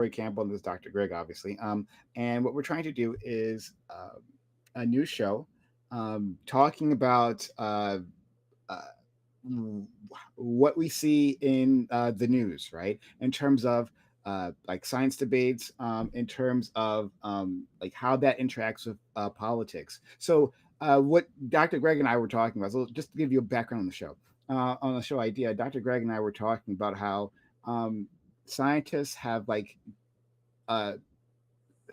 Corey Campbell, and this is Dr. Greg, obviously. And what we're trying to do is a new show talking about uh, what we see in the news, right? In terms of like science debates, in terms of like how that interacts with politics. So, what Dr. Greg and I were talking about, so just to give you a background on the show idea, Dr. Greg and I were talking about how um, scientists have like uh,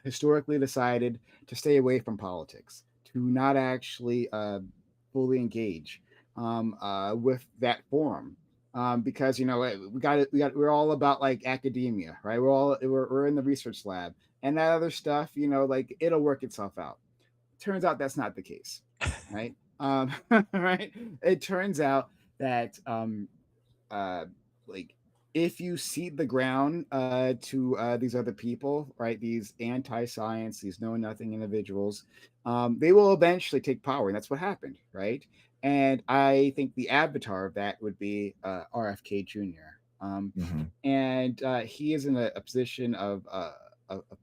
historically decided to stay away from politics, to not actually fully engage with that forum. Because we're all about like academia, right? We're in the research lab, and that other stuff, like it'll work itself out. Turns out that's not the case, right? Right? It turns out that uh, like if you seed the ground to these other people, right, these anti-science, these know-nothing individuals, they will eventually take power, and that's what happened, right? And I think the avatar of that would be RFK Jr. Hmm. And he is in a position of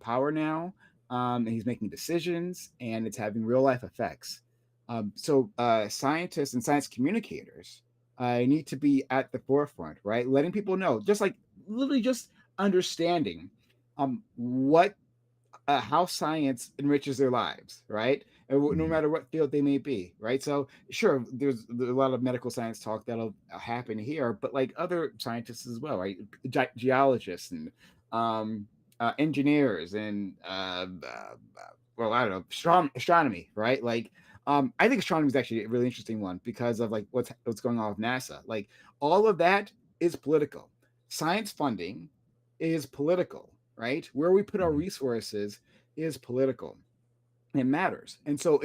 power now, and he's making decisions, and it's having real life effects. So scientists and science communicators need to be at the forefront, right? Letting people know, just like literally just understanding what how science enriches their lives, right? And no Hmm. matter what field they may be, right? So sure, there's a lot of medical science talk that'll happen here, but like other scientists as well, right? Geologists and engineers and well, I don't know, astronomy, right? Like I think astronomy is actually a really interesting one because of like what's going on with NASA. Like all of that is political. Science funding is political, right? Where we put our Hmm. resources is political. It matters. And so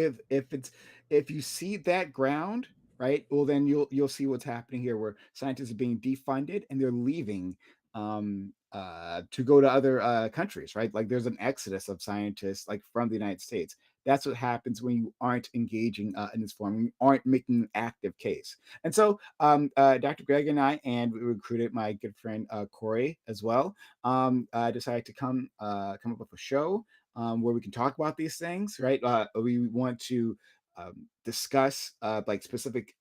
if you see that ground, right, well then you'll see what's happening here where scientists are being defunded and they're leaving to go to other countries, right? Like there's an exodus of scientists like from the United States. That's what happens when you aren't engaging in this form, when you aren't making an active case. And so Dr. Greg and I, and we recruited my good friend Corey as well, decided to come up with a show where we can talk about these things, right? We want to discuss like specific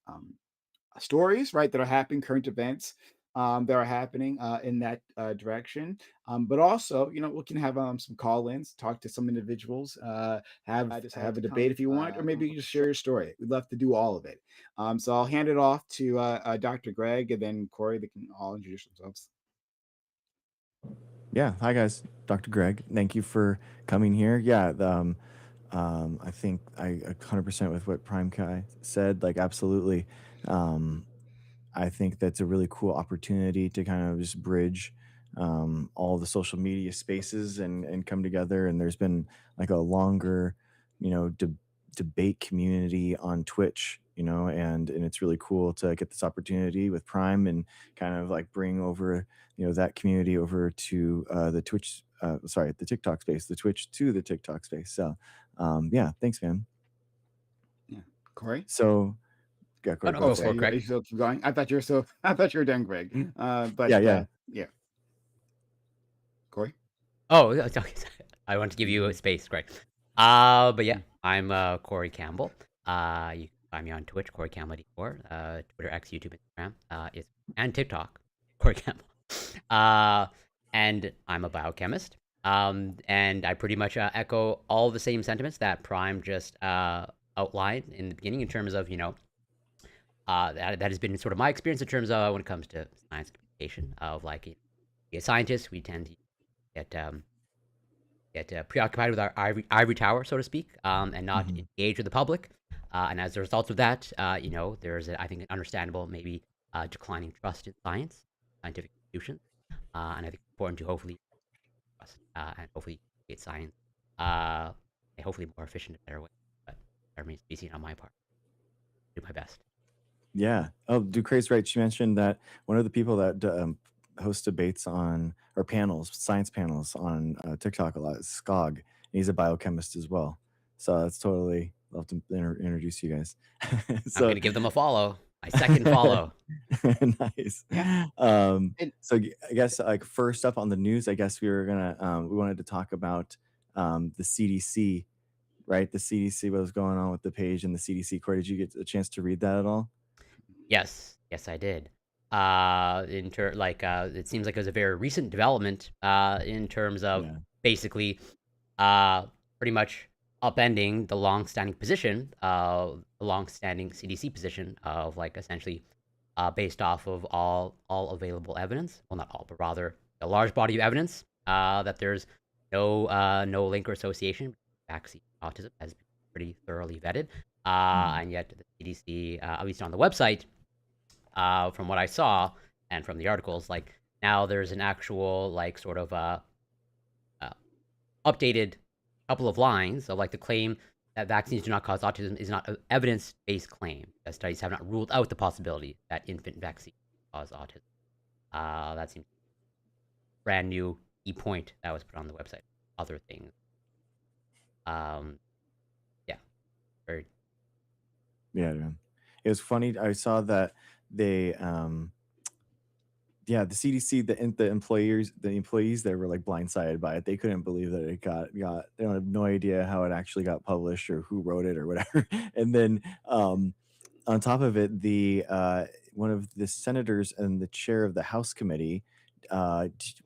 stories, right, that are happening, current events that are happening in that direction. But also, we can have some call-ins, talk to some individuals, have a debate if you want, or maybe you just share your story. We'd love to do all of it. So I'll hand it off to Dr. Greg and then Corey. They can all introduce themselves. Yeah. Hi, guys. Dr. Greg. Thank you for coming here. Yeah. I think I 100% with what Prime Kai said. Like, absolutely. Um, I think that's a really cool opportunity to kind of just bridge all the social media spaces and come together. And there's been like a longer, you know, debate community on Twitch, and it's really cool to get this opportunity with Prime and kind of like bring over, that community over to the Twitch, sorry, the TikTok space, the Twitch to the TikTok space. So, yeah, thanks, man. Yeah, Corey. So, yeah, Oh, go no, ahead, go Are for sorry. it, you, are Greg. you still keep going? I thought you were so. I thought you were done, Greg. Yeah, But yeah. yeah, Corey. Oh, yeah, okay. I want to give you a space, Greg. But yeah, Mm. I'm Corey Campbell. You can find me on Twitch, Corey Campbell 84, Twitter, X, YouTube, Instagram, and TikTok, Corey Campbell. Uh, and I'm a biochemist. And I pretty much echo all the same sentiments that Prime just outlined in the beginning in terms of, that has been sort of my experience in terms of when it comes to science communication of like, be a scientist, we tend to get preoccupied with our ivory tower, so to speak, and not Mhm. engage with the public. And as a result of that, there's I think an understandable maybe declining trust in science, scientific institutions, and I think it's important to hopefully trust and hopefully get science, uh, and hopefully more efficient and better way. But that remains to be seen on my part. Do my best. Yeah. Oh, Ducray's right. She mentioned that one of the people that hosts debates on or panels, science panels on TikTok a lot is Skog. And he's a biochemist as well. So that's totally love to introduce you guys. I'm So gonna give them a follow. My second follow. Nice. Yeah. And I guess, like, first up on the news, I guess we wanted to talk about, the CDC, right? The CDC, what was going on with the page and the CDC core. Did you get a chance to read that at all? Yes, yes, I did. It seems like it was a very recent development, in terms of Yeah. basically, uh, pretty much upending the long-standing CDC position of like essentially, based off of all available evidence. Well, not all, but rather a large body of evidence, that there's no link or association between vaccine and autism has been pretty thoroughly vetted. Mm. And yet the CDC, at least on the website, from what I saw and from the articles, like now there's an actual like sort of uh, updated couple of lines of like the claim that vaccines do not cause autism is not an evidence-based claim. That studies have not ruled out the possibility that infant vaccines cause autism. That seems brand new key point that was put on the website. Other things, um, yeah, very. Yeah, man. It was funny. I saw that they, yeah, the CDC, the employees that were like blindsided by it. They couldn't believe that it got. They don't have no idea how it actually got published or who wrote it or whatever. And then, on top of it, the one of the senators and the chair of the House committee,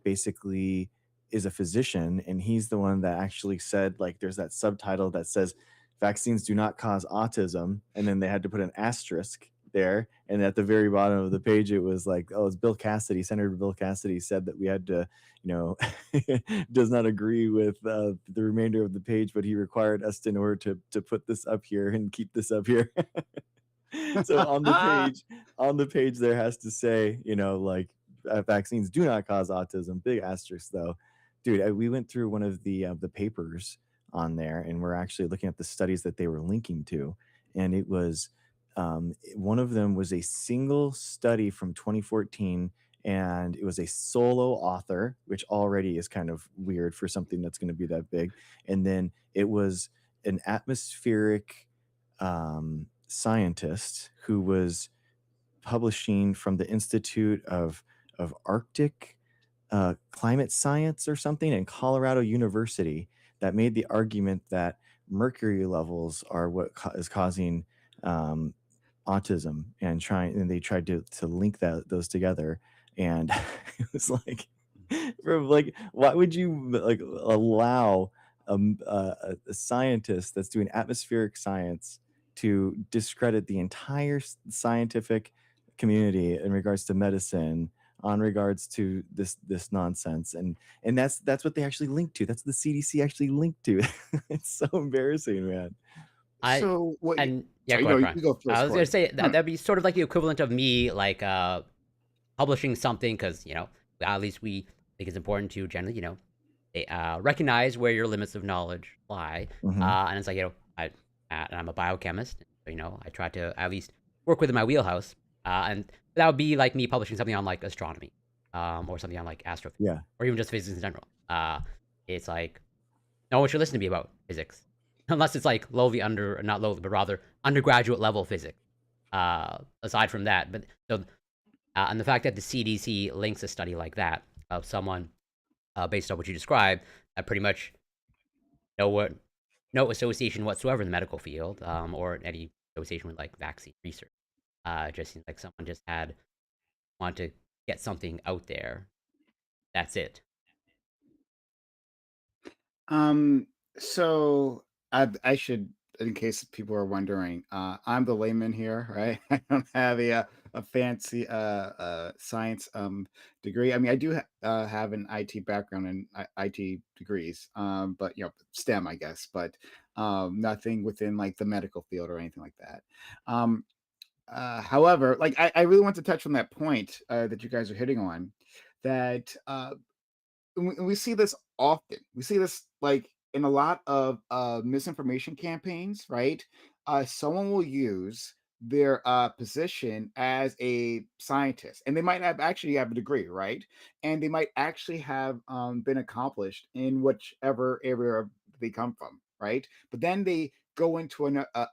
basically is a physician, and he's the one that actually said, like, there's that subtitle that says vaccines do not cause autism, and then they had to put an asterisk there, and at the very bottom of the page it was like, oh, it's Bill Cassidy, Senator Bill Cassidy said that we had to, you know, does not agree with the remainder of the page, but he required us in order to put this up here and keep this up here. So on the page there has to say, like, vaccines do not cause autism, big asterisk though. Dude, we went through one of the papers on there, and we're actually looking at the studies that they were linking to, and it was, one of them was a single study from 2014, and it was a solo author, which already is kind of weird for something that's going to be that big. And then it was an atmospheric, scientist who was publishing from the Institute of Arctic, climate science or something in Colorado University, that made the argument that mercury levels are what is causing, um, autism, and they tried to link those together, and it was like, bro, like, why would you like allow, a scientist that's doing atmospheric science to discredit the entire scientific community in regards to medicine, on regards to this nonsense, and that's what they actually linked to. That's what the CDC actually linked to. It's so embarrassing, man. I so what? and yeah, Sorry, go no, ahead, you Prime. go I first, was gonna Corey. say No, that that'd be sort of like the equivalent of me, like, publishing something because at least we think it's important to generally recognize where your limits of knowledge lie. Mhm. And it's like and I'm a biochemist, so, I try to at least work within my wheelhouse. And that would be like me publishing something on like astronomy, or something on like astrophysics, Yeah. or even just physics in general. It's like no one should listen to me about physics unless it's like lowly under, not lowly, but rather undergraduate level physics. Aside from that, but so and the fact that the CDC links a study like that of someone, based on what you described, pretty much no what no association whatsoever in the medical field, or any association with like vaccine research. It just seems like someone just had want to get something out there. That's it. Um, so I should, in case people are wondering, I'm the layman here, right? I don't have a fancy science degree. I mean, I do have an IT background and IT degrees, but STEM, I guess, but nothing within like the medical field or anything like that. Um, however, like I really want to touch on that point that you guys are hitting on, that we see this often. We see this like in a lot of misinformation campaigns, right? Someone will use their position as a scientist, and they might have actually have a degree, right? And they might actually have been accomplished in whichever area they come from, right? But then they go into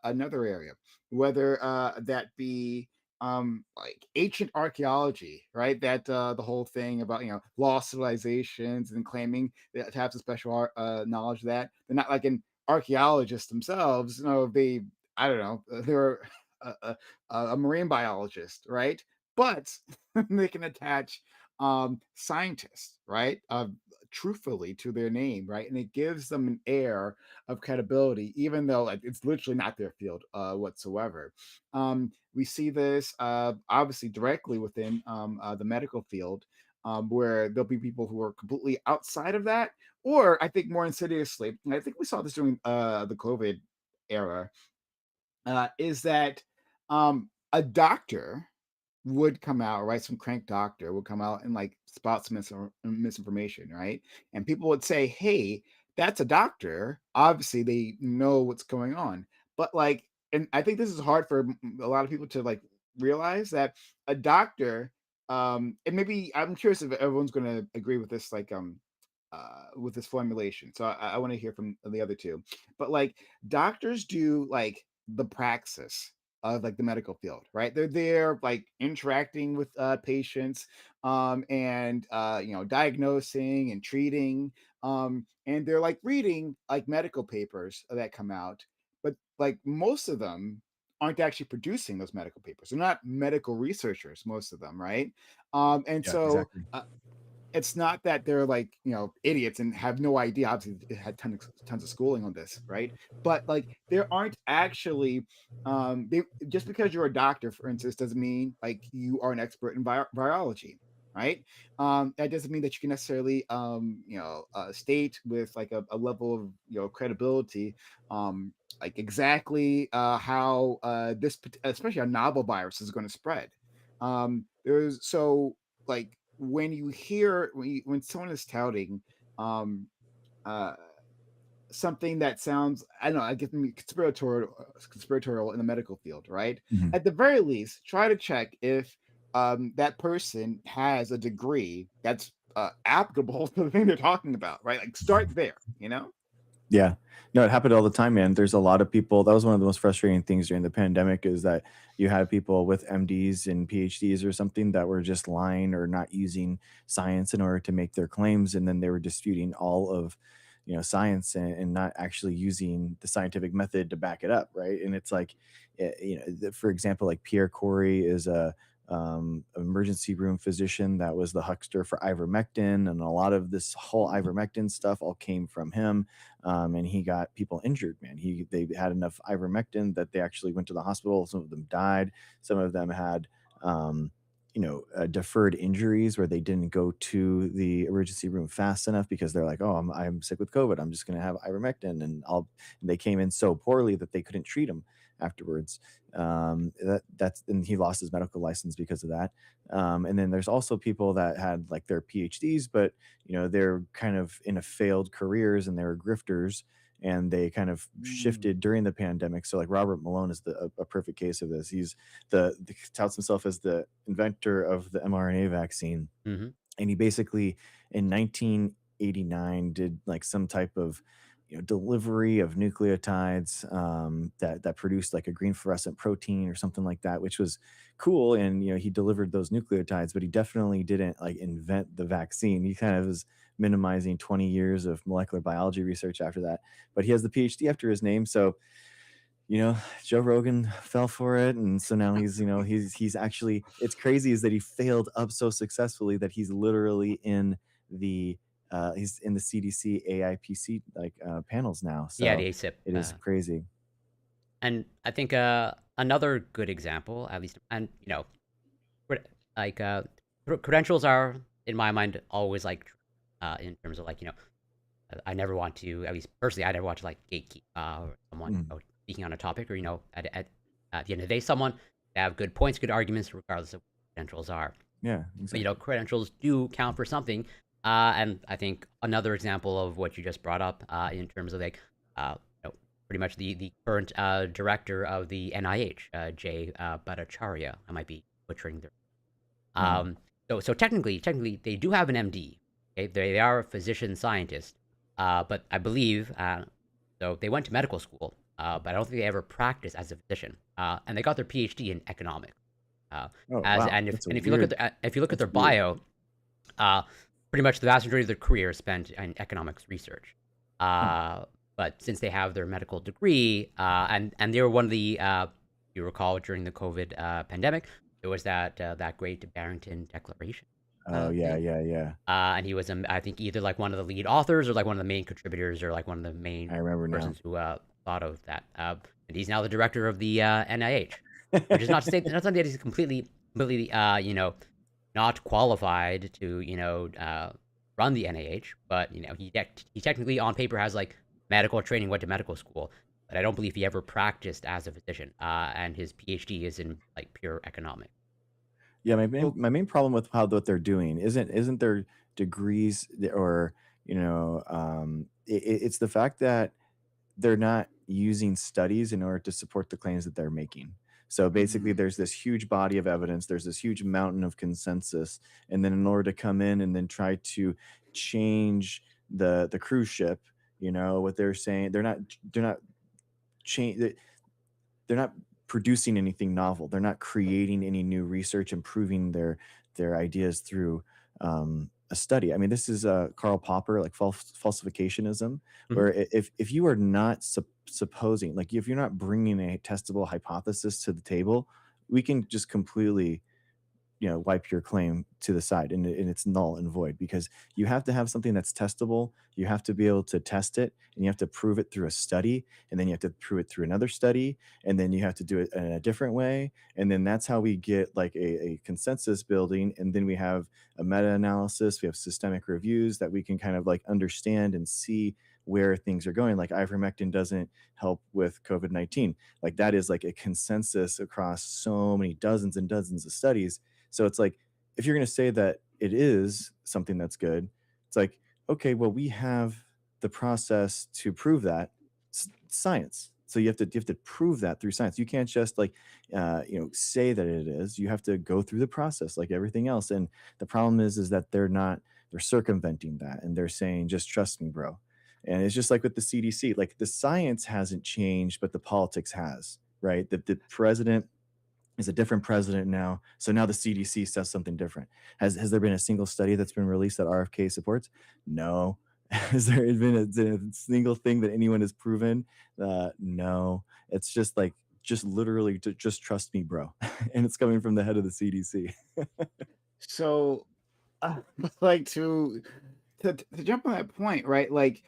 another area, whether that be like ancient archaeology, right? That the whole thing about lost civilizations and claiming that to have some special knowledge of that they're not like an archaeologist themselves. They I don't know they're a, a, a marine biologist, right? But they can attach scientists, right? Truthfully to their name, right? And it gives them an air of credibility, even though like, it's literally not their field whatsoever. We see this obviously directly within the medical field, where there'll be people who are completely outside of that, or I think more insidiously, and I think we saw this during the COVID era, is that a doctor would come out, right? Some crank doctor would come out and like spot some misinformation, right? And people would say, "Hey, that's a doctor. Obviously, they know what's going on." But like, and I think this is hard for a lot of people to like realize that a doctor, and maybe I'm curious if everyone's going to agree with this formulation. So I want to hear from the other two. But like, doctors do like the praxis of like the medical field, right? They're there like interacting with patients, and diagnosing and treating, and they're like reading like medical papers that come out, but like most of them aren't actually producing those medical papers. They're not medical researchers, most of them, right? And Yeah, so exactly. it's not that they're like idiots and have no idea. Obviously they had tons of schooling on this, right? But like there aren't actually they just because you're a doctor, for instance, doesn't mean like you are an expert in virology, right? That doesn't mean that you can necessarily state with like a level of credibility, like exactly how especially a novel virus is going to spread. There's so like when you hear when someone is touting um uh something that sounds, I don't know, I get me conspiratorial in the medical field, right? Mhm. At the very least, try to check if that person has a degree that's applicable to the thing they're talking about, right? Like start there. Yeah. No, it happened all the time, man. There's a lot of people. That was one of the most frustrating things during the pandemic is that you had people with MDs and PhDs or something that were just lying or not using science in order to make their claims, and then they were disputing all of, science and not actually using the scientific method to back it up, right? And it's like, for example, like Pierre Corey is a emergency room physician that was the huckster for ivermectin, and a lot of this whole ivermectin stuff all came from him, and he got people injured. Man, they had enough ivermectin that they actually went to the hospital. Some of them died. Some of them had, deferred injuries where they didn't go to the emergency room fast enough because they're like, "Oh, I'm sick with COVID. I'm just going to have ivermectin," and they came in so poorly that they couldn't treat them afterwards. And he lost his medical license because of that. And then there's also people that had like their PhDs, but they're kind of in a failed careers and they were grifters, and they kind of Mm. shifted during the pandemic. So like Robert Malone is a perfect case of this. He's the touts himself as the inventor of the mRNA vaccine, Mm-hmm. and he basically in 1989 did like some type of delivery of nucleotides, that produced like a green fluorescent protein or something like that, which was cool. And he delivered those nucleotides, but he definitely didn't like invent the vaccine. He kind of was minimizing 20 years of molecular biology research after that. But he has the PhD after his name, so Joe Rogan fell for it, and so now he's actually, it's crazy is that he failed up so successfully that he's literally in the he's in the CDC AIPC like panels now. Yeah, So the ASIP. it is crazy. And I think another good example, at least, and like credentials are in my mind always like in terms of like I never want to, at least personally, I never want to like gatekeep or someone Mm, speaking on a topic, or at the end of the day, someone they have good points, good arguments, regardless of what credentials are. yeah, But exactly. credentials do count for something. And I think another example of what you just brought up in terms of like pretty much the current director of the NIH, Jay Bhattacharya. I might be butchering their Mm, so technically, they do have an MD. Okay, they are a physician scientist, but I believe so. They went to medical school, but I don't think they ever practiced as a physician. And they got their PhD in economics. Oh, As wow. and That's a if you look at weird. if you look at That's their weird. bio, uh, pretty much the vast majority of their career is spent in economics research. Huh. But since they have their medical degree, and they were one of the you recall during the COVID pandemic, there was that great Barrington Declaration Oh, yeah, thing. yeah, yeah. And he was, I think, either like one of the lead authors or like one of the main contributors or like one of the main I remember now. persons who thought of that. And he's now the director of the NIH, which is not to say that's not that he's completely, not qualified to, run the NIH, but he technically on paper has like medical training, went to medical school, but I don't believe he ever practiced as a physician. And his PhD is in like pure economics. Yeah, Well, my main problem with how what they're doing isn't their degrees or it's the fact that they're not using studies in order to support the claims that they're making. So basically, mhm. there's this huge body of evidence, there's this huge mountain of consensus, and then in order to come in and then try to change the cruise ship, what they're saying, they're not change they're not producing anything novel. They're not creating any new research, improving their ideas through a study. I mean, this is Karl Popper, like falsificationism, Mhm. where if you are not supposing, like if you're not bringing a testable hypothesis to the table, we can just completely wipe your claim to the side, and it's null and void because you have to have something that's testable. You have to be able to test it, and you have to prove it through a study, and then you have to prove it through another study, and then you have to do it in a different way. And then that's how we get like a consensus building. And then we have a meta-analysis, we have systemic reviews that we can kind of like understand and see where things are going. Like ivermectin doesn't help with COVID-19. Like that is like a consensus across so many dozens and dozens of studies. So it's like, if you're going to say that it is something that's good, it's like, okay, well, we have the process to prove that science. So you have to prove that through science. You can't just like, say that it is. You have to go through the process like everything else. And the problem is that they're circumventing that, and they're saying, just trust me, bro. And it's just like with the CDC, like the science hasn't changed, but the politics has, right? The president is a different president now. So now the CDC says something different. Has there been a single study that's been released that RFK supports? No. Has there been a single thing that anyone has proven? No. It's just like just literally just trust me, bro. And it's coming from the head of the CDC. So, like to jump on that point, right? Like,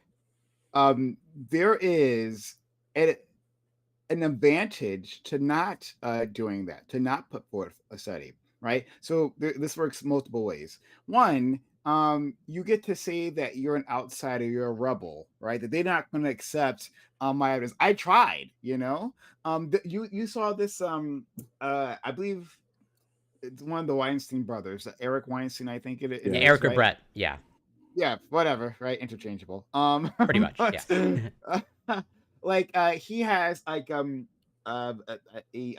there is an, an advantage to not doing that, to not put forth a study, right? So this works multiple ways. One, you get to say that you're an outsider, you're a rebel, right? That they're not going to accept my evidence. I tried, you know. You saw this. I believe it's one of the Weinstein brothers, Eric Weinstein, I think it Yeah, Yeah. is, Eric or right? Brett. Yeah, Yeah, whatever, right? Interchangeable. pretty much. Yeah. But like he has like a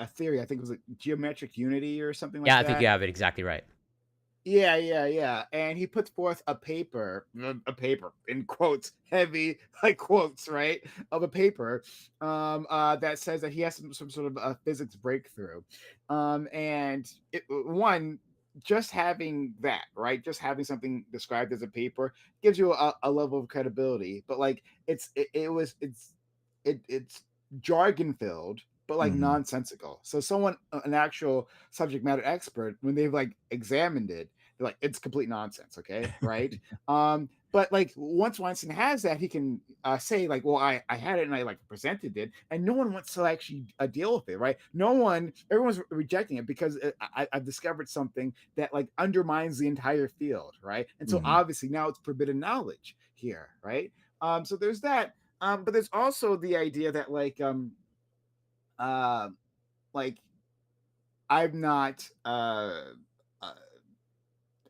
theory. I think it was like geometric unity or something Yeah, like I think you that. have it exactly right. Yeah, yeah, yeah. And he puts forth a paper in quotes, heavy like quotes, right? Of a paper that says that he has some sort of a physics breakthrough. And one, just having that, right? Just having something described as a paper gives you a level of credibility. But like it's jargon filled, but like Hmm. nonsensical. So someone, an actual subject matter expert, when they've like examined it, they're like, it's complete nonsense. Okay, right? But like once Weinstein has that, he can say like, well, I had it and I like presented it, and no one wants to actually deal with it, right? No one, everyone's rejecting it because I've discovered something that like undermines the entire field, right? And so Hmm. obviously now it's forbidden knowledge here, right? So there's that. But there's also the idea that uh, like I'm not uh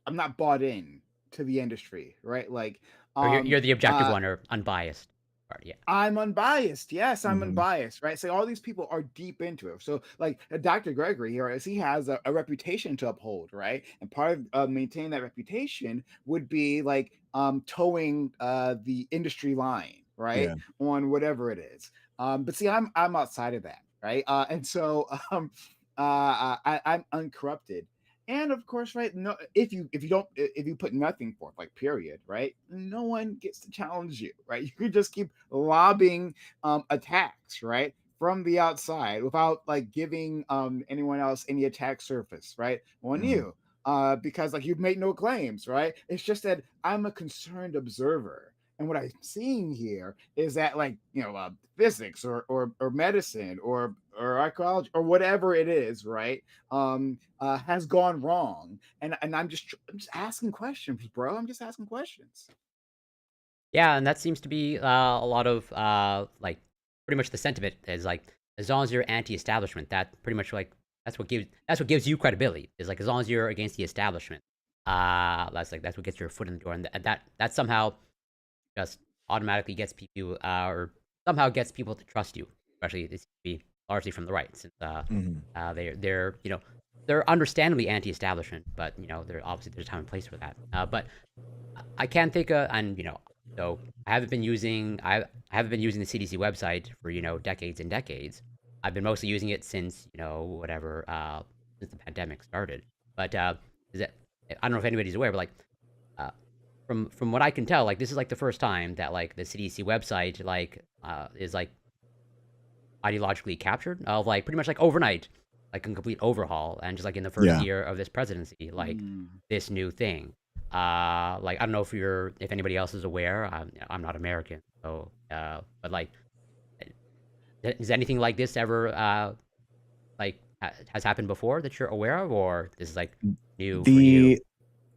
I'm not bought in to the industry, right? Like Or um you're the objective uh one or unbiased part. Yeah. I'm unbiased. Yes, I'm Hmm. unbiased, right? So all these people are deep into it. So like Dr. Gregory here, as he has a reputation to uphold, right? And part of maintaining that reputation would be like towing the industry line, right? Yeah. On whatever it is. But see, I'm outside of that, right? And so I'm uncorrupted. And of course, right? No, if you don't if you put nothing forth, like period, right? No one gets to challenge you, right? You could just keep lobbing attacks, right? From the outside without like giving anyone else any attack surface, right? On Mhm. you. Because like you've made no claims, right? It's just that I'm a concerned observer. And what I'm seeing here is that, like, physics or medicine or archaeology or whatever it is, right? Has gone wrong, and I'm just asking questions, bro. I'm just asking questions. Yeah, and that seems to be a lot of like pretty much the sentiment is like as long as you're anti-establishment, that pretty much like that's what gives you credibility. Is like as long as you're against the establishment, that's what gets your foot in the door, and that somehow just automatically gets people or somehow gets people to trust you, especially this could be largely from the right, since Mhm. they're they're understandably anti-establishment, but there's a time and place for that. But I can't think of, and so I haven't been using the CDC website for decades and decades. I've been mostly using it since whatever since the pandemic started. But is it? I don't know if anybody's aware, but like uh, from what I can tell, like this is like the first time that like the CDC website like is like ideologically captured of like pretty much like overnight, like a complete overhaul, and just like in the first Yeah. year of this presidency, like Mm. this new thing. Like I don't know if anybody else is aware. I'm not American, so but like, has anything like this ever has happened before that you're aware of, or this is like new for you? The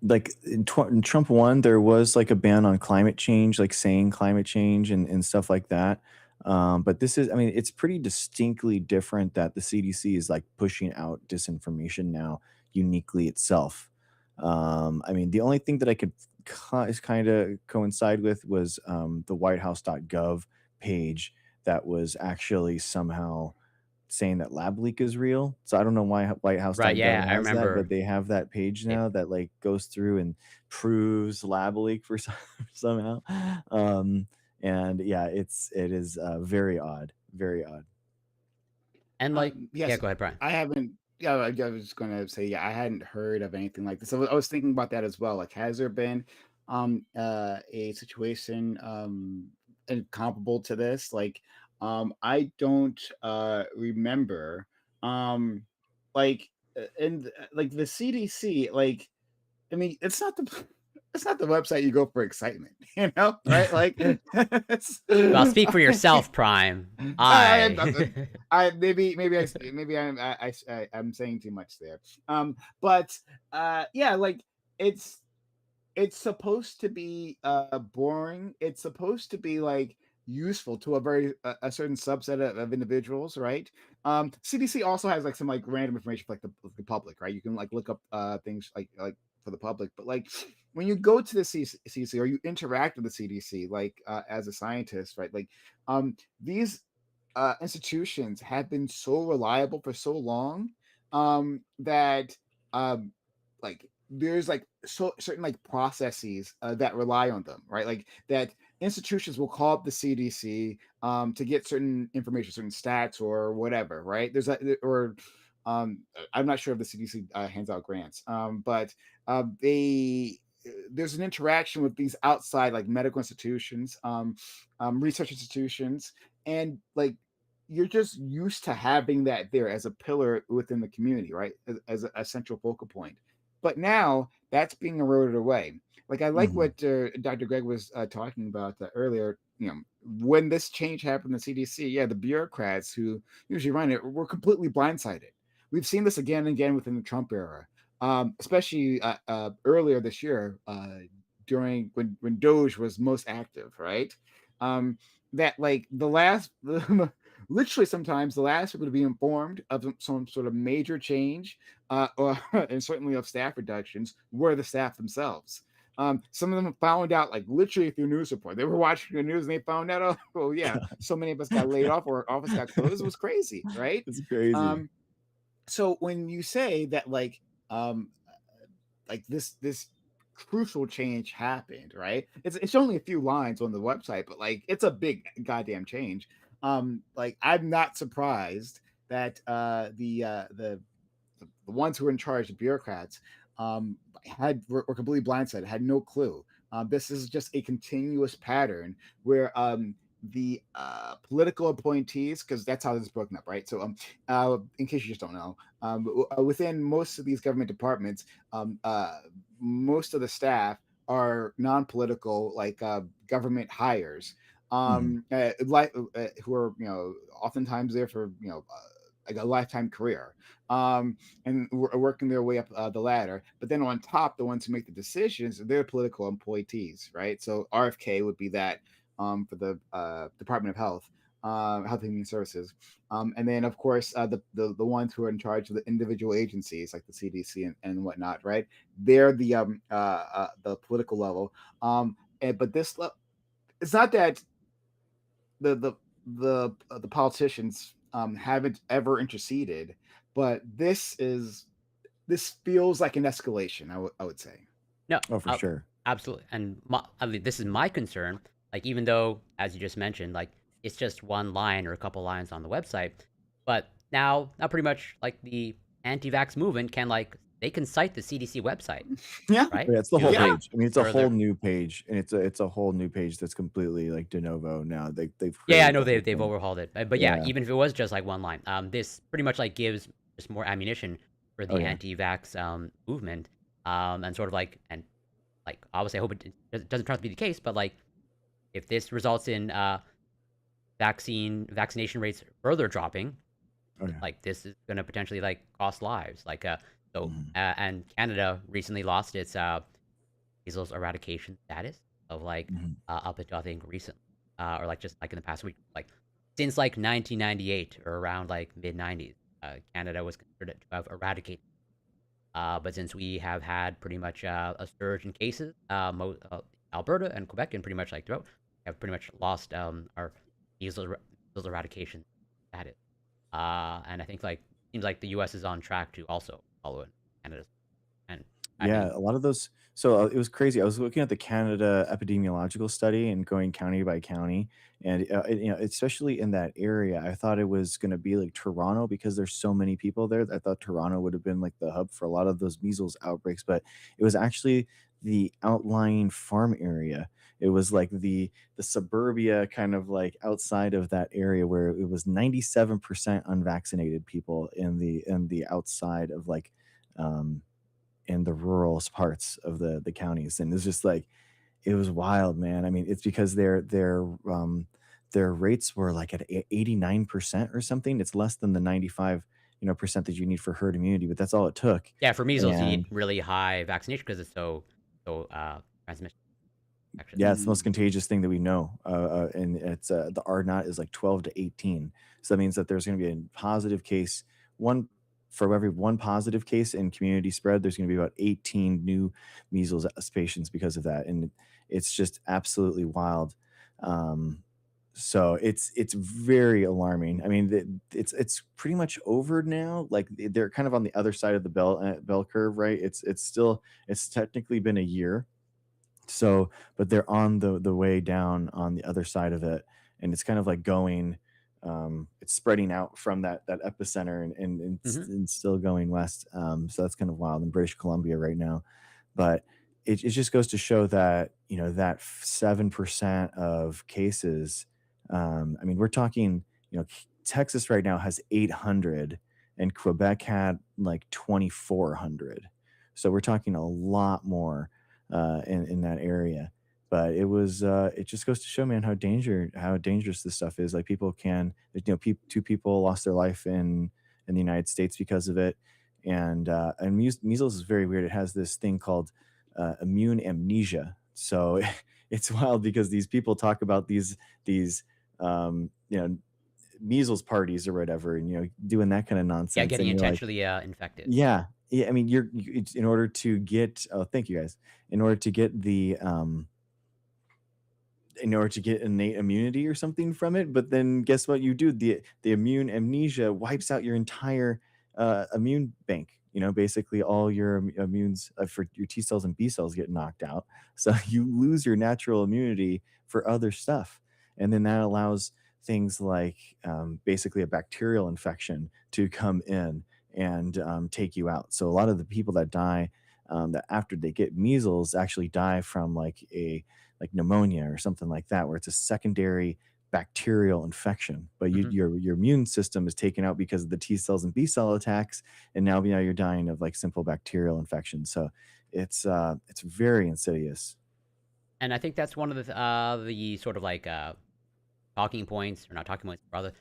like in Trump won, there was like a ban on climate change, like saying climate change and stuff like that. But this is, I mean, it's pretty distinctly different that the CDC is like pushing out disinformation now uniquely itself. I mean, the only thing that I could kind of coincide with was the whitehouse.gov page that was actually somehow saying that lab leak is real. So I don't know why Right? Yeah, whitehouse.gov I has that, but remember. they have that page It, now that like goes through and proves lab leak for somehow. Um, and yeah, it is very odd, very odd. and like, yeah, Yes, go ahead, Brian. I haven't. Yeah, I was just gonna say, yeah, I hadn't heard of anything like this. I was thinking about that as well. Like, has there been a situation comparable to this? Like, I don't remember. Um, like, and like the CDC, like, I mean, it's not the it's not the website you go for excitement, right? Like, it's, Well, speak for yourself, Prime. I, I I'm saying too much there. But yeah, like it's it's supposed to be boring. It's supposed to be like useful to a certain subset of individuals, right? CDC also has like some like random information for like the public, right? You can like look up things like for the public, but like when you go to the CDC or you interact with the CDC, like as a scientist, right? Like these institutions have been so reliable for so long that um, like there's like so certain like processes that rely on them, right? Like that institutions will call up the CDC to get certain information, certain stats or whatever, right? There's a or I'm not sure if the CDC hands out grants, but they there's an interaction with these outside like medical institutions, research institutions, and like you're just used to having that there as a pillar within the community, right? As a central focal point. But now that's being eroded away. Like I like Mhm. what Dr. Greg was talking about earlier. When this change happened in the CDC, yeah, the bureaucrats who usually run it were completely blindsided. We've seen this again and again within the Trump era, especially earlier this year during when Doge was most active, right? That like the last literally sometimes the last people to be informed of some sort of major change or, and certainly of staff reductions were the staff themselves. Some of them found out like literally through news report. They were watching the news and they found out, oh, well, yeah, so many of us got laid off or office got closed. It was crazy, right? It's crazy. Um, so when you say that um this crucial change happened, right? It's only a few lines on the website, but like it's a big goddamn change. Like I'm not surprised that the ones who were in charge, the bureaucrats, were completely blindsided, had no clue. This is just a continuous pattern where the political appointees, because that's how this is broken up, right? So, in case you just don't know, within most of these government departments, most of the staff are non-political, like government hires, Mhm. who are oftentimes there for like a lifetime career, and working their way up the ladder. But then on top, the ones who make the decisions, they're political appointees, right? So RFK would be that for the Department of Health. Health and Human Services, and then of course the ones who are in charge of the individual agencies like the CDC and whatnot, right? They're the political level, but it's not that the the the politicians haven't ever interceded, but this feels like an escalation. I would say. No, Oh, for sure. absolutely. And I mean, this is my concern. Like, even though, as you just mentioned, like it's just one line or a couple lines on the website, but now pretty much like the anti-vax movement can like they can cite the CDC website, Yeah, right? Yeah, it's the whole To yeah, page. I mean, it's a whole further. new page, and it's a whole new page that's completely like de novo now. They've Yeah, I created know the whole they've thing. overhauled it, but yeah, Yeah. even if it was just like one line, this pretty much like gives just more ammunition for Oh the yeah. anti-vax movement, and sort of like and like obviously I hope it doesn't turn out to be the case, but like if this results in vaccination rates further dropping, Oh yeah. like this is going to potentially like cost lives. Like Mhm. and Canada recently lost its measles eradication status of like Mhm. up until I think recently, or like just like in the past week, like since like 1998 or around like mid 90s, Canada was considered to have eradicated. But since we have had pretty much a surge in cases, Alberta and Quebec, and pretty much like throughout, have pretty much lost our measles, measles eradication status. And I think like seems like the U.S. is on track to also follow in Canada's. And I Yeah, mean, a lot of those. So it was crazy. I was looking at the Canada epidemiological study and going county by county, and especially in that area, I thought it was going to be like Toronto because there's so many people there. I thought Toronto would have been like the hub for a lot of those measles outbreaks, but it was actually the outlying farm area. It was like the suburbia kind of like outside of that area where it was 97% unvaccinated people in the outside of like um in the rural parts of the counties, and it's just like it was wild, man. I mean, it's because their rates were like at 89% or something. It's less than the 95 percent that you need for herd immunity, but that's all it took. yeah, for measles, you need And really high vaccination because it's so transmission infectious. yeah, it's the most mm, contagious thing that we know, and it's the R naught is like 12 to 18. So that means that there's going to be a positive case. One For every one positive case in community spread, there's going to be about 18 new measles patients because of that, and it's just absolutely wild. Um, so it's very alarming. I mean, it's pretty much over now. Like they're kind of on the other side of the bell curve, right? It's technically been a year, so, but they're on the way down on the other side of it, and it's kind of like going, it's spreading out from that epicenter, Hmm. and still going west. So that's kind of wild in British Columbia right now, but it just goes to show that that 7% of cases. I mean, we're talking, Texas right now has 800, and Quebec had like 2,400. So we're talking a lot more in that area. But it just goes to show, man, how dangerous this stuff is. Like people can, two people lost their life in the United States because of it, and measles is very weird. It has this thing called immune amnesia. So it's wild because these people talk about these um, you know measles parties or whatever, and doing that kind of Yeah, nonsense, getting and you're like, intentionally infected. yeah. Yeah, I mean, it's in order to get oh, thank you guys. In order to get innate immunity or something from it, but then guess what you do? The immune amnesia wipes out your entire immune bank. Basically all your immunes for your T cells and B cells get knocked out. So you lose your natural immunity for other stuff. And then that allows things like basically a bacterial infection to come in and take you out. So a lot of the people that die that after they get measles actually die from like pneumonia or something like that, where it's a secondary bacterial infection. But Hmm. your immune system is taken out because of the T cells and B cell attacks, and now you're dying of like simple bacterial infections. So it's very insidious. And I think that's one of the sort of like talking points, or not talking points, rather,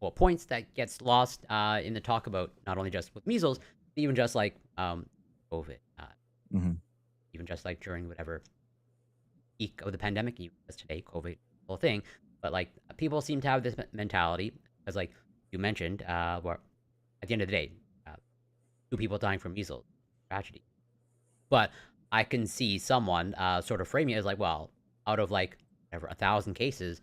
well, points that gets lost in the talk about not only just with measles, but even just like COVID, Hmm. even just like during whatever peak of the pandemic, even as today, COVID whole thing. But like people seem to have this mentality, because like you mentioned, where at the end of the day, uh, two people dying from measles, tragedy. But I can see someone sort of framing it as like, well, out of like whatever 1,000 cases,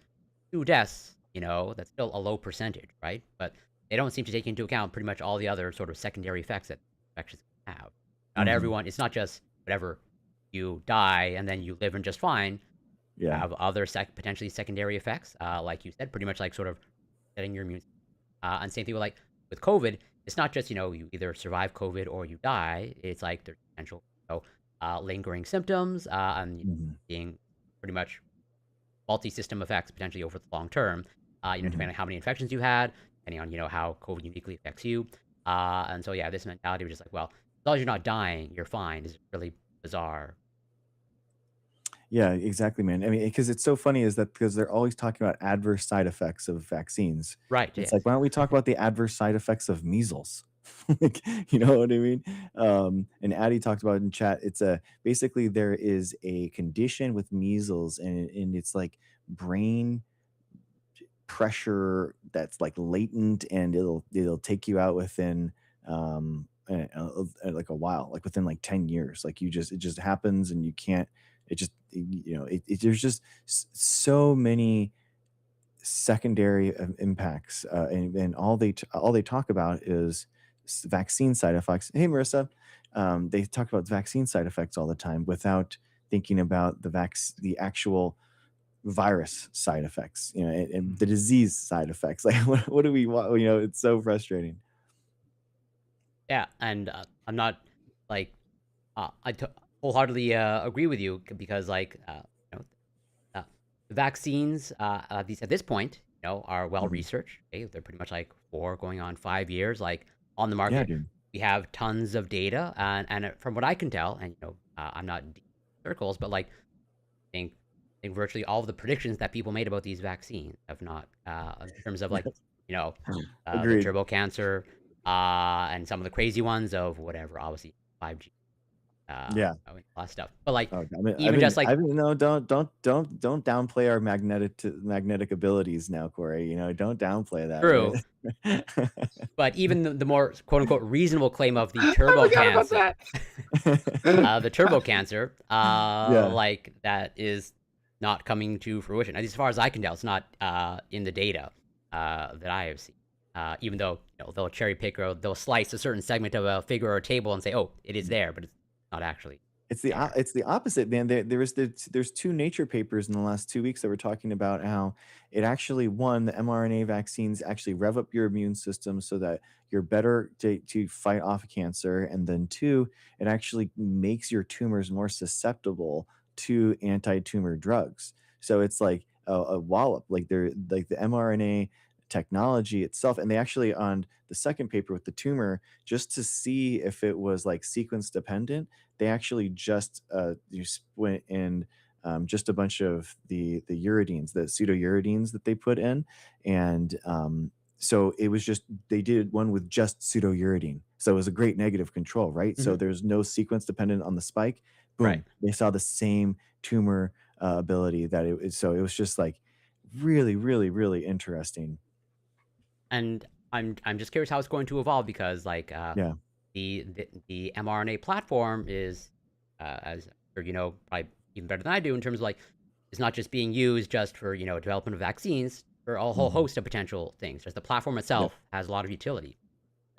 2 deaths, that's still a low percentage, right? But they don't seem to take into account pretty much all the other sort of secondary effects that infections have. Not Hmm. everyone. It's not just whatever you die and then you live and just fine. Yeah. Have other potentially secondary effects, like you said, pretty much like sort of setting your immune. And same thing with COVID. It's not just you either survive COVID or you die. It's like there's potential lingering symptoms and Hmm. being pretty much multi-system effects potentially over the long term. Depending Hmm. on how many infections you had, depending on how COVID uniquely affects you. And so yeah, this mentality was just like, well, as long as you're not dying, you're fine. Is really bizarre. Yeah, exactly, man. I mean, because it's so funny is that because they're always talking about adverse side effects of vaccines. Right. It's Yes. like, why don't we talk about the adverse side effects of measles? Like, you know what I mean? And Addie talked about it in chat. It's a basically there is a condition with measles, and it's like brain pressure that's like latent, and it'll take you out within like a while, like within like 10 years. Like it just happens, and you can't it just there's just so many secondary impacts, and all they talk about is vaccine side effects. Hey, Marissa, they talk about vaccine side effects all the time without thinking about the actual virus side effects, and the disease side effects. Like, what do we want? It's so frustrating. Yeah, and I'm not like wholeheartedly agree with you, because like you know the vaccines these at this point are well Mhm. researched. Okay, they're pretty much like 4 going on 5 years like on the Yeah, market. dude. We have tons of data, and from what I can tell, and I'm not in deep circles, but like think think virtually all of the predictions that people made about these vaccines have not, in terms of like, Yes. you know, the Agreed. turbo cancer, and some of the crazy ones of whatever, obviously 5G, Yeah. a lot of stuff. But like, Oh, I mean, even just like, no, don't downplay our magnetic abilities now, Corey. Don't downplay that, true, right? but even the more quote unquote reasonable claim of the I turbo forgot about cancer, that. the turbo cancer, Yeah. like that is not coming to fruition. As far as I can tell, it's not in the data that I have seen. Even though they'll cherry pick, or they'll slice a certain segment of a figure or a table and say, "Oh, it is there," but it's not actually there. It's the opposite, man. There's two Nature papers in the last 2 weeks that were talking about how it actually, one, the mRNA vaccines actually rev up your immune system so that you're better to fight off cancer, and then two, it actually makes your tumors more susceptible to anti-tumor drugs. So it's like a wallop, like they're like the mRNA technology itself. And they actually, on the second paper with the tumor, just to see if it was like sequence dependent, they actually just went in just a bunch of the uridines, the pseudouridines that they put in, and so it was just they did one with just pseudouridine, so it was a great negative control, right? So Hmm. there's no sequence dependent on the spike. Right. Boom, they saw the same tumor ability that so it was just like really, really, really interesting. And I'm just curious how it's going to evolve, because like Yeah. the mRNA platform is, as I'm sure probably even better than I do, in terms of like, it's not just being used just for development of vaccines, for a whole Mhm. host of potential things. Just the platform Yep. itself has a lot of utility,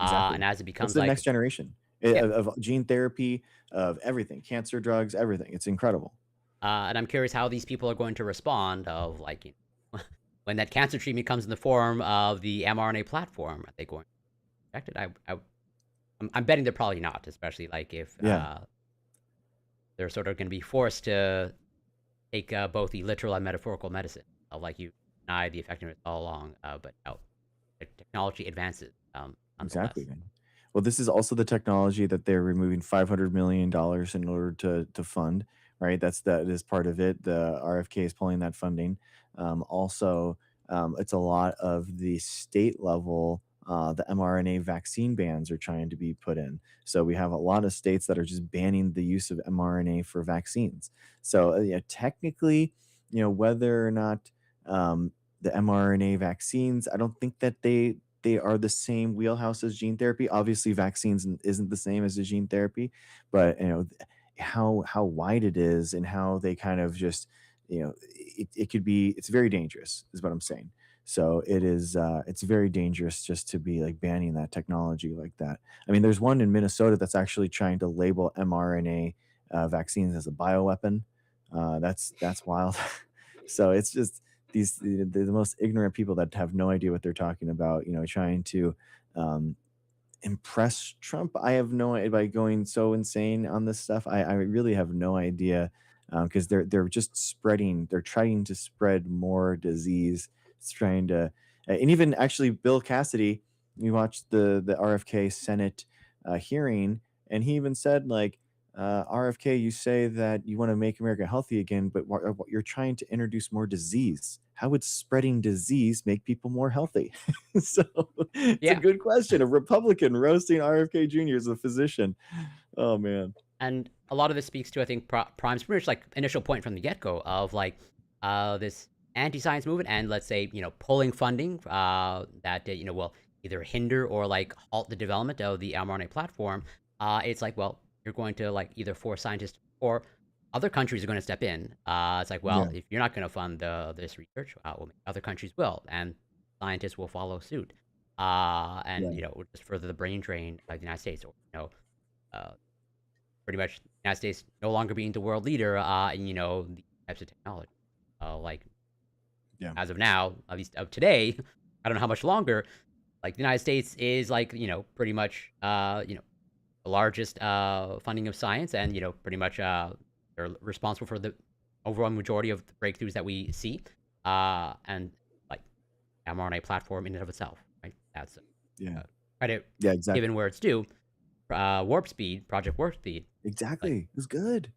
Exactly. and as it It's becomes the like, next generation yeah, of gene therapy, of everything, cancer drugs, everything. It's incredible. and I'm curious how these people are going to respond. Of like, when that cancer treatment comes in the form of the mRNA platform, are they going to reject it? I'm betting they're probably not, especially like if Yeah, they're sort of going to be forced to take both the literal and metaphorical medicine of like you deny the effectiveness all along, but no, the technology advances exactly, nonetheless. man. Well, this is also the technology that they're removing $500 million in order to fund, right? That is part of it. The RFK is pulling that funding. Also, it's a lot of the state level. The mRNA vaccine bans are trying to be put in. So we have a lot of states that are just banning the use of mRNA for vaccines. So yeah, technically, whether or not the mRNA vaccines, I don't think that they are the same wheelhouse as gene therapy. Obviously, vaccines isn't the same as a gene therapy, but how wide it is and how they kind of just it could be, it's very dangerous is what I'm saying. So it's very dangerous just to be like banning that technology like that. I mean, there's one in Minnesota that's actually trying to label mRNA vaccines as a bioweapon. That's wild. So it's just the most ignorant people that have no idea what they're talking about, trying to um, impress Trump. I have no idea by going so insane on this stuff. I really have no idea because they're just spreading. They're trying to spread more disease. It's trying to, and even actually Bill Cassidy. You watched the RFK Senate hearing, and he even said like. RFK, you say that you want to make America healthy again, but what you're trying to introduce more disease. How would spreading disease make people more healthy? So it's a Yeah, good question. A Republican roasting RFK Jr. as a physician. Oh man. and a lot of this speaks to I think Prime's pretty much like initial point from the get go of like this anti-science movement and let's say pulling funding that will either hinder or like halt the development of the mRNA platform. It's like well you're going to like either force scientists or other countries are going to step in. It's like well Yeah. if you're not going to fund this research, well, other countries will and scientists will follow suit. And Yeah. just further the brain drain of the United States or uh, pretty much the United States no longer being the world leader in these types of technology. Like Yeah. as of now, at least of today, I don't know how much longer. Like the United States is like pretty much the largest funding of science, and pretty much they're responsible for the overwhelming majority of the breakthroughs that we see, and like mRNA platform in and of itself, right? That's Yeah. uh, credit Yeah. given Exactly. where it's due. Warp Speed, Project Warp Speed, like Exactly. It was good.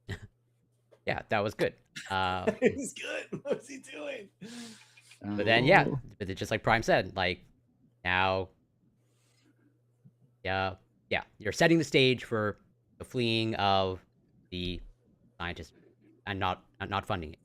yeah, that was good. It was good. What was he doing? But then yeah, Oh. but it's just like Prime said, like now, yeah, you're setting the stage for the fleeing of the scientists and not funding it.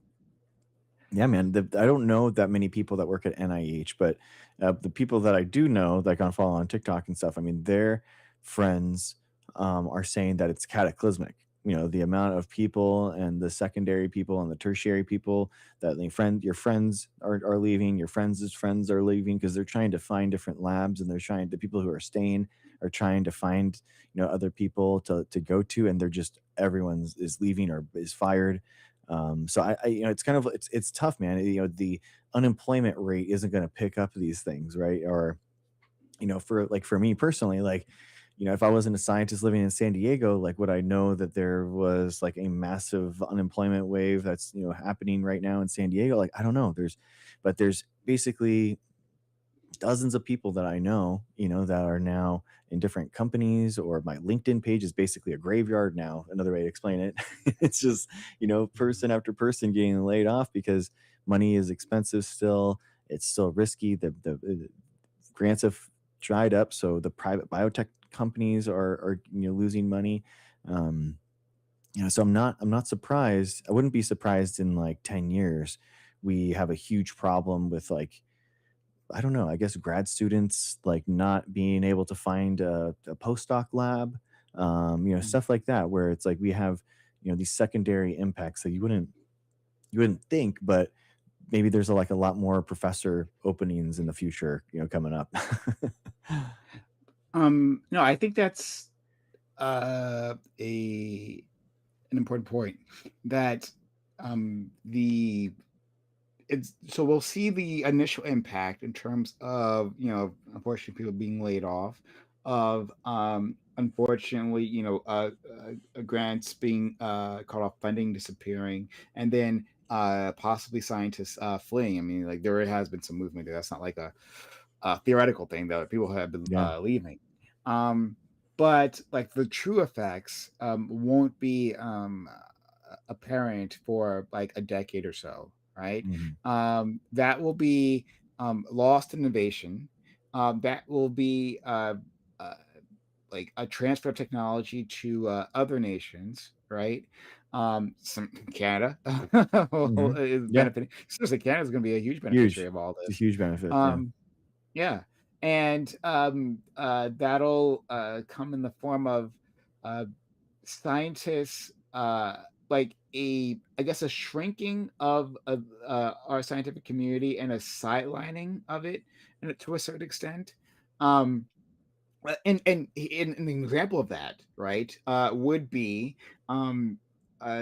Yeah, man. I don't know that many people that work at NIH, but the people that I do know, like on follow on TikTok and stuff, I mean, their friends are saying that it's cataclysmic. The amount of people and the secondary people and the tertiary people that your friends are leaving, your friends' friends are leaving because they're trying to find different labs and the people who are staying are trying to find, other people to go to, and they're just everyone's is leaving or is fired. So it's kind of it's tough, man. The unemployment rate isn't going to pick up these things, right? Or for me personally, like if I wasn't a scientist living in San Diego, like would I know that there was like a massive unemployment wave that's happening right now in San Diego? Like I don't know. There's basically dozens of people that I know, that are now in different companies, or my LinkedIn page is basically a graveyard now. Another way to explain it. It's just, Mhm. person after person getting laid off because money is expensive still. It's still risky. The grants have dried up. So the private biotech companies are losing money. Um, so I'm not surprised. I wouldn't be surprised in like 10 years we have a huge problem with like I don't know, I guess grad students like not being able to find a postdoc lab, Mm. stuff like that, where it's like we have, these secondary impacts that you wouldn't think, but maybe there's like a lot more professor openings in the future, coming up. No, I think that's a an important point that the it's so we'll see the initial impact in terms of, unfortunately people being laid off, of unfortunately, grants being cut off, funding disappearing, and then possibly scientists fleeing. I mean, like there has been some movement there. That's not like a theoretical thing, though. People have been Yeah. leaving. Um, but like the true effects won't be apparent for like a decade or so, right? Mhm. That will be lost innovation. That will be uh, like a transfer of technology to other nations, right? Some Canada Mhm. is Yeah. benefiting. Seriously, Canada is going to be a huge beneficiary Huge. of all It's this. a huge benefit. Yeah. Um, yeah, and that'll come in the form of uh, scientists, like I guess, a shrinking of our scientific community and a sidelining of it, to a certain extent. Um, and an example of that, right, would be um,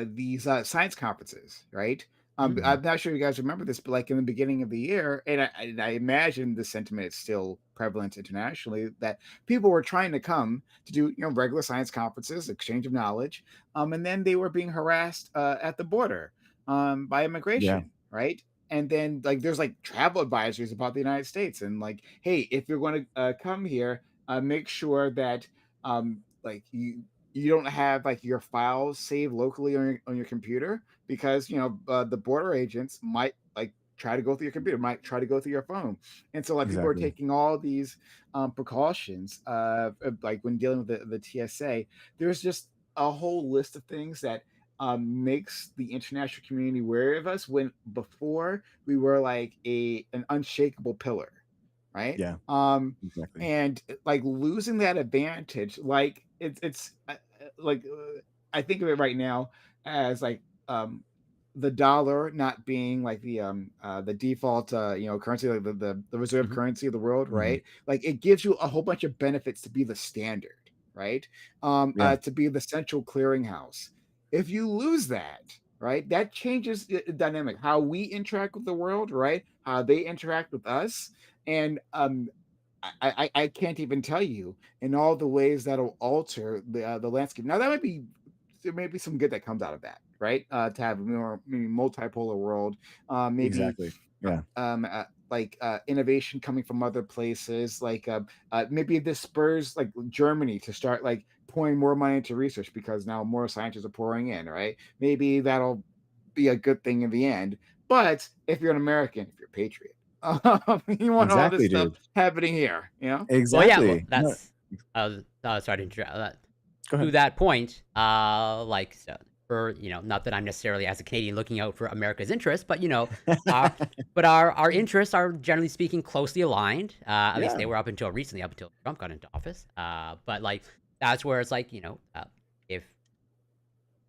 these science conferences, right? Mhm. I'm not sure you guys remember this, but like in the beginning of the year, and I imagine the sentiment is still prevalent internationally, that people were trying to come to do regular science conferences, exchange of knowledge, and then they were being harassed at the border by Yeah. immigration, right? And then like there's like travel advisories about the United States, and like, hey, if you're going to come here, make sure that like you don't have like your files saved locally on your computer, because the border agents might like try to go through your computer, might try to go through your phone. And so like people are Exactly. taking all these precautions like when dealing with the TSA. There's just a whole list of things that makes the international community wary of us, when before we were like an unshakable pillar, right? Yeah. Exactly. And like losing that advantage, like it's like I think of it right now as like the dollar not being like the default currency, like the reserve Mhm. currency of the world, Mhm. right? Like it gives you a whole bunch of benefits to be the standard, right? Yeah. To be the central clearinghouse. If you lose that, right, that changes the dynamic, how we interact with the world, right, how they interact with us. And I can't even tell you in all the ways that'll alter the landscape. Now that might be there may be some good that comes out of that, right? To have a more maybe multipolar world, maybe Exactly. Yeah. like innovation coming from other places, like maybe this spurs like Germany to start like pouring more money into research because now more scientists are pouring in, right? Maybe that'll be a good thing in the end. But if you're an American, if you're a patriot, you want all this Exactly, stuff dude. happening here, Well, yeah, well, Exactly. No, that's sorry to interrupt. go To ahead. that point, like so for not that I'm necessarily as a Canadian looking out for America's interests, but uh, our interests are generally speaking closely aligned. At least Yeah. they were up until recently, up until Trump got into office. But like that's where it's like if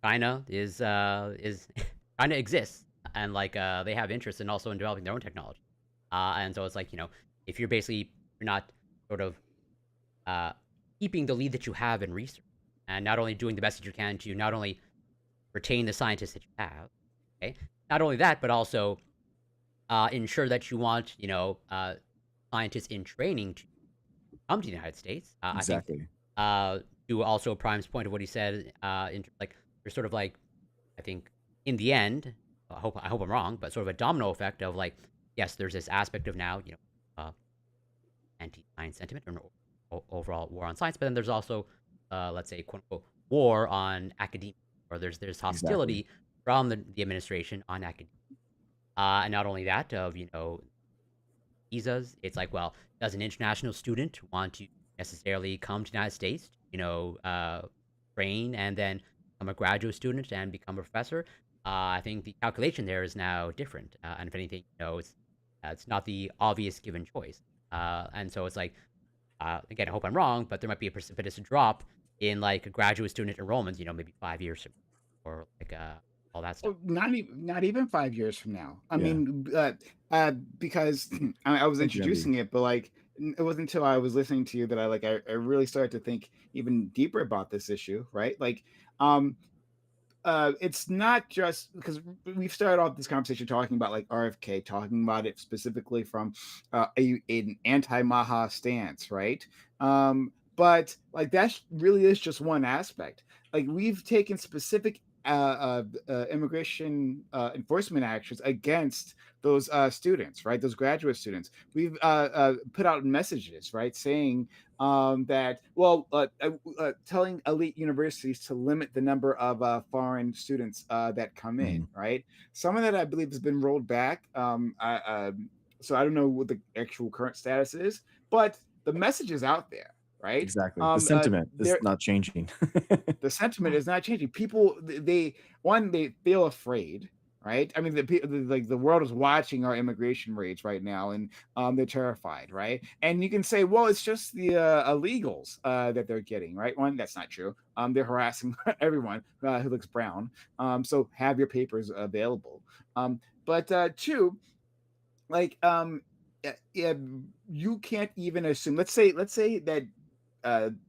China is China exists and like they have interest in also in developing their own technology, and so it's like if you're not sort of uh, keeping the lead that you have in research and not only doing the best that you can to not only retain the scientists that you have, okay, not only that, but also ensure that you want, scientists in training to come to the United States. I think Exactly. uh, to also Prime's point of what he said, like there's sort of like I think in the end, I hope I'm wrong, but sort of a domino effect of like yes, there's this aspect of now anti-science sentiment or an overall war on science. But then there's also, let's say, quote unquote, war on academia, or there's Exactly. hostility from the administration on academia. And not only that, of visas, it's like, well, does an international student want to necessarily come to the United States, train and then become a graduate student and become a professor? I think the calculation there is now different, and if anything, it's not the obvious given choice. And so it's like again, I hope I'm wrong, but there might be a precipitous drop in like graduate student enrollments, maybe 5 years from now, or like all that stuff. Oh, not even 5 years from now. I Yeah. mean, because I was Think you're gonna be. introducing it, but like it wasn't until I was listening to you that I really started to think even deeper about this issue, right? Like, um, it's not just because we've started off this conversation talking about like RFK, talking about it specifically from an anti-Maha stance, right? But like that really is just one aspect. Like we've taken specific immigration enforcement actions against those students, right? Those graduate students. We've put out messages, right, saying that telling elite universities to limit the number of foreign students that come in, Mhm. right? Some of that I believe has been rolled back. So I don't know what the actual current status is, but the message is out there, right? Exactly. The um uh, sentiment is there not changing. the sentiment is not changing. People, they feel afraid, right? I mean, like the world is watching our immigration raids right now, and they're terrified, right? And you can say, well, it's just the illegals that they're getting, right? One, that's not true. They're harassing everyone who looks brown. So have your papers available. But two, like yeah, you can't even assume. Let's say that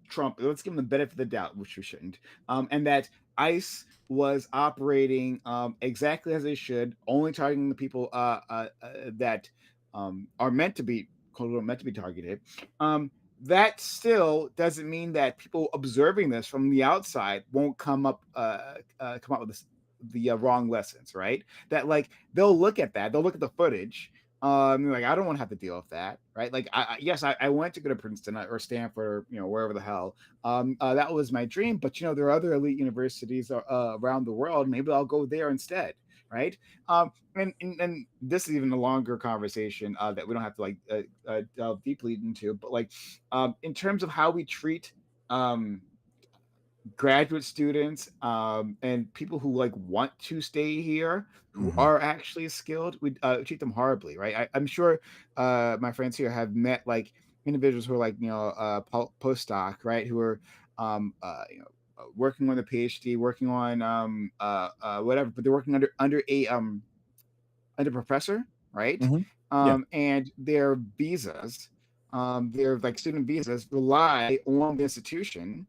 Trump, let's give him the benefit of the doubt, which we shouldn't, and that ICE was operating exactly as they should, only targeting the people that are meant to be, quote unquote, meant to be targeted. Um, that still doesn't mean that people observing this from the outside won't come up with the wrong lessons, right? That like they'll look at that, they'll look at the footage, like I don't want to have to deal with that, right? Like yes, I went to go to Princeton or Stanford or wherever the hell. That was my dream, but there are other elite universities around the world. Maybe I'll go there instead, right? And this is even a longer conversation that we don't have to like delve deeply into, but like in terms of how we treat um graduate students and people who like want to stay here, who Mhm. are actually skilled, we treat them horribly, right? I'm sure my friends here have met like individuals who are like postdoc, right, who are working on a PhD, working on whatever, but they're working under professor, right? Mhm. Yeah. And their visas, their like student visas, rely on the institution,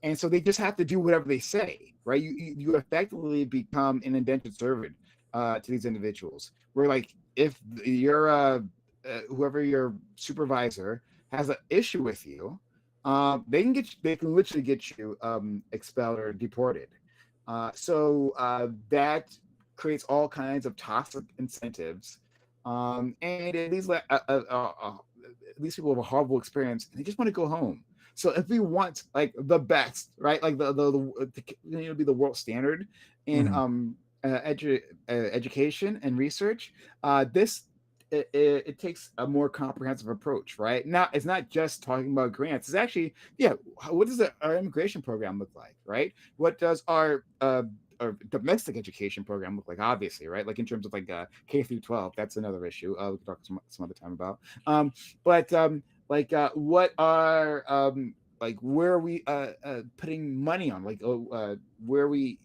and so they just have to do whatever they say, right? You effectively become an indentured servant to these individuals. Where like if your whoever your supervisor has an issue with you, they can literally get you expelled or deported. So that creates all kinds of toxic incentives, and these people have a horrible experience and they just want to go home. So if we want like the best, right, like to be the world standard in Mhm. education and research, this it takes a more comprehensive approach, right? Now it's not just talking about grants. It's actually, yeah, what does our immigration program look like, right? What does our domestic education program look like? Obviously, right? Like in terms of like K through 12, that's another issue. We can talk some other time about. But like what are like where are we putting money on, like where are we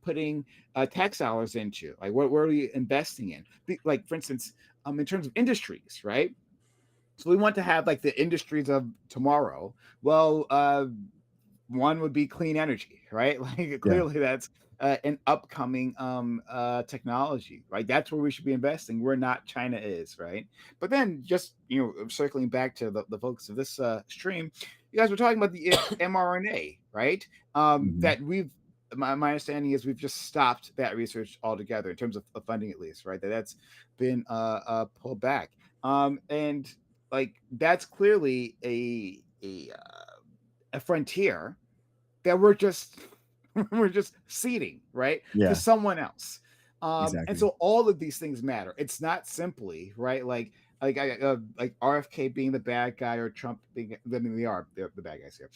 putting tax dollars into, like where are we investing in, like for instance in terms of industries, right? So we want to have like the industries of tomorrow. Well, one would be clean energy, right? Like Yeah. clearly that's an upcoming technology, right? That's where we should be investing. Where not China is, right? But then just circling back to the focus of this stream, you guys were talking about the mRNA, right? Mhm. That my understanding is we've just stopped that research altogether in terms of funding, at least, right? That's been pulled back, and like that's clearly a frontier that we're just we're just ceding, right, to Yeah. someone else. And Exactly. so all of these things matter. It's not simply right, like RFK being the bad guy or Trump being. I mean, they are the bad guys here,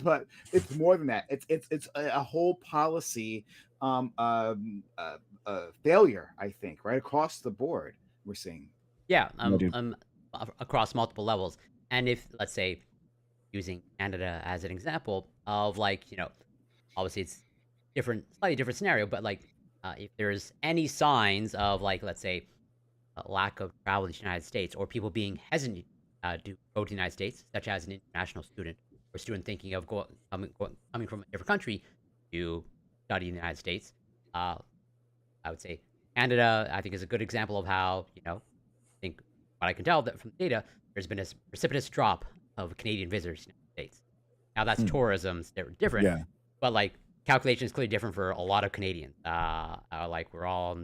but it's more than that. It's a whole policy failure, I think, right across the board. We're seeing. Yeah, Yeah, dude. across multiple levels. And if, let's say, using Canada as an example of like, obviously it's different, slightly different scenario, but like, if there's any signs of like, let's say, a lack of travel to the United States or people being hesitant to go to the United States, such as an international student or student thinking of coming from a different country to study in the United States. Uh, I would say Canada, I think, is a good example of how, I think what I can tell that from the data, there's been a precipitous drop of Canadian visitors to the United States. Now that's Hmm. tourism, they're different, Yeah. but like calculation is clearly different for a lot of Canadians. Like we're all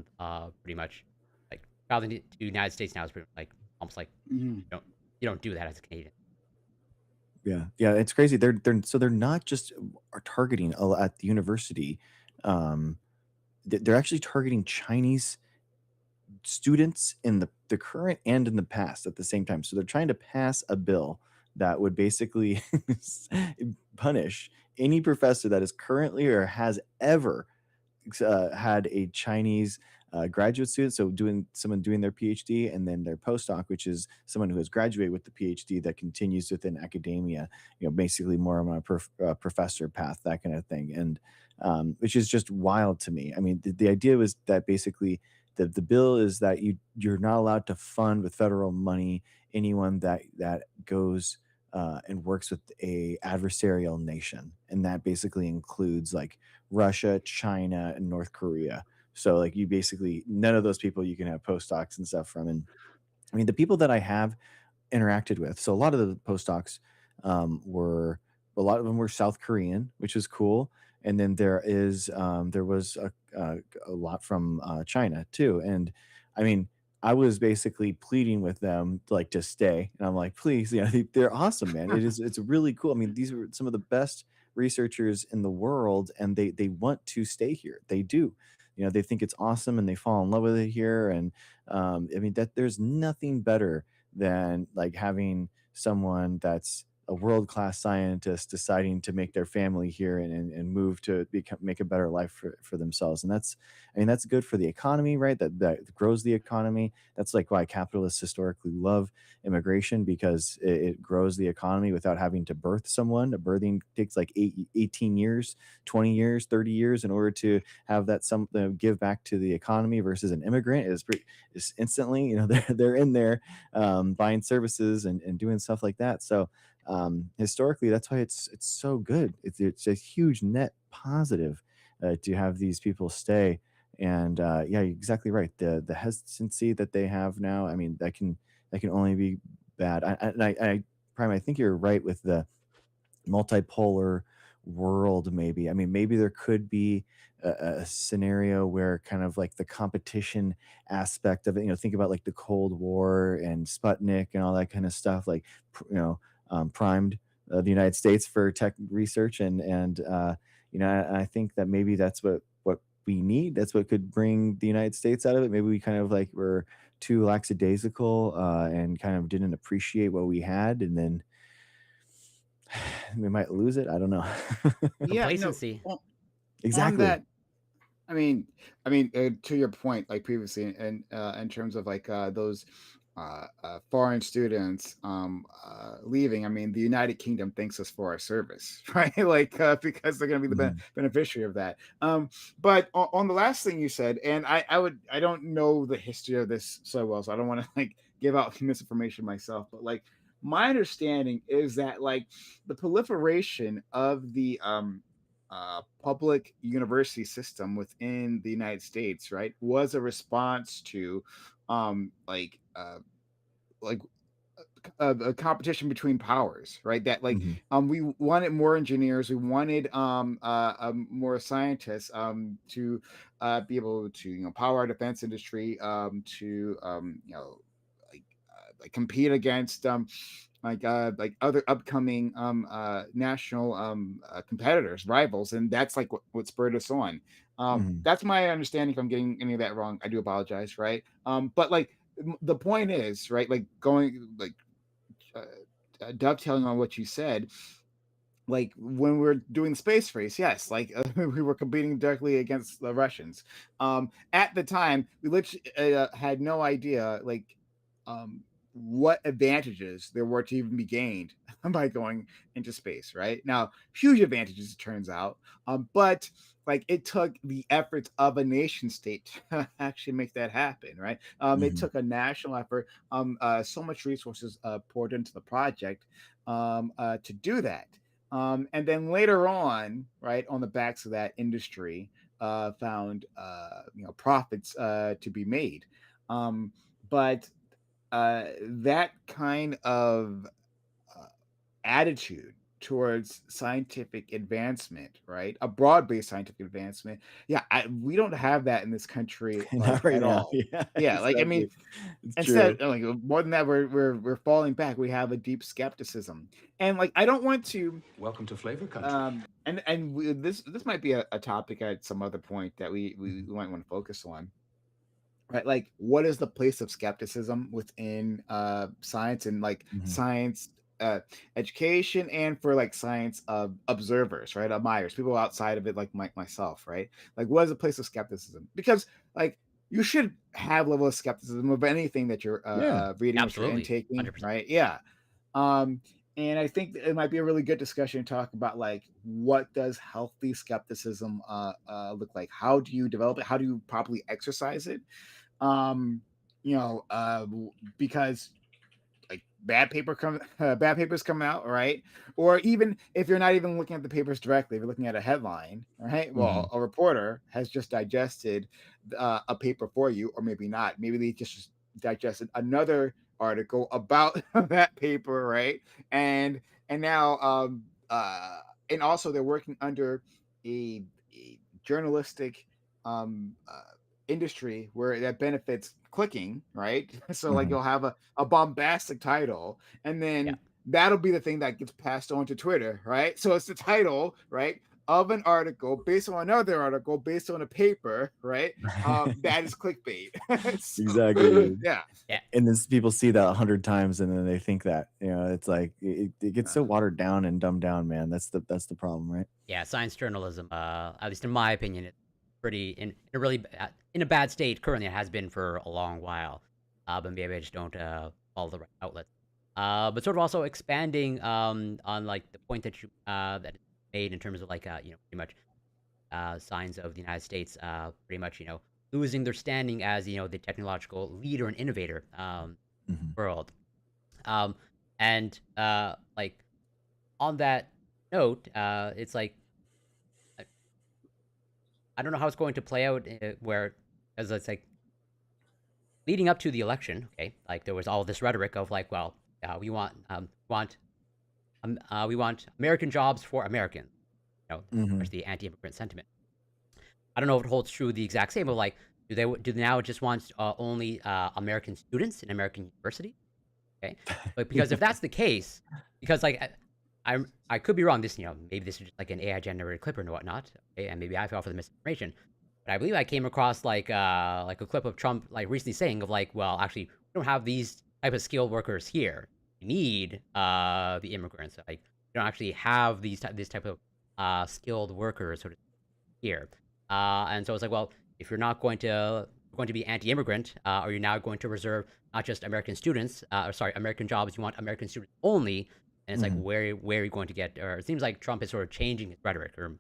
pretty much like traveling to the United States now is pretty like almost like Mhm. you don't you don't do that as a Canadian. Yeah, yeah, it's crazy. They're not just are targeting at the university. Um, they're actually targeting Chinese students in the current and in the past at the same time. So they're trying to pass a bill that would basically punish any professor that is currently or has ever had a Chinese graduate student, so doing someone doing their PhD, and then their postdoc, which is someone who has graduated with the PhD that continues within academia. Basically more on a professor path, that kind of thing, and which is just wild to me. I mean, the idea was that basically the bill is that you're not allowed to fund with federal money anyone that goes and works with a adversarial nation, and that basically includes like Russia, China, and North Korea. So like you basically none of those people you can have postdocs and stuff from. And I mean the people that I have interacted with. So a lot of the postdocs were a lot of them were South Korean, which is cool. And then there was a lot from China too. And I mean, I was basically pleading with them like to stay, and I'm like, please, they're awesome, man. It's really cool. I mean, these are some of the best researchers in the world, and they want to stay here. They do. They think it's awesome, and they fall in love with it here. And I mean, that there's nothing better than like having someone that's a world class scientist deciding to make their family here and move to make a better life for themselves. And I mean, that's good for the economy, right? That grows the economy. That's like why capitalists historically love immigration, because it grows the economy without having to birth someone. A birthing takes like 18 years, 20 years, 30 years in order to have that something give back to the economy versus an immigrant is instantly, they're in there buying services and doing stuff like that. So historically, that's why it's so good. It's a huge net positive to have these people stay. And yeah, you're exactly right. The hesitancy that they have now, I mean, that can only be bad. Prime, I think you're right with the multipolar world. Maybe, I mean, maybe there could be a scenario where kind of like the competition aspect of it, think about like the Cold War and Sputnik and all that kind of stuff, like primed the United States for tech research. And I think that maybe that's what we need. That's what could bring the United States out of it. Maybe we kind of like were too lackadaisical and kind of didn't appreciate what we had, and then we might lose it. I don't know. Yeah, Complacency. on Exactly. that, to your point, like previously, and in terms of like those foreign students leaving, I mean, the United Kingdom thanks us for our service, right? Like because they're going to be the Mhm. beneficiary of that. But on the last thing you said, and I don't know the history of this so well, so I don't want to like give out misinformation myself, but like my understanding is that like the proliferation of the public university system within the United States, right, was a response to um, like uh, like a competition between powers, right? That like Mhm. we wanted more engineers, we wanted more scientists to be able to power our defense industry, to like compete against like other upcoming national competitors, rivals, and that's like what spurred us on. Mhm. That's my understanding. If I'm getting any of that wrong, I do apologize, right? But like the point is, right, like going like uh, dovetailing on what you said, like when we were doing the space race, yes, like we were competing directly against the Russians. At the time, we literally had no idea like um, what advantages there were to even be gained by going into space. Right now, huge advantages it turns out, but like it took the efforts of a nation state to actually make that happen. Right, it Mhm. took a national effort, so much resources poured into the project to do that. And then later on, right, on the backs of that industry, found profits to be made. Um, but that kind of uh, attitude towards scientific advancement, right? A broad-based scientific advancement. Yeah, we don't have that in this country Not like right at now. all. Yeah, Yeah, like I mean, exactly. It's true. instead, like more than that, we're falling back. We have a deep skepticism, and like I don't want to. Welcome to Flavor Country. This might be a topic at some other point that Mhm, we might want to focus on, right? Like what is the place of skepticism within science and like mhm, science uh education, and for like science observers, right? Admirers, people outside of it, like myself, right? Like what is the place of skepticism? Because like you should have level of skepticism of anything that you're yeah. reading, that you're Absolutely, intaking, 100%. right? Yeah. um and I think that it might be a really good discussion to talk about like what does healthy skepticism look like, how do you develop it, how do you properly exercise it. um because like bad papers come out, right? Or even if you're not even looking at the papers directly, if you're looking at a headline, right? Well, Mhm. a reporter has just digested a paper for you, or maybe not, maybe they just digested another article about that paper, right? And now and also they're working under a journalistic um uh, industry where that benefits clicking, right? So like Mhm. you'll have a bombastic title, and Yeah. then that'll be the thing that gets passed on to Twitter, right? So it's the title, right, of an article based on another article based on a paper, right? That is clickbait. So, Exactly. yeah. Yeah. And then people see that 100 times, and then they think that, it's like it gets so Uh, watered down and dumbed down, man. That's the problem, right? Yeah, science journalism, at least in my opinion, it's pretty in a really in a bad state currently. It has been for a long while, but maybe I just don't follow the right outlets. But sort of also expanding on like the point that you that is made in terms of like pretty much signs of the United States pretty much losing their standing as the technological leader and innovator Mhm. world. Um, and like on that note, it's like I don't know how it's going to play out where as it's like leading up to the election. Okay, like there was all this rhetoric of like, well, we want American jobs for Americans. There's Mhm. the anti-immigrant sentiment. I don't know if it holds true the exact same. Of like, do they now just want only American students in American universities? Okay, but because if Yeah. that's the case, because like I could be wrong. This maybe this is just like an AI generated clip or whatnot, okay? And maybe I fell for the misinformation. But I believe I came across like a clip of Trump like recently saying of like, well, actually, we don't have these type of skilled workers here. We need the immigrants. Like we don't actually have this type of skilled workers sort of here. And so it's like, well, if you're not going to be anti-immigrant, are you now going to reserve not just American students, or sorry, American jobs? You want American students only, and it's like Mhm. where are you going to get? Or it seems like Trump is sort of changing his rhetoric, or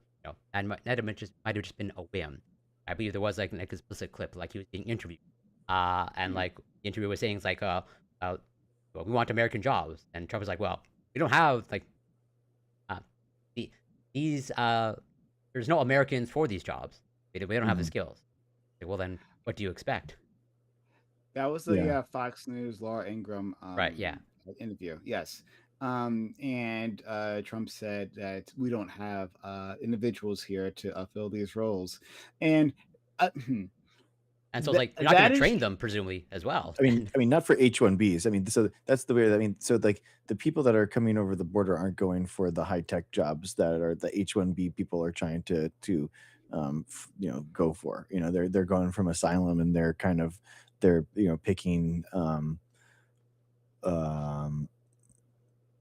and that might have just been a whim. I believe there was like an explicit clip, like he was being interviewed, and like the interviewer was saying, it's like, uh, well, we want American jobs, and Trump was like, well, we don't have like uh, the these there's no Americans for these jobs. We don't have the Mhm. skills. Like, well, then what do you expect? that was the Yeah. Fox News Laura Ingraham Right? Yeah. interview. Yes. And Trump said that we don't have individuals here to fill these roles, and uh, And so it's like you're not going that to is train them, presumably, as well. I mean And I mean, not for H-1Bs. I mean, so that's the way I mean, so, like, the people that are coming over the border aren't going for the high-tech jobs that are the H-1B people are trying to go for. They're going from asylum, and they're picking, um,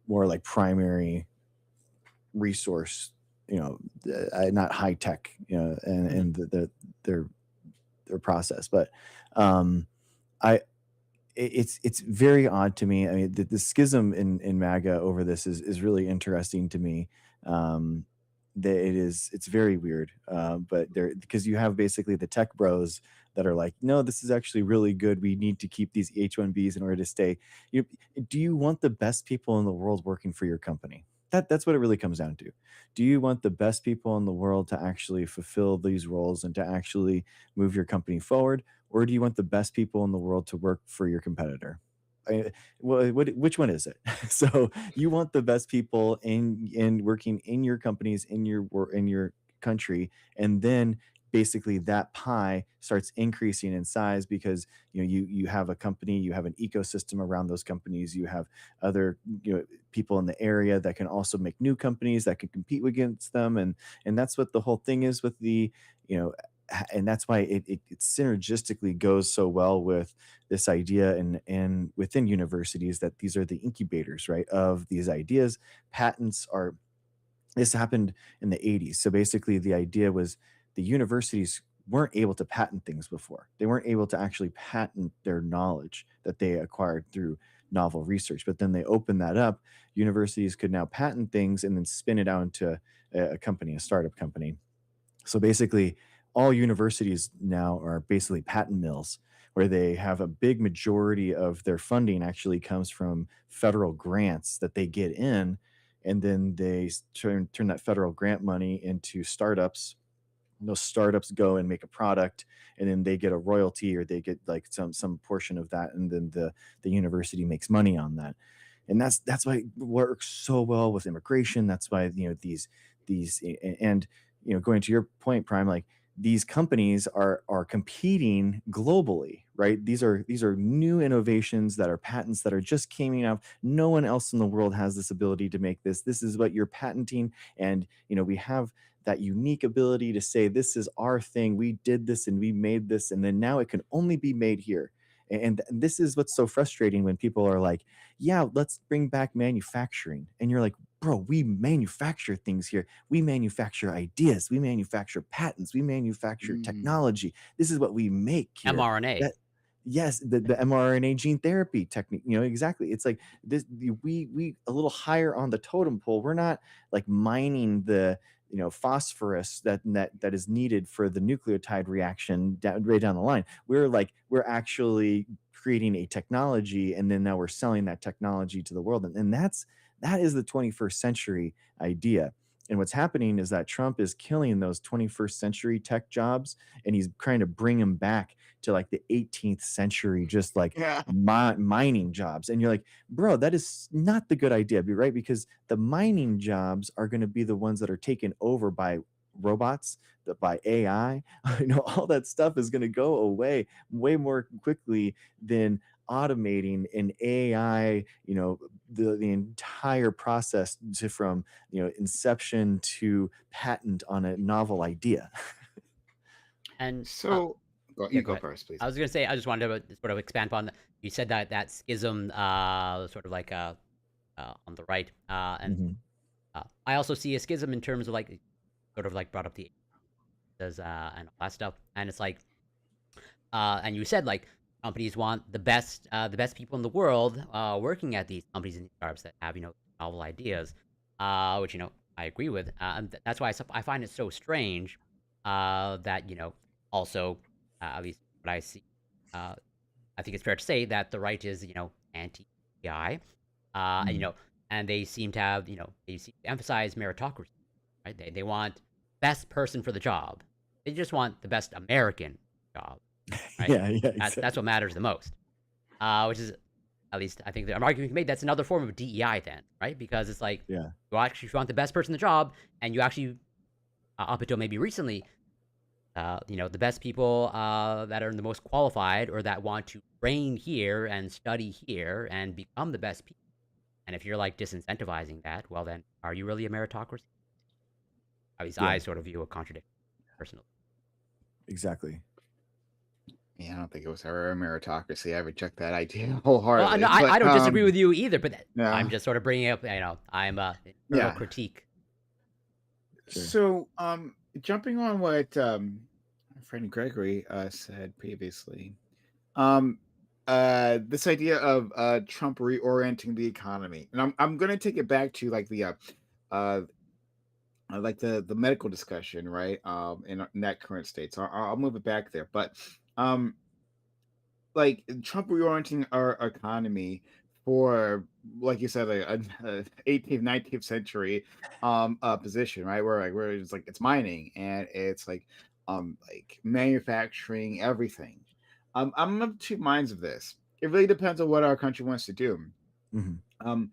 more like primary resource, not high tech, and mhm. their their process. But um, I it's very odd to me. I mean, the schism in MAGA over this is really interesting to me. Um, that it's very weird, but there because you have basically the tech bros that are like, no, this is actually really good. We need to keep these H-1Bs in order to stay. You, do you want the best people in the world working for your company? that's what it really comes down to. Do you want the best people in the world to actually fulfill these roles and to actually move your company forward, or do you want the best people in the world to work for your competitor? I, which one is it? So you want the best people in working in your companies, in your country, and then basically that pie starts increasing in size because you have a company, you have an ecosystem around those companies, you have other people in the area that can also make new companies that can compete against them, and that's what the whole thing is with the you know and that's why it synergistically goes so well with this idea and within universities that these are the incubators, right, of these ideas. Patents are This happened in the 80s. So basically, the idea was the universities weren't able to patent things before. They weren't able to actually patent their knowledge that they acquired through novel research. But then they opened that up. Universities could now patent things and then spin it out into a company, a startup company. So basically, all universities now are basically patent mills where they have a big majority of their funding actually comes from federal grants that they get in, and then they turn that federal grant money into startups. Those startups go and make a product, and then they get a royalty or they get like some portion of that, and then the university makes money on that. And that's why it works so well with immigration. That's why these and going to your point, Prime, like these companies are competing globally, right? These are new innovations that are patents that are just coming out. No one else in the world has this ability to make this. This is what you're patenting, and we have that unique ability to say this is our thing. We did this and we made this, and then now it can only be made here. And this is what's so frustrating when people are like, yeah, let's bring back manufacturing. And you're like, bro, we manufacture things here. We manufacture ideas. We manufacture patents. We manufacture Mm. technology. This is what we make here. mRNA. That Yes, the mRNA gene therapy technique, exactly. It's like this we a little higher on the totem pole. We're not like mining the phosphorus that is needed for the nucleotide reaction right down the line. We're actually creating a technology, and then now we're selling that technology to the world, and that is the 21st century idea. And what's happening is that Trump is killing those 21st century tech jobs, and he's trying to bring them back to like the 18th century, just like Yeah. mining jobs. And you're like, bro, that is not the good idea, right? Because the mining jobs are going to be the ones that are taken over by robots, by AI. All that stuff is going to go away way more quickly than automating an AI, the entire process from inception to patent on a novel idea. And So yeah, you go go ahead. first, please. I was gonna say I just wanted to sort of expand upon that. You said that schism, sort of like on the right, and Mhm. I also see a schism in terms of like sort of like brought up the and all that stuff, and it's like and you said like companies want the best people in the world working at these companies and these startups that have novel ideas, which I agree with, and that's why I find it so strange that also at least what I see, uh, I think it's fair to say that the right is anti-AI, and Mm. and they seem to have they seem to emphasize meritocracy, right? They want best person for the job. They just want the best American job, right? Yeah, yeah, That's exactly. what matters the most. Which is at least I think the argument can be made. That's another form of DEI then, right? Because it's like Yeah, you actually want the best person in the job, and you actually up until maybe recently, the best people that are the most qualified or that want to train here and study here and become the best people. And if you're like disincentivizing that, well, then are you really a meritocracy? At least I yeah, sort of view a contradiction personally. exactly. Yeah, I don't think it was ever a meritocracy. I reject that idea Well, no, wholeheartedly. But I don't disagree with you either, but I'm yeah, just sort of bringing up, I'm internal yeah. critique. Sure. So jumping on what my friend Gregory said previously, um, this idea of Trump reorienting the economy, and I'm going to take it back to uh, like the medical discussion, right? In that current state. So I'll move it back there, but um like Trump reorienting our economy for, like you said, a 18th, 19th century position, right? Where it's like it's mining and it's like manufacturing everything. I'm of two minds of this. It really depends on what our country wants to do. Hmm. Um,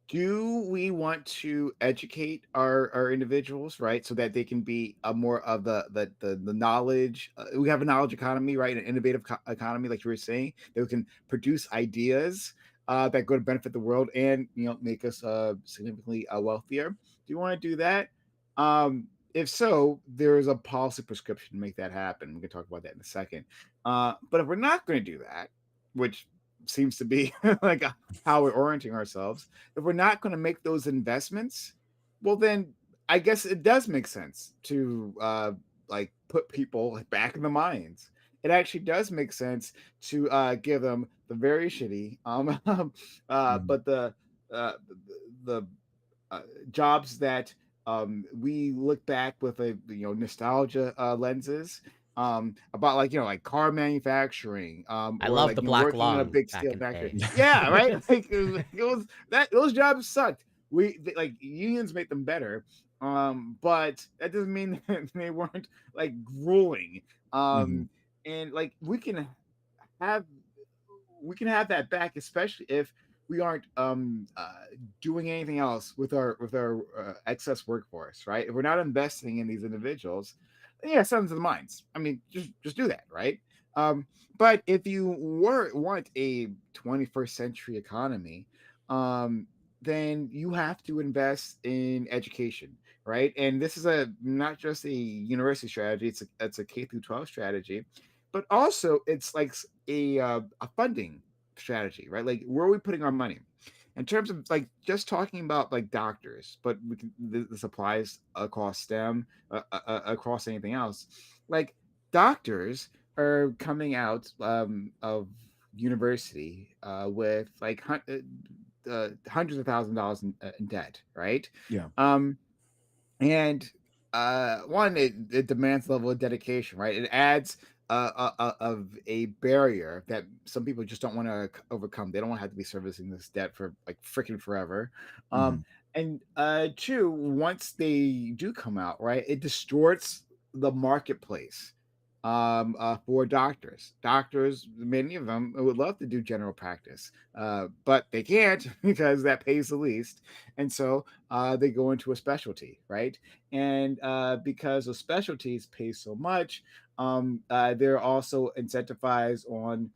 do we want to educate our individuals, right, so that they can be a more of the knowledge, we have a knowledge economy, right, an innovative economy, like you were saying, that we can produce ideas that go to benefit the world and make us significantly wealthier? Do you want to do that? If so, there is a policy prescription to make that happen. We can talk about that in a second. But if we're not going to do that, which seems to be like how we're orienting ourselves, if we're not going to make those investments, well, then I guess it does make sense to like put people back in the mines. It actually does make sense to give them the very shitty, Hmm. but the uh, jobs that we look back with a nostalgia lenses about, like like car manufacturing, I or love like the black working in a lung big back steel in the factory. day. Yeah, right. Like it was that those jobs sucked. Like unions make them better, but that doesn't mean that they weren't like grueling. Hmm. Um, and like have we can have that back, especially if we aren't doing anything else with our excess workforce, right? If we're not investing in these individuals, then yeah, send them to the mines. I mean, just do that, right? Um, but if you want a 21st century economy, um, then you have to invest in education, right? And this is a not just a university strategy; it's a K through 12 strategy, but also it's like a funding strategy, right? Like where are we putting our money? In terms of like just talking about like doctors, but this applies across STEM, across anything else. Like doctors are coming out of university with like hundreds of $1,000s in debt, right? Yeah. Um, and one, it demands a level of dedication, right? It adds of a barrier that some people just don't want to overcome. They don't want to have to be servicing this debt for like freaking forever. Hmm. And two, once they do come out, right, it distorts the marketplace for doctors. Doctors, many of them would love to do general practice, but they can't because that pays the least, and so they go into a specialty, right? And because of specialties pay so much, they're also incentivized on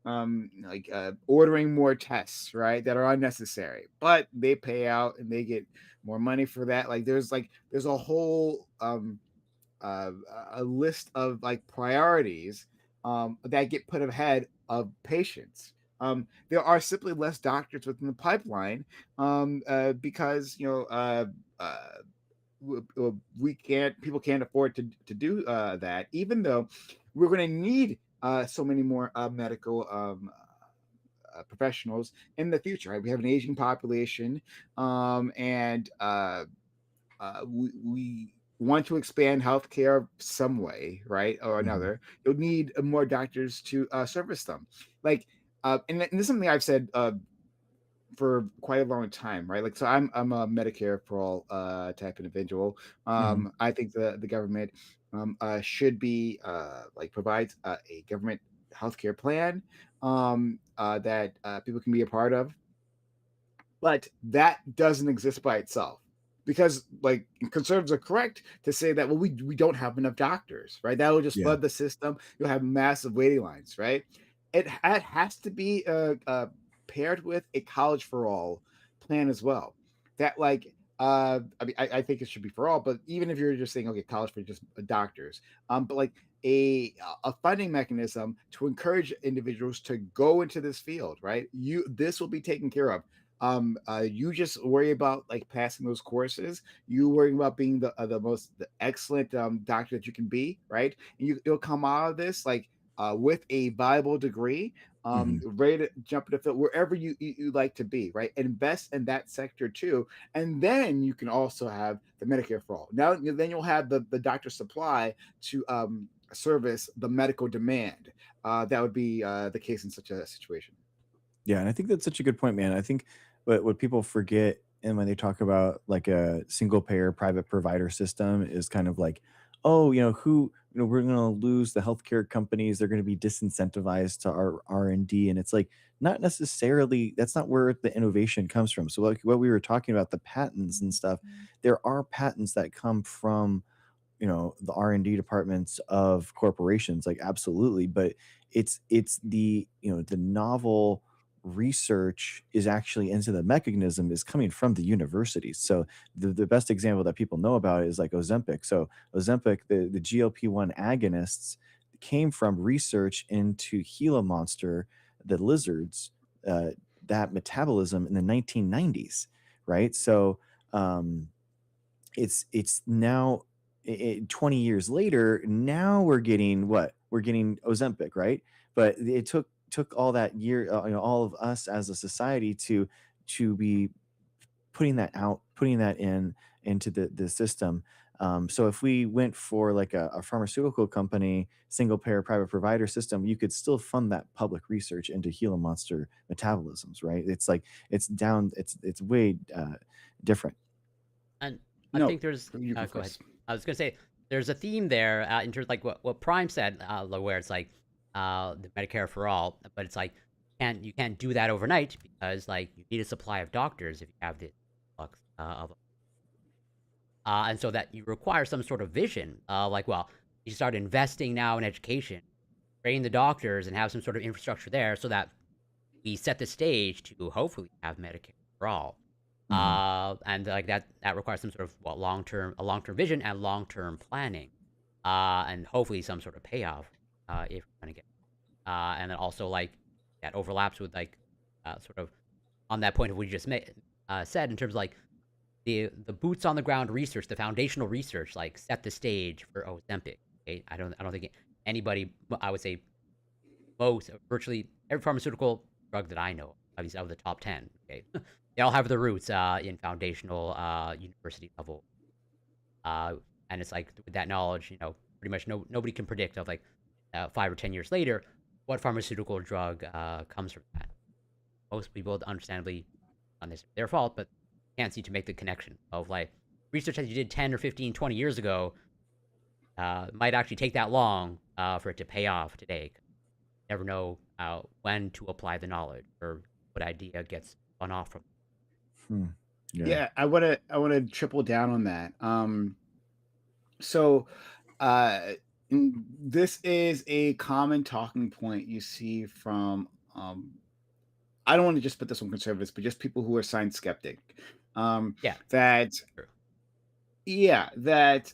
like ordering more tests, right, that are unnecessary, but they pay out and they get more money for that. There's a whole uh, a list of like priorities that get put ahead of patients. There are simply less doctors within the pipeline because uh, we can't people can't afford to do that, even though we're going to need so many more medical professionals in the future, right? We have an aging population, and we want to expand healthcare some way, right, or Hmm. another. You'll need more doctors to service them. Like, and this is something I've said for quite a long time, right? Like, so I'm a Medicare for all type individual. Hmm. I think the government should be like provides a government healthcare plan that people can be a part of, but that doesn't exist by itself, because like conservatives are correct to say that, well, we don't have enough doctors, right? That will just Yeah. flood the system. You'll have massive waiting lines, right? It has to be paired with a college for all plan as well. That like I mean, I think it should be for all, but even if you're just saying, okay, college for just doctors, but like a funding mechanism to encourage individuals to go into this field, right? This will be taken care of. You just worry about like passing those courses. You worry about being the excellent doctor that you can be, right? And you'll come out of this like with a viable degree, Hmm. ready to jump into the field wherever you like to be, right? Invest in that sector too, and then you can also have the Medicare for all. Now, then you'll have the doctor supply to service the medical demand. That would be the case in such a situation. Yeah, and I think that's such a good point, man. I think what people forget and when they talk about like a single payer private provider system is kind of like, oh, we're going to lose the healthcare companies. They're going to be disincentivized to our R&D, and it's like not necessarily that's not where the innovation comes from. So like what we were talking about the patents and stuff, there are patents that come from the R&D departments of corporations, like absolutely, but it's the novel research is actually into the mechanism is coming from the universities. So the best example that people know about is like Ozempic. So Ozempic, the GLP-1 agonists came from research into Gila monster, the lizards, uh, that metabolism in the 1990s, right? So it's now 20 years later, now we're getting what? We're getting Ozempic, right? But it took all that year, all of us as a society to be putting that into the system. So if we went for like a pharmaceutical company, single payer private provider system, you could still fund that public research into Gila monster metabolisms, right? It's like it's way different. And I No, think there's you go go ahead. first. I was gonna say there's a theme there in terms of like what Prime said, where it's like the Medicare for all, but it's like you can't do that overnight because like you need a supply of doctors if you have this flux of and so that you require some sort of vision, like well, you start investing now in education, train the doctors, and have some sort of infrastructure there so that we set the stage to hopefully have Medicare for all. Mhm. And like that requires some sort of well, a long term vision and long term planning, and hopefully some sort of payoff if we're gonna get. And then also like that overlaps with like sort of on that point of what you just said in terms of like the boots on the ground research, the foundational research, like set the stage for Ozempic. Okay? I don't think anybody I would say most virtually every pharmaceutical drug that I know, obviously out of the top 10, okay, they all have their roots in foundational university level. Uh, and it's like with that knowledge, pretty much nobody can predict of like 5 or 10 years later what pharmaceutical drug comes from that. Most people, understandably, not necessarily their fault, but can't seem to make the connection of like research that you did 10 or 15, 20 years ago might actually take that long for it to pay off today. Never know when to apply the knowledge or what idea gets spun off from. Hmm. Yeah. Yeah, I wanna triple down on that. So, uh, this is a common talking point you see from, I don't want to just put this on conservatives, but just people who are science skeptic. Yeah, That true. yeah, that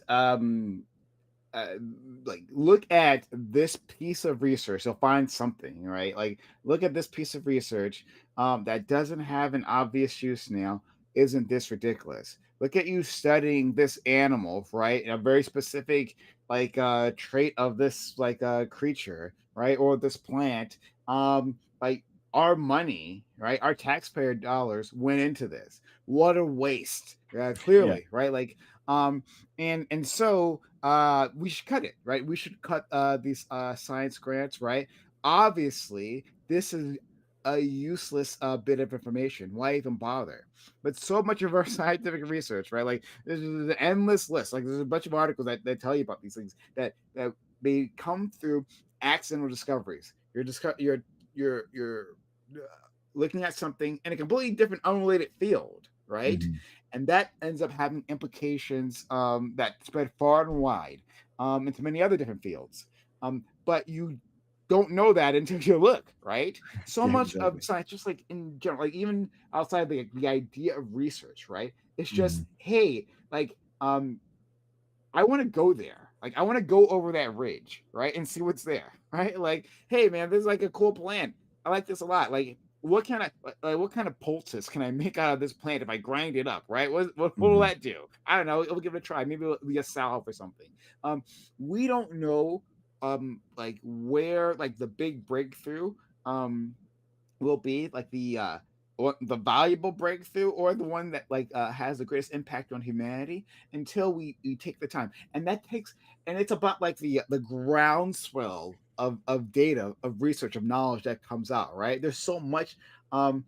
uh, like look at this piece of research. You'll find something, right? Like look at this piece of research that doesn't have an obvious use now. Isn't this ridiculous? Look at you studying this animal, right? A very specific trait of this creature, right? Or this plant. Like our money, right? Our taxpayer dollars went into this. What a waste. Yeah. Clearly, right? Um and so we should cut it, right? We should cut these science grants, right? Obviously this is a useless bit of information. Why even bother? But so much of our scientific research, right? Like there's an endless list. Like there's a bunch of articles that tell you about these things that they come through accidental discoveries. You're looking at something in a completely different unrelated field, right? Mhm. And that ends up having implications that spread far and wide into many other different fields. But you don't know that until you look, right? So Yeah, much of exactly. science, just like in general, like even outside the idea of research, right? It's just, Mhm. hey, I want to go there. Like I want to go over that ridge, right, and see what's there, right? Like, hey, man, this is like a cool plant. I like this a lot. Like, what kind of poultice can I make out of this plant if I grind it up, right? What will Mhm. that do? I don't know. We'll give it a try. Maybe it'll be a salve or something. We don't know, like where like the big breakthrough, will be like or the valuable breakthrough or the one that has the greatest impact on humanity until we take the time, and that takes, and it's about like the groundswell of data, of research, of knowledge that comes out, right? There's so much um,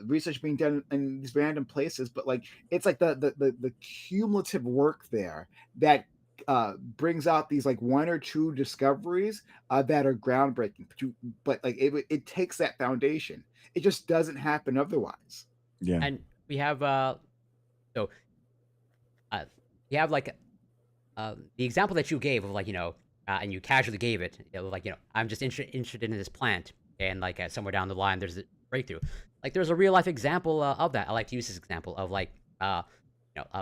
research being done in these random places, but like it's like the cumulative work there that brings out these like one or two discoveries that are groundbreaking. But like it takes that foundation. It just doesn't happen otherwise. Yeah. And we have so uh, we have like the example that you gave of like and you casually gave it, like I'm just interested in this plant, and like somewhere down the line there's a breakthrough. Like there's a real life example of that. I like to use this example of like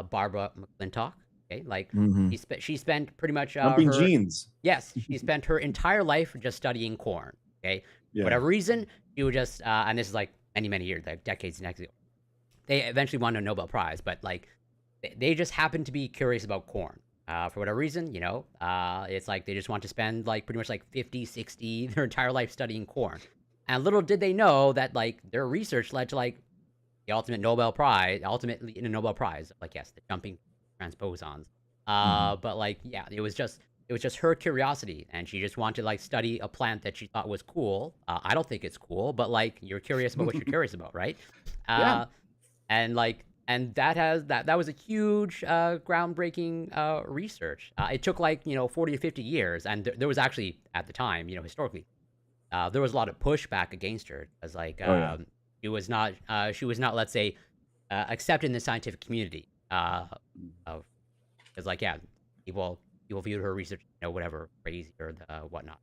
Barbara McClintock. Okay, like Hmm. she spent pretty much Jumping her genes. yes, she spent her entire life just studying corn. Okay, Yeah. whatever reason she would just and this is like many years, like decades and decades ago. They eventually won a Nobel Prize, but like they just happen to be curious about corn. For whatever reason, it's like they just want to spend like pretty much like 50, 60 their entire life studying corn. And little did they know that like their research led to like the ultimate Nobel Prize, ultimately in a Nobel Prize, like yes, the jumping transposons. Hmm. But like yeah, it was just her curiosity, and she just wanted to like study a plant that she thought was cool. I don't think it's cool, but like you're curious about what you're curious about, right? Yeah. Uh, and that was a huge groundbreaking research. It took like 40 or 50 years, and there was actually at the time, historically, there was a lot of pushback against her as like Oh yeah. she was not, let's say, accepted in the scientific community. Of Because like yeah, people viewed her research, whatever, crazy or whatnot.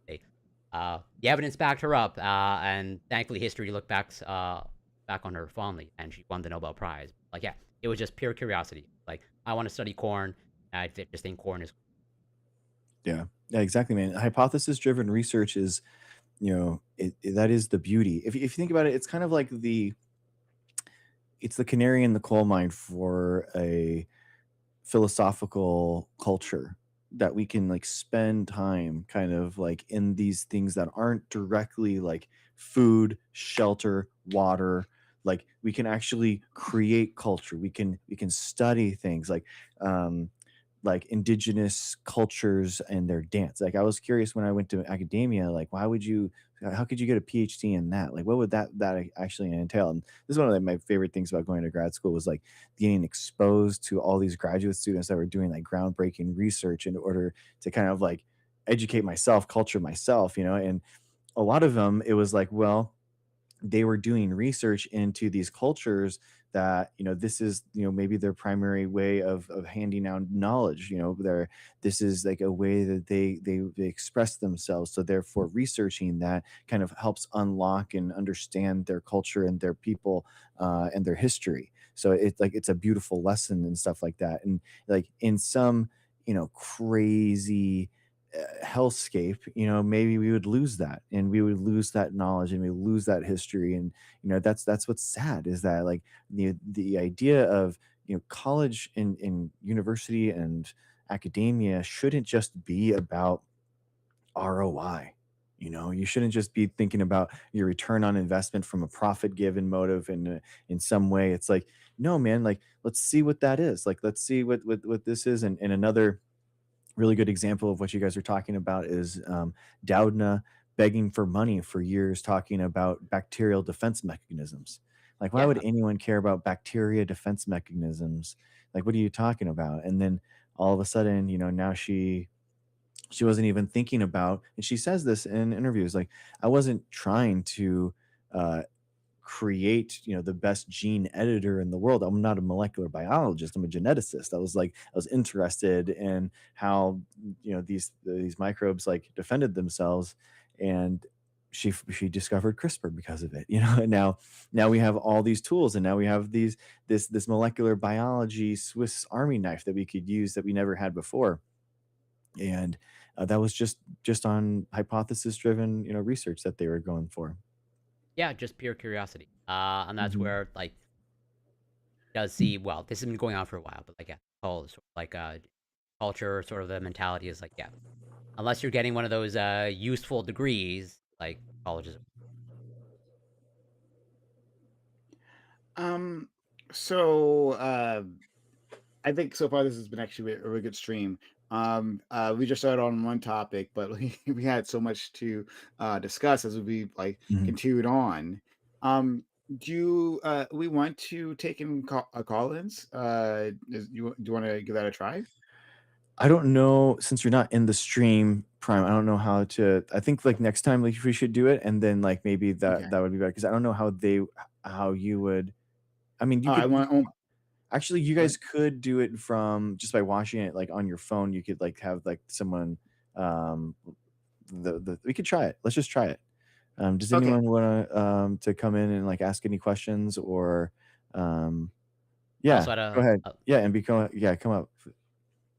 They, the evidence backed her up, and thankfully history looked back on her fondly, and she won the Nobel Prize. Like yeah, it was just pure curiosity. Like I want to study corn. I just think corn is. Yeah. Yeah, exactly, man. Hypothesis driven research is, that is the beauty. If you think about it, it's kind of like it's the canary in the coal mine for a philosophical culture, that we can like spend time kind of like in these things that aren't directly like food, shelter, water. Like we can actually create culture. We can study things like indigenous cultures and their dance. Like I was curious when I went to academia, like how could you get a PhD in that? Like what would that actually entail? And this is one of my favorite things about going to grad school, was like getting exposed to all these graduate students that were doing like groundbreaking research in order to kind of like educate myself, culture myself, and a lot of them it was like, well, they were doing research into these cultures that, this is, maybe their primary way of handing out knowledge. This is like a way that they express themselves, so therefore researching that kind of helps unlock and understand their culture and their people, and their history. So it's a beautiful lesson and stuff like that. And like in some, crazy hellscape, maybe we would lose that, and we would lose that knowledge, and we lose that history. And that's what's sad, is that like the idea of, college and university and academia shouldn't just be about ROI. You shouldn't just be thinking about your return on investment from a profit given motive in some way. It's like, no, man, like let's see what that is. Like let's see what this is. And another really good example of what you guys are talking about is, Doudna begging for money for years, talking about bacterial defense mechanisms. Like, why would Yeah, anyone care about bacteria defense mechanisms? Like, what are you talking about? And then all of a sudden, now she wasn't even thinking about, and she says this in interviews, like, I wasn't trying to uh, create, the best gene editor in the world. I'm not a molecular biologist, I'm a geneticist. I was interested in how, these microbes like defended themselves. And she discovered CRISPR because of it. And now we have all these tools, and now we have this molecular biology Swiss army knife that we could use that we never had before. And that was just on hypothesis driven, research that they were going for. yeah, just pure curiosity. And that's Hmm. where like does see well, this has been going on for a while, but like yeah, whole sort of like culture, sort of the mentality is like yeah, unless you're getting one of those useful degrees, like colleges. Um. So I think so far this has been actually a really good stream. We just started on one topic, but we had so much to discuss as we like Mhm. continued on. Um, do you we want to take in call-ins? Do you want to give that a try? I don't know, since you're not in the stream, Prime, I don't know how to. I think, like, next time, like, we should do it, and then, like, maybe that Okay. would be better because I don't know how you would. I mean, Oh, I you want. could Oh, actually, you go guys ahead. could do it from just by watching it, like, on your phone. You could, like, have, like, someone, um, the we could try it. Let's just try it. Does Okay. anyone wanna, to come in and, like, ask any questions or, um I yeah, also had go a, ahead. a Yeah, and become yeah, come up.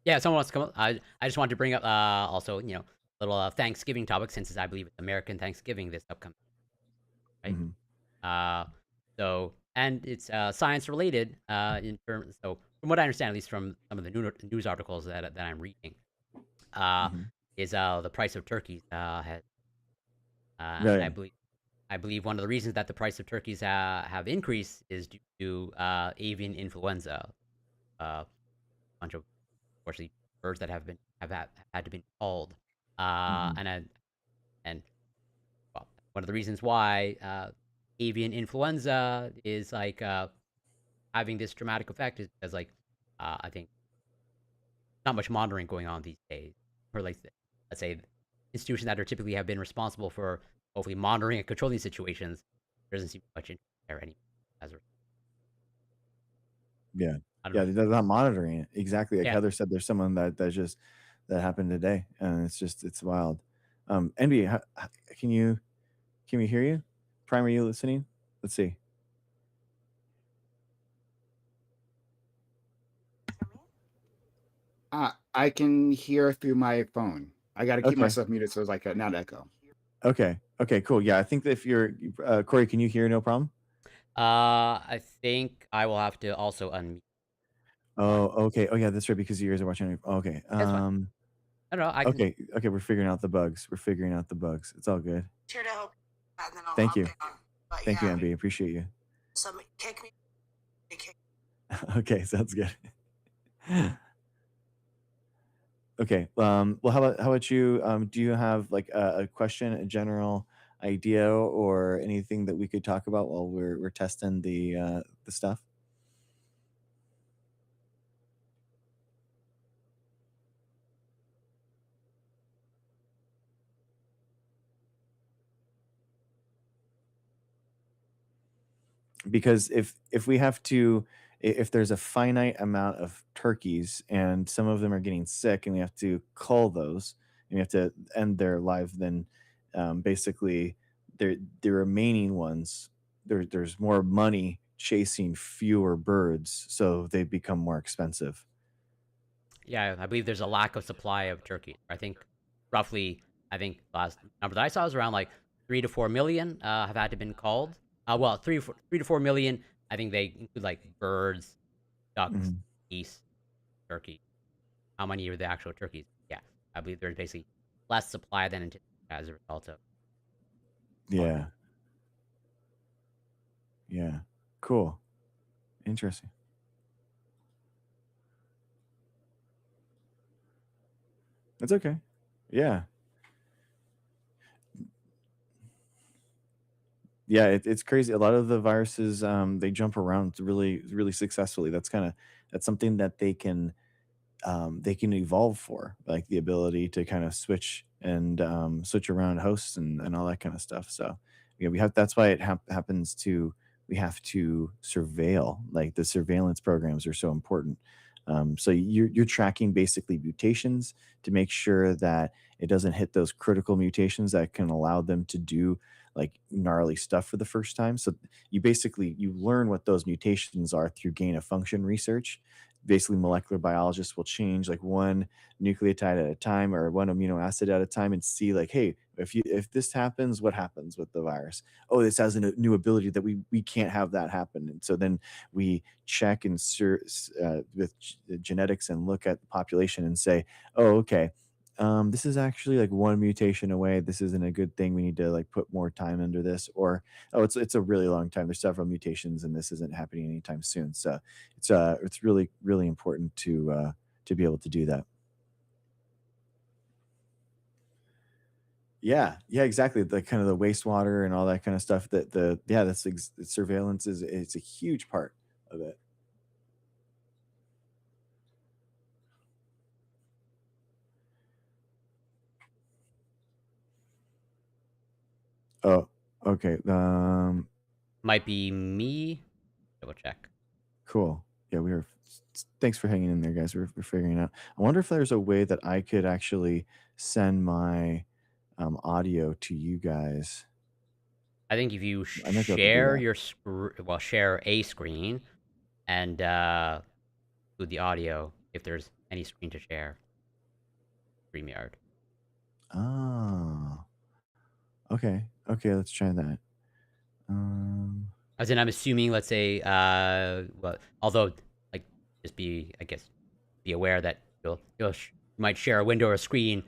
yeah, someone wants to come up. I just wanted to bring up also little Thanksgiving topic since I believe it's American Thanksgiving this upcoming, right? Mhm, Uh, so and it's science related in terms. So from what I understand, at least from some of the news articles that I'm reading, uh, mhm. is the price of turkeys has and Right. I believe one of the reasons that the price of turkeys have increased is due to avian influenza. A bunch of unfortunately birds that have had to be culled, Mhm, and well, one of the reasons why avian influenza is like having this dramatic effect is because like I think not much monitoring going on these days, or like let's say institutions that are typically have been responsible for hopefully monitoring and controlling these situations. There doesn't seem much interest there anymore. As a, yeah. I don't know. Yeah, they're not monitoring it. Exactly, like Yeah, Heather said, there's someone that happened today, and it's wild. Envy, can you can we hear you? Prime, are you listening? Let's see. I can hear through my phone. I got to keep Okay. myself muted so it's like a not echo. Okay. Okay, cool. Yeah, I think that if you're Corey, can you hear no problem? I think I will have to also unmute Oh, one. okay. Oh, yeah, that's right, because you guys are watching. Okay. That's fine. I don't know. I can. Okay. Okay, we're figuring out the bugs. We're figuring out the bugs. It's all good. Here to help, and then Thank I'll you. get on. But Thank you, yeah, MB. Appreciate you. some kick me, they kick. Okay, sounds good. Okay. Well, how about you? Do you have like a question, a general idea, or anything that we could talk about while we're testing the stuff? Because if we have to, if there's a finite amount of turkeys and some of them are getting sick and we have to cull those and we have to end their life, then basically the remaining ones, there's more money chasing fewer birds, so they become more expensive. Yeah, I believe there's a lack of supply of turkeys. I think roughly, I think last number that I saw was around like 3 to 4 million have had to been called. Well, 3 to 4 million. I think they include like birds, ducks, Mhm. geese, turkey. How many are the actual turkeys? Yeah, I believe there's basically less supply than anticipated as a result of quality. Yeah, yeah, cool, interesting. That's okay. Yeah. Yeah, it's crazy. A lot of the viruses, they jump around really, really successfully. That's something that they can evolve for, like the ability to kind of switch and switch around hosts and all that kind of stuff. So yeah, we have that's why it happens to we have to surveil. Like the surveillance programs are so important. So you're tracking basically mutations to make sure that it doesn't hit those critical mutations that can allow them to do like gnarly stuff for the first time. So you learn what those mutations are through gain of function research. Basically, molecular biologists will change like one nucleotide at a time or one amino acid at a time and see like, hey, if this happens, what happens with the virus? Oh, this has a new ability that we can't have that happen. And so then we check and with genetics and look at the population and say, oh, okay, this is actually like one mutation away. This isn't a good thing. We need to like put more time into this. Or oh, it's a really long time. There's several mutations, and this isn't happening anytime soon. So it's really really important to be able to do that. Yeah, yeah, exactly. The kind of the wastewater and all that kind of stuff. That the yeah, surveillance is it's a huge part of it. Oh, okay. Might be me. Double check. Cool. Yeah, we were. Thanks for hanging in there, guys. We're figuring it out. I wonder if there's a way that I could actually send my audio to you guys. I think if you I might be able to do share that. your share a screen and do the audio if there's any screen to share. StreamYard. Oh, okay. Okay, let's try that. As in, I'm assuming, let's say, well, although, like, just be, I guess, be aware that you might share a window or a screen.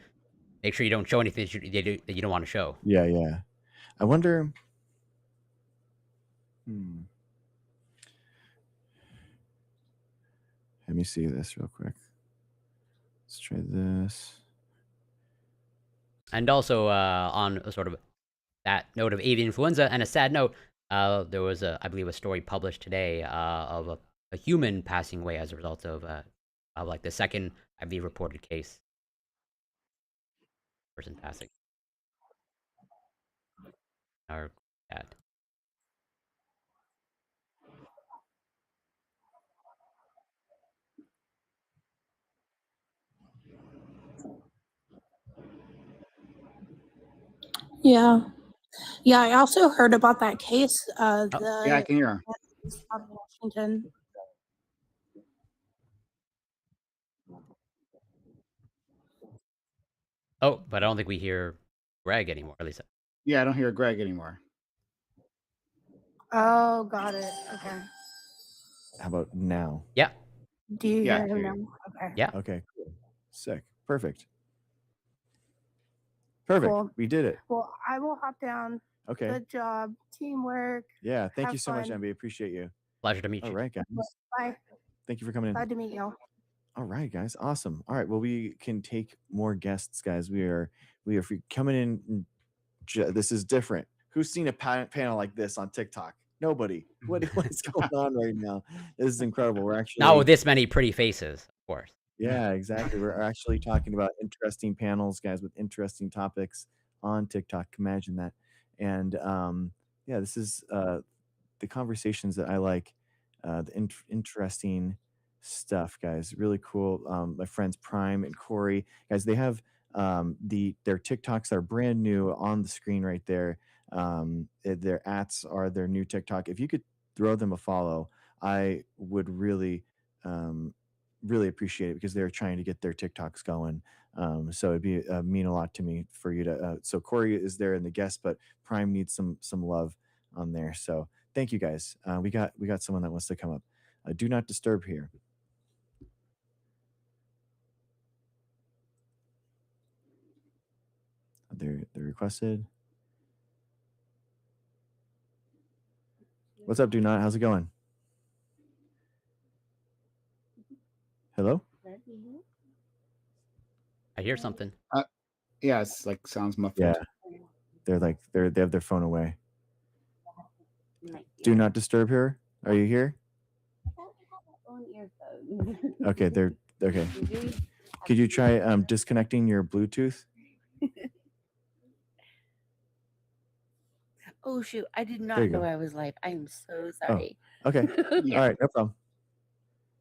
Make sure you don't show anything that you don't want to show. Yeah, yeah. I wonder. Hmm. Let me see this real quick. Let's try this. And also, on a sort of that note of avian influenza, and a sad note, there was I believe, a story published today of a human passing away as a result of like the second, I believe, reported case. Person passing. Or that. Yeah. Yeah, I also heard about that case. Oh. Yeah, I The can hear her. out of Washington. Oh, but I don't think we hear Greg anymore. At least. Yeah, I don't hear Greg anymore. Oh, got it. Okay. How about now? Yeah. Do you Yeah, I hear him hear now? you. Okay. Yeah. Okay, cool. Sick. Perfect. Perfect. Cool. We did it. Well, I will hop down. Okay. Good job. Teamwork. Yeah. Thank Have you so much, fun. MB. Appreciate you. Pleasure to meet All you. right, guys. Bye. Thank you for coming in. Glad to meet you. All right, guys. Awesome. All right. Well, we can take more guests, guys. We are coming in. This is different. Who's seen a panel like this on TikTok? Nobody. What is going on right now? This is incredible. We're actually Not with this many pretty faces, of course. Yeah, exactly. We're actually talking about interesting panels, guys, with interesting topics on TikTok. Imagine that. And yeah, this is the conversations that I like, the interesting stuff, guys. Really cool. My friends Prime and Corey, guys, they have their TikToks that are brand new on the screen right there. Their ats are their new TikTok. If you could throw them a follow, I would really appreciate it because they're trying to get their TikToks going. So it'd be mean a lot to me for you to. So Corey is there in the guest, but Prime needs some love on there. So thank you guys. We got someone that wants to come up. Do not disturb here. They're requested. What's up, Do Not? How's it going? Hello? I hear something. Yeah, it's like sounds muffled. Yeah. They have their phone away. Do not disturb her. Are you here? Okay, they're okay. Could you try disconnecting your Bluetooth? Oh shoot, I did There not you know go. I was live. I am so sorry. Okay. Yeah. All right, no problem.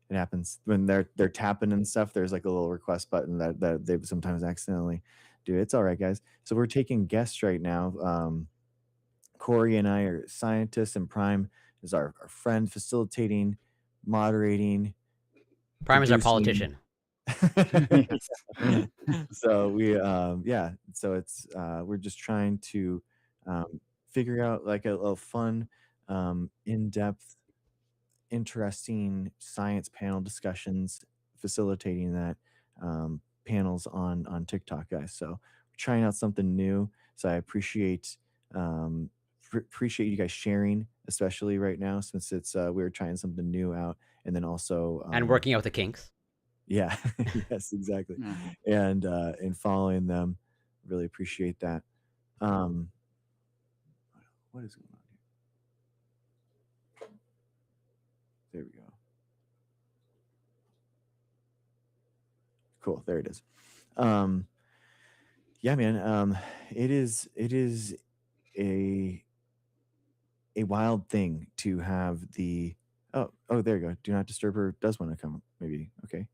It happens when they're tapping and stuff. There's like a little request button that they sometimes accidentally do. It's all right, guys. So we're taking guests right now. Corey and I are scientists, and Prime is our friend facilitating, moderating. Prime is our producing. politician. So we yeah, so it's we're just trying to figure out like a fun, in-depth, interesting science panel discussions, facilitating that panels on TikTok, guys. So we're trying out something new. So I appreciate appreciate you guys sharing, especially right now since it's we're trying something new out, and then also And working out the kinks. Yeah, yes, exactly. Yeah. And following them, really appreciate that. What is going on here? There we go. Cool. There it is. Yeah, man. It is a wild thing to have the there you go. Do not disturb her does want to come. Maybe. Okay.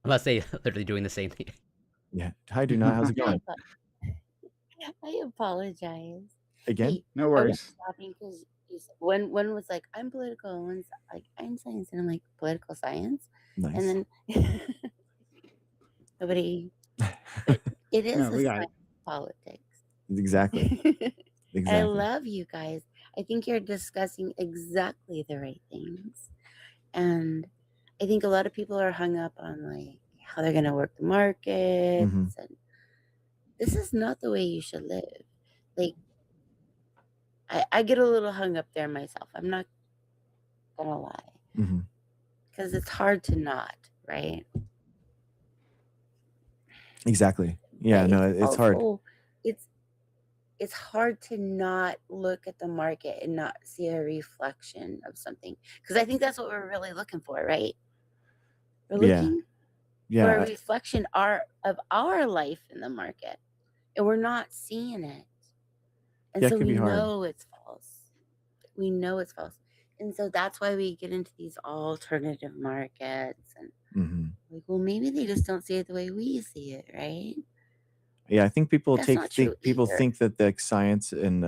Unless they literally doing the same thing. Yeah. Hi, do not. How's it going? I apologize. Again? Hey, No I was worries. laughing because one was like, I'm political, and one's like, I'm science, and I'm like, political science, Nice. and then nobody. But it is No, a we got science it. of politics. Exactly. I Exactly. love you guys. I think you're discussing exactly the right things. And I think a lot of people are hung up on like how they're going to work the markets. hmm And this is not the way you should live. Like, I get a little hung up there myself. I'm not going to lie. hmm Because it's hard to not, right? Exactly. Yeah, But no, it's hard. also, it's hard to not look at the market and not see a reflection of something, because I think that's what we're really looking for, right? We're Yeah. looking for Yeah. a reflection of our life in the market, and we're not seeing it, and Yeah, it so can we be hard. know it's false. We know it's false, and so that's why we get into these alternative markets, and hmm like, well, maybe they just don't see it the way we see it, right? Yeah, I think people That's not true people either. think that the science and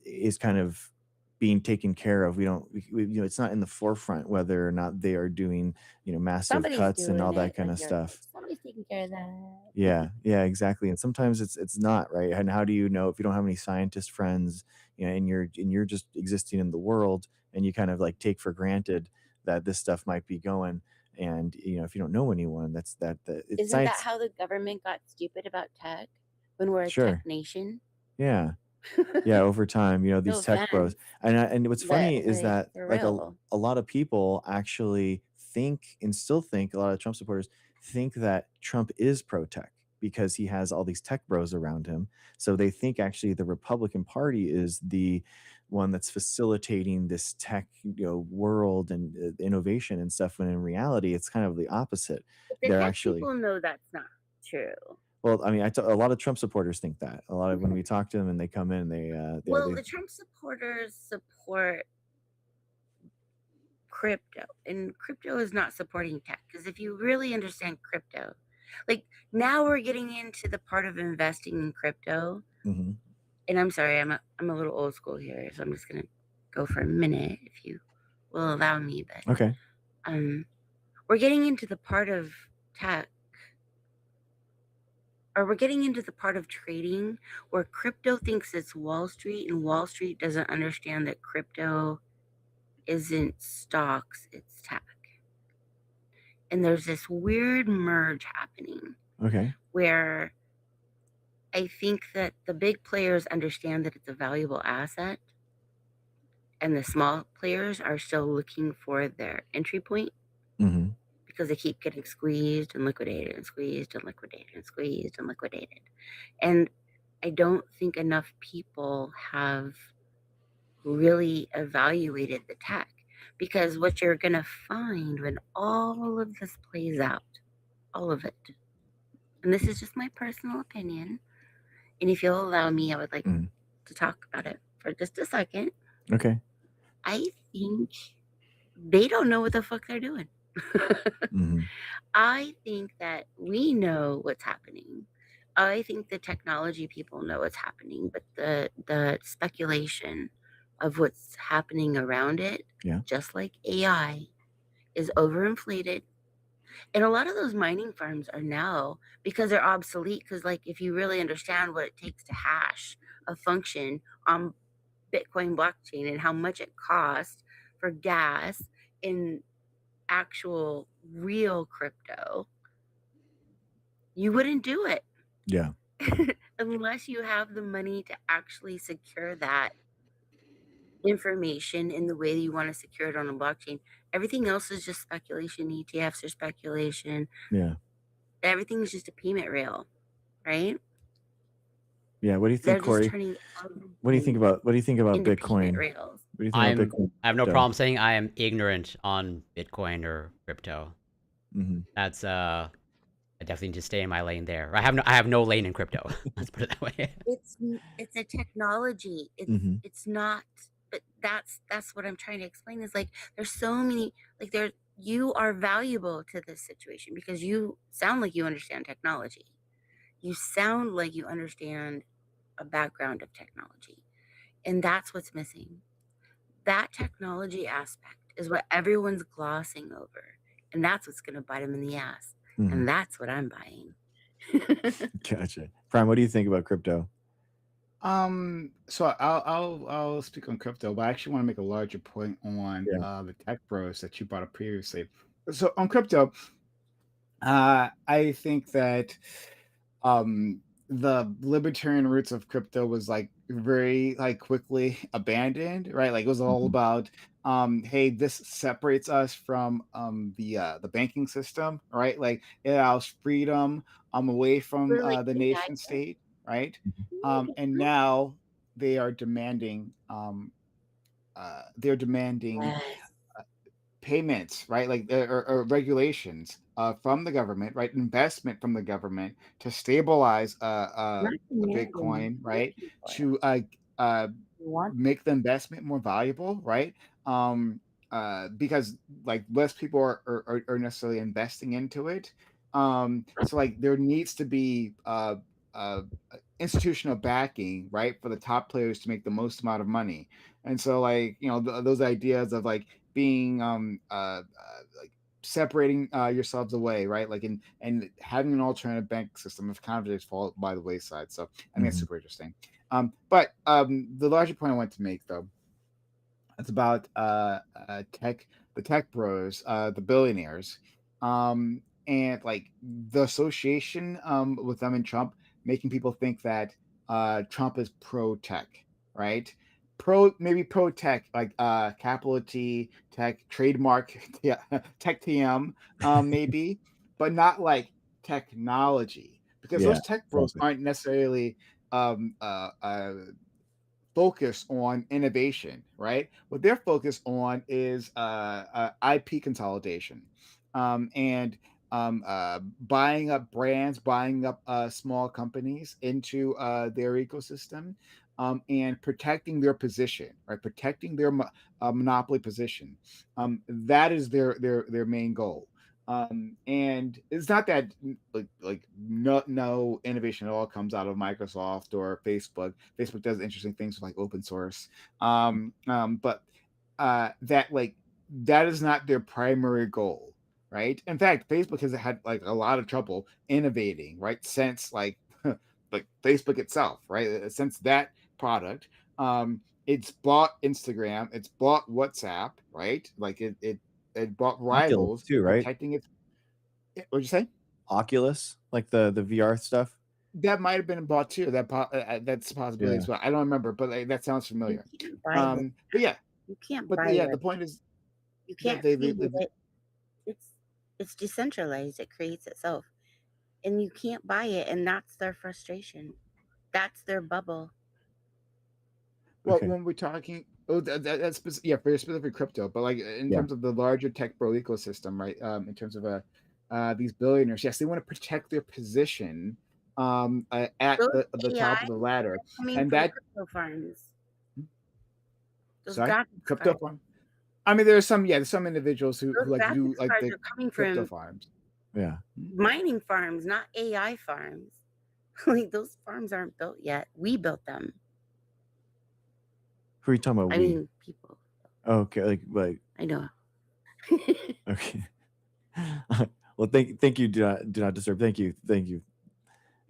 is kind of being taken care of. We don't, it's not in the forefront whether or not they are doing, massive Somebody's cuts and all doing that it, kind like of you're stuff. somebody's taking care of that. Yeah, yeah, exactly. And sometimes it's not right. And how do you know if you don't have any scientist friends, and you're just existing in the world, and you kind of like take for granted that this stuff might be going. And if you don't know anyone, it's Isn't that science. how the government got stupid about tech when we're a Sure. tech nation? Yeah. Yeah, over time, No these tech bros. offense, And what's but funny is like, that for like real. a lot of people actually think and still think, a lot of Trump supporters think that Trump is pro tech because he has all these tech bros around him. So they think actually the Republican Party is the one that's facilitating this tech, world and innovation and stuff, when in reality it's kind of the opposite. But the They're tech actually people know that's not true. well, I mean, a lot of Trump supporters think that. A lot of when Mhm. we talk to them and they come in, Well, the Trump supporters support crypto, and crypto is not supporting tech. Because if you really understand crypto, like, now we're getting into the part of investing in crypto. hmm And I'm sorry, I'm a little old school here, so I'm just gonna go for a minute if you will allow me. But Okay. we're getting into the part of tech, or we're getting into the part of trading where crypto thinks it's Wall Street, and Wall Street doesn't understand that crypto isn't stocks, it's tech. And there's this weird merge happening Okay. where I think that the big players understand that it's a valuable asset, and the small players are still looking for their entry point, hmm because they keep getting squeezed and liquidated and squeezed and liquidated and squeezed and liquidated. And I don't think enough people have really evaluated the tech, because what you're going to find when all of this plays out, all of it, and this is just my personal opinion, and if you'll allow me, I would like hmm to talk about it for just a second. Okay. I think they don't know what the fuck they're doing. hmm I think that we know what's happening. I think the technology people know what's happening, but the speculation of what's happening around it, Yeah. just like AI, is overinflated. And a lot of those mining farms are now, because they're obsolete, because like, if you really understand what it takes to hash a function on Bitcoin blockchain and how much it costs for gas in actual real crypto, you wouldn't do it Yeah. unless you have the money to actually secure that information in the way that you want to secure it on a blockchain. Everything else is just speculation. ETFs are speculation. Yeah. Everything is just a payment rail, right? Yeah. What do you think, They're just Corey? turning What do you think about into Bitcoin? payment rails. What do you think about Bitcoin? I have no crypto? problem saying I am ignorant on Bitcoin or crypto. Mhm. That's I definitely need to stay in my lane there. I have no lane in crypto. Let's put it that way. It's a technology. Mhm. It's not. But that's what I'm trying to explain. Is like there's so many you are valuable to this situation because you sound like you understand technology. You sound like you understand a background of technology, and that's what's missing. That technology aspect is what everyone's glossing over, and that's what's going to bite them in the ass. Mhm. And that's what I'm buying. Gotcha. Prime, what do you think about crypto? So I'll speak on crypto, but I actually want to make a larger point on Yeah. the tech bros that you brought up previously. So on crypto, I think that um the libertarian roots of crypto was like very like quickly abandoned, right? Like it was all Mhm. about hey, this separates us from the banking system, right? Like it allows freedom away from Really, the AI. nation state, right? Mhm. And now they are demanding they're demanding Yes. payments, right? Like or regulations from the government, right? Investment from the government to stabilize Not the demanding, Bitcoin, right? working for it. To uh, You want make the investment more valuable, right? Um, because like less people are necessarily investing into it. So like there needs to be uh, institutional backing, right, for the top players to make the most amount of money. And so like those ideas of like being like separating yourselves away, right, like and having an alternative bank system of kind of just fall by the wayside. So I mean it's Mhm. super interesting. But the larger point I want to make though, it's about the tech bros, the billionaires, and like the association with them and Trump, making people think that Trump is pro tech, right? Maybe pro tech, like capital T tech, trademark tech TM, maybe, but not like technology, because Yeah. those tech bros Exactly. aren't necessarily um, uh, uh, focus on innovation, right? What they're focused on is IP consolidation, and buying up brands, buying up small companies into their ecosystem, and protecting their position, right? Protecting their monopoly position. That is their main goal. And it's not that like no innovation at all comes out of Microsoft or Facebook. Facebook does interesting things with like open source, but that like that is not their primary goal, right? In fact, Facebook has had like a lot of trouble innovating, right, since like like Facebook itself, right? Since that product, it's bought Instagram, it's bought WhatsApp, right? Like it bought Oculus rivals, too, right? protecting its. What'd you say? Oculus, like the VR stuff. That might have been bought too. That's a possibility Yeah. as well. I don't remember, but like, that sounds you familiar. can't buy the But yeah, you can't but buy yeah, the the point is you that can't feed it. It's decentralized. It creates itself. And you can't buy it, and that's their frustration. That's their bubble. well, Okay. when we're talking, oh, yeah, very specific crypto, but like in Yeah. terms of the larger tech bro ecosystem, right? In terms of these billionaires, yes, they want to protect their position at Those the AI top of the ladder, coming and from that. crypto farms. Those Sorry, graphics crypto cards. farm. I mean, there's some individuals who Those like do graphics like cards the are coming crypto from farms. Yeah. mining farms, not AI farms. Like those farms aren't built yet. We built them. Who are you talking about? I We. mean, people. Okay. Like. I know. Okay. Well, thank you. Do not disturb. Thank you.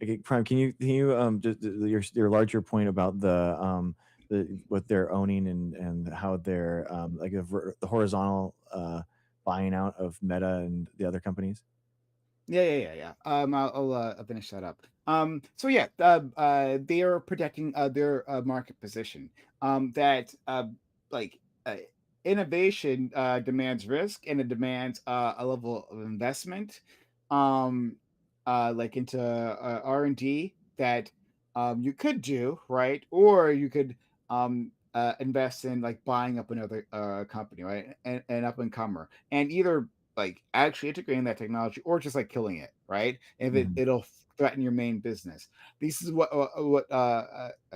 Okay, Prime. Can you just your larger point about the what they're owning and how they're like the horizontal buying out of Meta and the other companies? Yeah. I'll finish that up. So yeah, they are protecting their market position. That like innovation demands risk, and it demands a level of investment, um, like into R&D that you could do, right? Or you could invest in like buying up another company, right? And up and comer, and either like actually integrating that technology or just like killing it, right? If Mhm. it'll threaten your main business. This is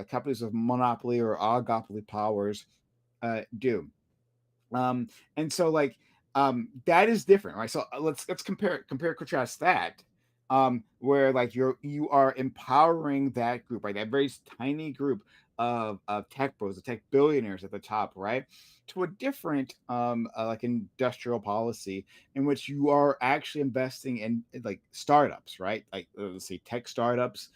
companies with monopoly or oligopoly powers do. um and so like that is different, right? So let's compare contrast that, where like you are empowering that group, right, that very tiny group of tech bros, the tech billionaires at the top, right, to a different like industrial policy in which you are actually investing in like startups, right, like let's say tech startups,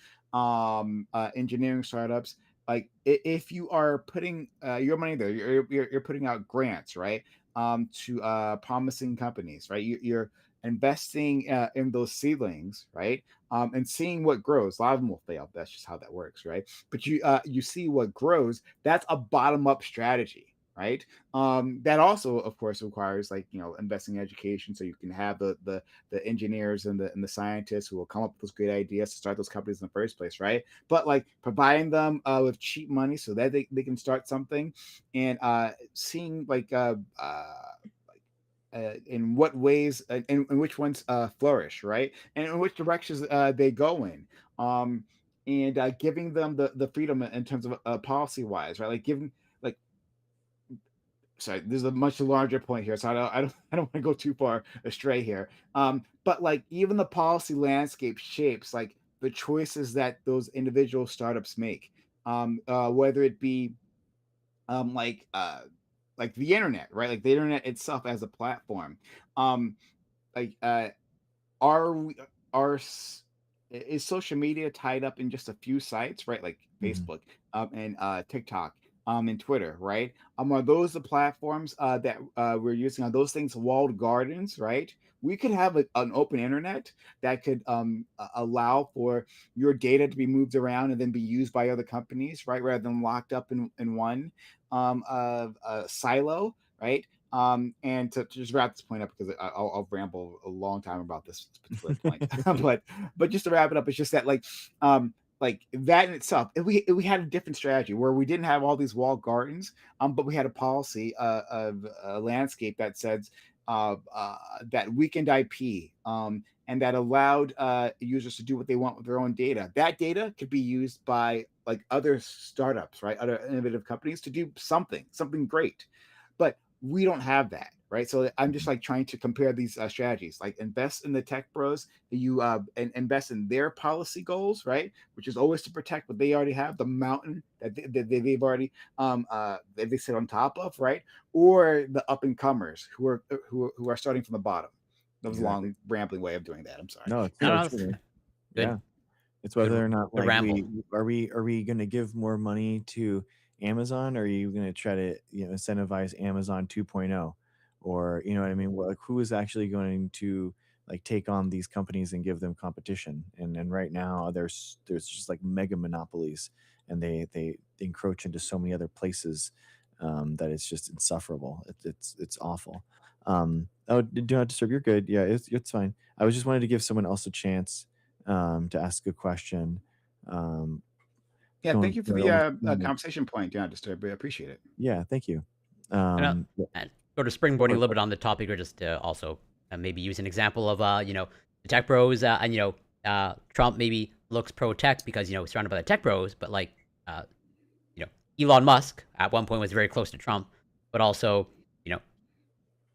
engineering startups. Like if you are putting your money there, you're putting out grants, right, to promising companies, right? You're investing in those seedlings, right, and seeing what grows. A lot of them will fail. That's just how that works, right? But you see what grows. That's a bottom up strategy, right? That also, of course, requires like investing in education, so you can have the engineers and the scientists who will come up with those great ideas to start those companies in the first place, right? But like providing them with cheap money so that they can start something, and seeing like in what ways in which ones flourish, right, and in which directions they go in, and giving them the freedom in terms of policy wise, right, like giving like, sorry, there's a much larger point here, so I don't want to go too far astray here. But like even the policy landscape shapes like the choices that those individual startups make, whether it be um like uh like the internet, right, like the internet itself as a platform. um like are we are s- is social media tied up in just a few sites, right, like Mhm. Facebook, and TikTok, and Twitter, right? Are those the platforms that we're using? Are those things walled gardens, right? We could have an open internet that could allow for your data to be moved around and then be used by other companies, right, rather than locked up in one silo, right? And to just wrap this point up, because I'll ramble a long time about this particular point, but just to wrap it up, it's just that like that in itself, if we had a different strategy where we didn't have all these walled gardens, but we had a policy of a landscape that says that weakened IP, and that allowed users to do what they want with their own data. That data could be used by like other startups, right, other innovative companies to do something great. But we don't have that, right? So I'm just Mhm. like trying to compare these strategies, like invest in the tech bros, you and invest in their policy goals, right, which is always to protect what they already have, the mountain they've already that they sit on top of, right, or the up and comers who are starting from the bottom. That was a Exactly. long rambling way of doing that, I'm sorry. No, it's No, so no, true, it's man. Yeah. good, It's good, whether or not good like ramble. we gonna give more money to Amazon, or are you gonna try to incentivize Amazon 2.0, or you know what I mean? Like who is actually going to like take on these companies and give them competition? And right now there's just like mega monopolies, and they encroach into so many other places, that it's just insufferable. It's awful. Oh, do not disturb. You're good. Yeah, it's fine. I was just wanted to give someone else a chance to ask a question. Um, Yeah, thank going you for for the almost 2 minutes. conversation point. Yeah, just I appreciate it. Yeah, thank you. Yeah, And sort of go springboarding for a it. little bit on the topic, or just also maybe use an example of the tech bros, and Trump maybe looks pro tech because he's surrounded by the tech bros, but like uh, you know Elon Musk at one point was very close to Trump, but also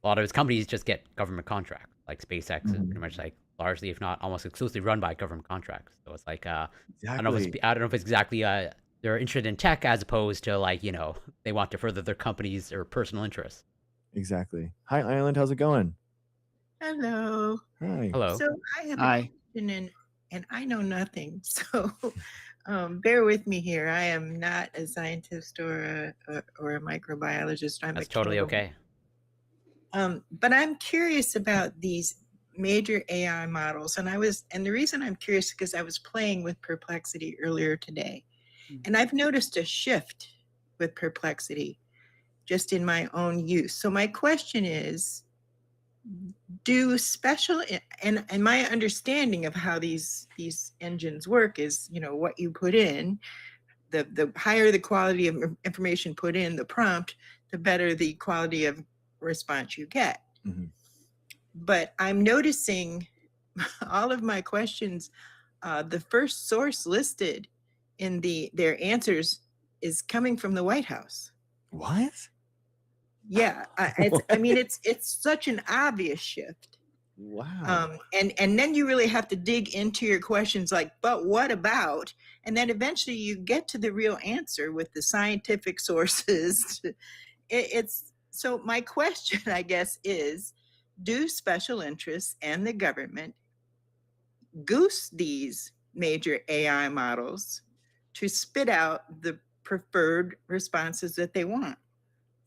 a lot of his companies just get government contracts. Like SpaceX is Mhm. pretty much like largely, if not almost exclusively, run by government contracts. So it's like Exactly, I don't know if it's exactly they're interested in tech as opposed to like they want to further their companies or personal interests. exactly. Hi, Island. How's it going? Hello. Hi. Hello. So I have a Hi. question, and I know nothing. So bear with me here. I am not a scientist or a microbiologist. I'm a That's totally cannabis. okay. But I'm curious about these major AI models, and the reason I'm curious is because I was playing with Perplexity earlier today, and I've noticed a shift with Perplexity just in my own use. So my question is, do special and my understanding of how these engines work is, you know, what you put in, the higher the quality of information put in the prompt, the better the quality of response you get. Mm-hmm. But I'm noticing all of my questions, the first source listed in their answers is coming from the White House. What? Yeah, I mean, it's such an obvious shift. Wow. And then you really have to dig into your questions, like, but what about? And then eventually you get to the real answer with the scientific sources. It's so my question, I guess, is, do special interests and the government goose these major AI models to spit out the preferred responses that they want?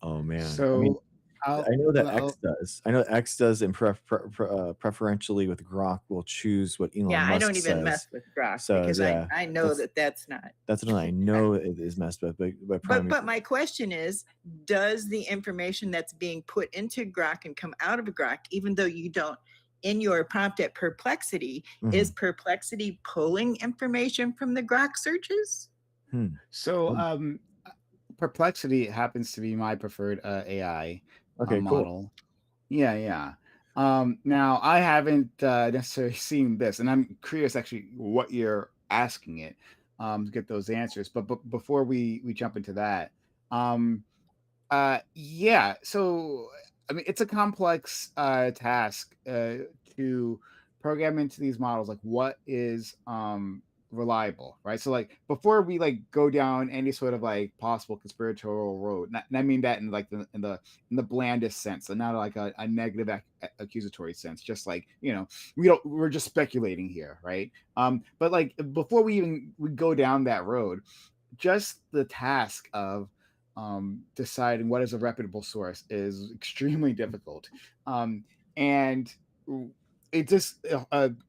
Oh man. I mean, So I'll, I know that I'll X does. I know X does, and preferentially with Grok will choose what Elon Yeah, I Musk don't even says. mess with Grok So because yeah, I know that's not. that's what I know it is messed with. But Prime, But my question is, does the information that's being put into Grok and come out of Grok, even though you don't, in your prompt at Perplexity, is Perplexity pulling information from the Grok searches? So Perplexity happens to be my preferred AI Okay, cool. model. Yeah, yeah. Now I haven't necessarily seen this, and I'm curious actually what you're asking it to get those answers. But before we jump into that, um, yeah. So I mean, it's a complex task to program into these models. Like, what is reliable, right? So, like, before we like go down any sort of like possible conspiratorial road, and I mean that in like in the blandest sense, and not like a negative accusatory sense. Just like, you know, we're just speculating here, right? But like before we go down that road, just the task of deciding what is a reputable source is extremely difficult. And it just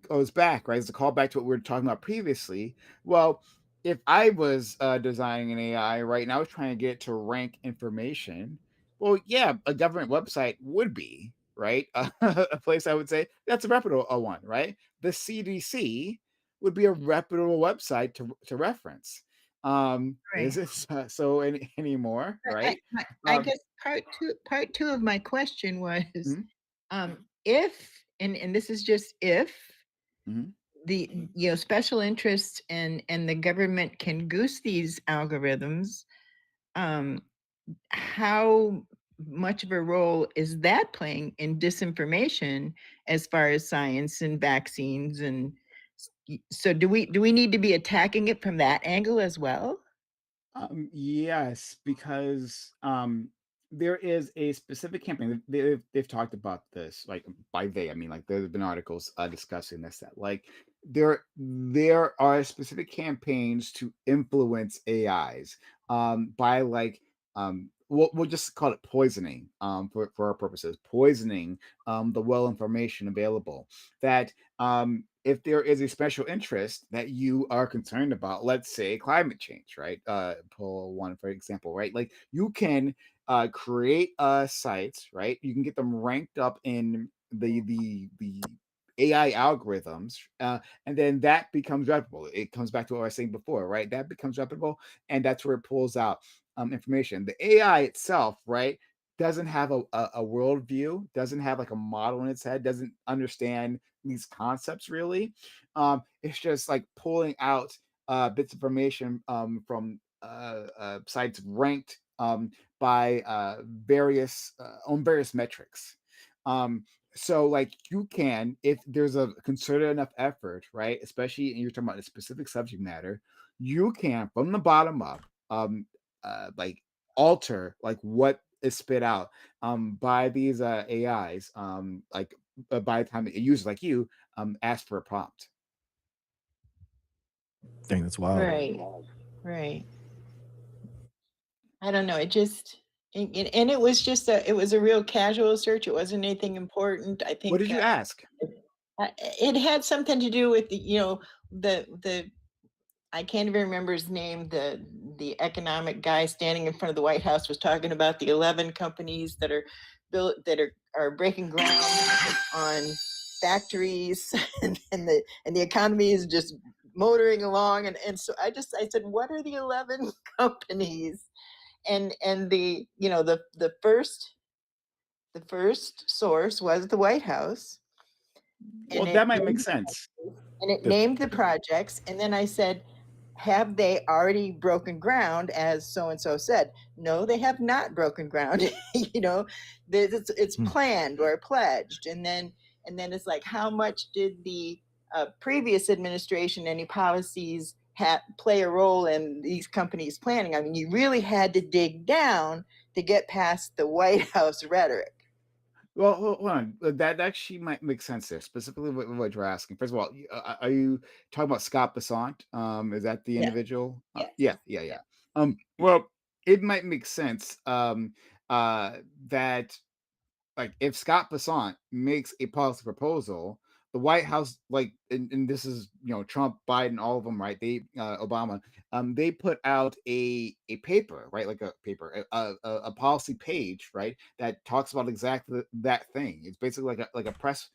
goes back, right? It's a call back to what we were talking about previously. Well, if I was designing an AI right now, I was trying to get it to rank information. Well, yeah, a government website would be, right? A place I would say that's a reputable one, right? The CDC would be a reputable website to reference. Is Right. it so anymore, right? I Um, guess part two of my question was, mhm, if and this is just if mhm. the special interests and the government can goose these algorithms, um, how much of a role is that playing in disinformation as far as science and vaccines? And so do we need to be attacking it from that angle as well? Yes, because there is a specific campaign. They've talked about this, like by they, I mean, like there's been articles discussing this. That like there are specific campaigns to influence AIs by like we'll just call it poisoning for our purposes, poisoning the well information available. That if there is a special interest that you are concerned about, let's say climate change, right? Pull one for example, right? Like you can create sites, right? You can get them ranked up in the AI algorithms, and then that becomes reputable. It comes back to what I was saying before, right? That becomes reputable, and that's where it pulls out information. The AI itself, right, doesn't have a worldview, doesn't have like a model in its head, doesn't understand these concepts really. It's just like pulling out bits of information from sites ranked by various on various metrics. Um, so like you can, if there's a concerted enough effort, right, especially and you're talking about a specific subject matter, you can from the bottom up like alter like what is spit out by these AIs like by the time a user like you ask for a prompt. Dang, that's wild. Right, right. I don't know. It just and it was just it was a real casual search. It wasn't anything important. I What think did you ask? it had something to do with the I can't even remember his name. The economic guy standing in front of the White House was talking about the 11 companies that are built that are breaking ground on factories, and the economy is just motoring along. And so I said, what are the 11 companies? And the the first source was the White House, Well, and that might make sense. it The named the projects. And then I said, have they already broken ground, as so and so said? No, they have not broken ground. It's planned or pledged. And then it's like, how much did the previous administration, any policies play a role in these companies planning? I mean, you really had to dig down to get past the White House rhetoric. Well, hold on. That actually might make sense there, specifically what you're asking. First of all, are you talking about Scott Bessant? Is that the Yeah. individual? Yes. Yeah. Well, it might make sense that, like, if Scott Bessant makes a policy proposal, the White House, like, and this is, Trump, Biden, all of them, right? They Obama, they put out a paper, right? Like a paper, a policy page, right? That talks about exactly that thing. It's basically like a press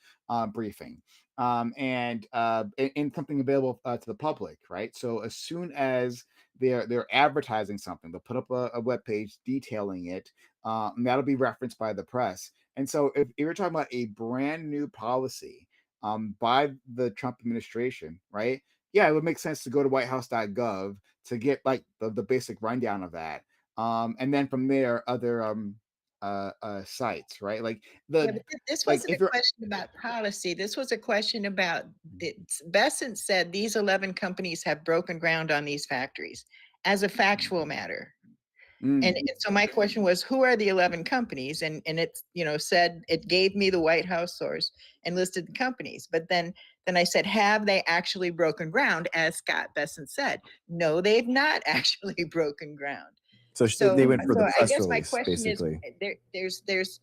briefing, and something available to the public, right? So as soon as they're advertising something, they'll put up a web page detailing it, and that'll be referenced by the press. And so if you're talking about a brand new policy by the Trump administration, right? Yeah, it would make sense to go to whitehouse.gov to get like the basic rundown of that. And then from there, other sites, right? Like Yeah, but this like wasn't if a you're question about policy. This was a question about, Besant said these 11 companies have broken ground on these factories as a factual matter. And so my question was, who are the 11 companies? And it's, said, it gave me the White House source and listed the companies. But then I said, have they actually broken ground, as Scott Bessant said? No, they've not actually broken ground. So they went for the I press guess my release, question basically. is, there's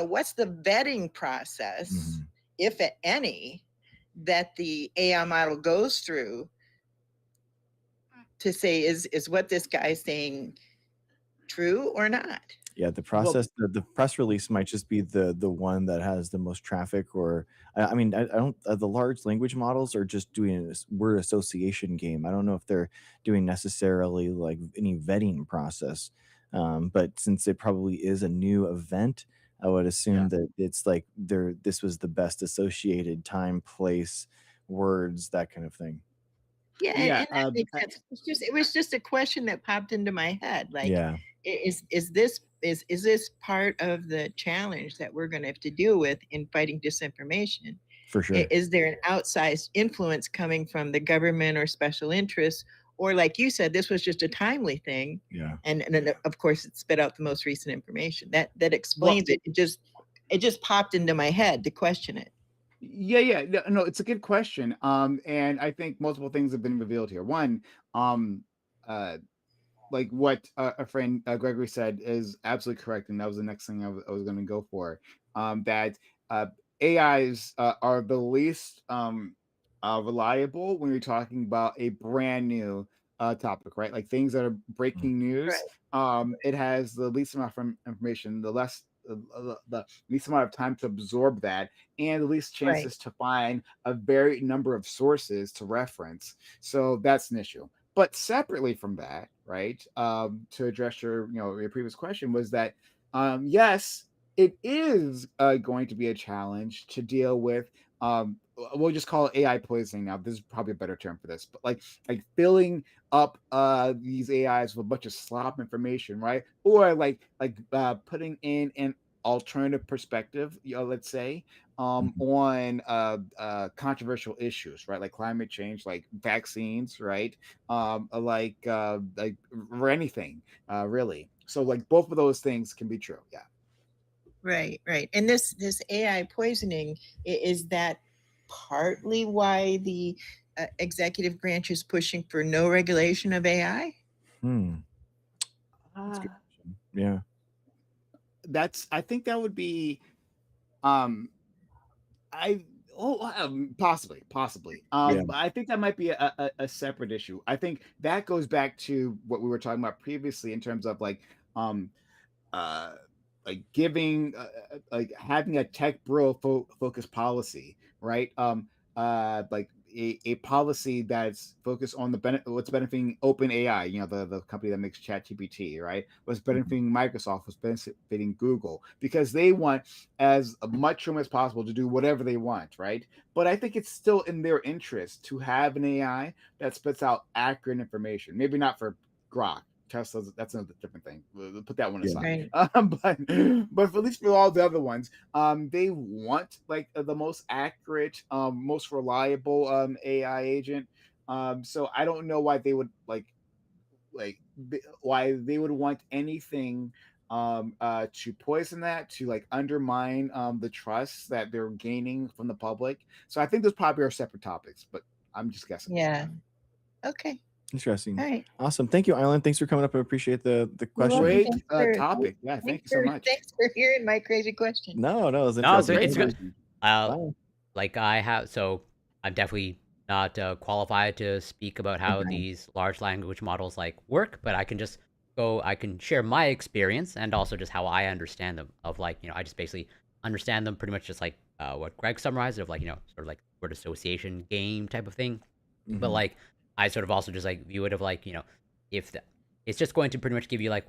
what's the vetting process, if any, that the AI model goes through to say, is what this guy is saying true or not? Yeah, the process, the press release might just be the one that has the most traffic, or I mean, I don't. The large language models are just doing a word association game. I don't know if they're doing necessarily like any vetting process, but since it probably is a new event, I would assume that it's like this was the best associated time, place, words, that kind of thing. Yeah, and that makes sense. It was just a question that popped into my head. Like, Yeah. is this part of the challenge that we're going to have to deal with in fighting disinformation? For sure. Is there an outsized influence coming from the government or special interests? Or like you said, this was just a timely thing. Yeah. And then of course it spit out the most recent information. That explains it. It just popped into my head to question it. Yeah. No, it's a good question. And I think multiple things have been revealed here. One, uh, like what a friend Gregory said is absolutely correct, and that was the next thing I was going to go for. That AIs are the least reliable when you're talking about a brand new topic, right? Like things that are breaking news. It has the least amount of information, the least amount of time to absorb that, and the least chances to find a very number of sources to reference. So that's an issue. But separately from that, right, to address your previous question, was that yes, it is going to be a challenge to deal with. We'll just call it AI poisoning now. This is probably a better term for this, but like filling up these AIs with a bunch of slop information, right? Or like putting in an alternative perspective, let's say, on controversial issues, right? Like climate change, like vaccines, right? Like or anything, really. So like both of those things can be true. Yeah. Right. And this AI poisoning, is that partly why the executive branch is pushing for no regulation of AI? That's a good question. Yeah. I think that would be I Possibly. Yeah. But I think that might be a separate issue. I think that goes back to what we were talking about previously in terms of um, uh, giving, like having a tech bro focused policy, right? Like a policy that's focused on what's benefiting Open AI, the company that makes ChatGPT, right? What's Mhm. benefiting Microsoft, what's benefiting Google, because they want as much room as possible to do whatever they want, right? But I think it's still in their interest to have an AI that spits out accurate information. Maybe not for Grok. Tesla's, that's another different thing. We'll put that one Yeah. aside. Right. But at least for all the other ones, they want like the most accurate, most reliable AI agent. So I don't know why they would why they would want anything to poison that, to like undermine the trust that they're gaining from the public. So I think those probably are separate topics, but I'm just guessing. Yeah. Okay. Interesting. All right. Awesome. Thank you, Island. Thanks for coming up. I appreciate the You're welcome. question. Great topic. Yeah, thank you so much. Thanks for hearing my crazy question. No, it was No, so interesting. it's Thank good. you. Uh, Wow. like I'm definitely not qualified to speak about how Okay. these large language models like work, but I can share my experience and also just how I understand them. Of like, I just basically understand them pretty much just like what Greg summarized of like, sort of like word association game type of thing. But Mhm. like, I sort of also just like view it of like, if the, it's just going to pretty much give you like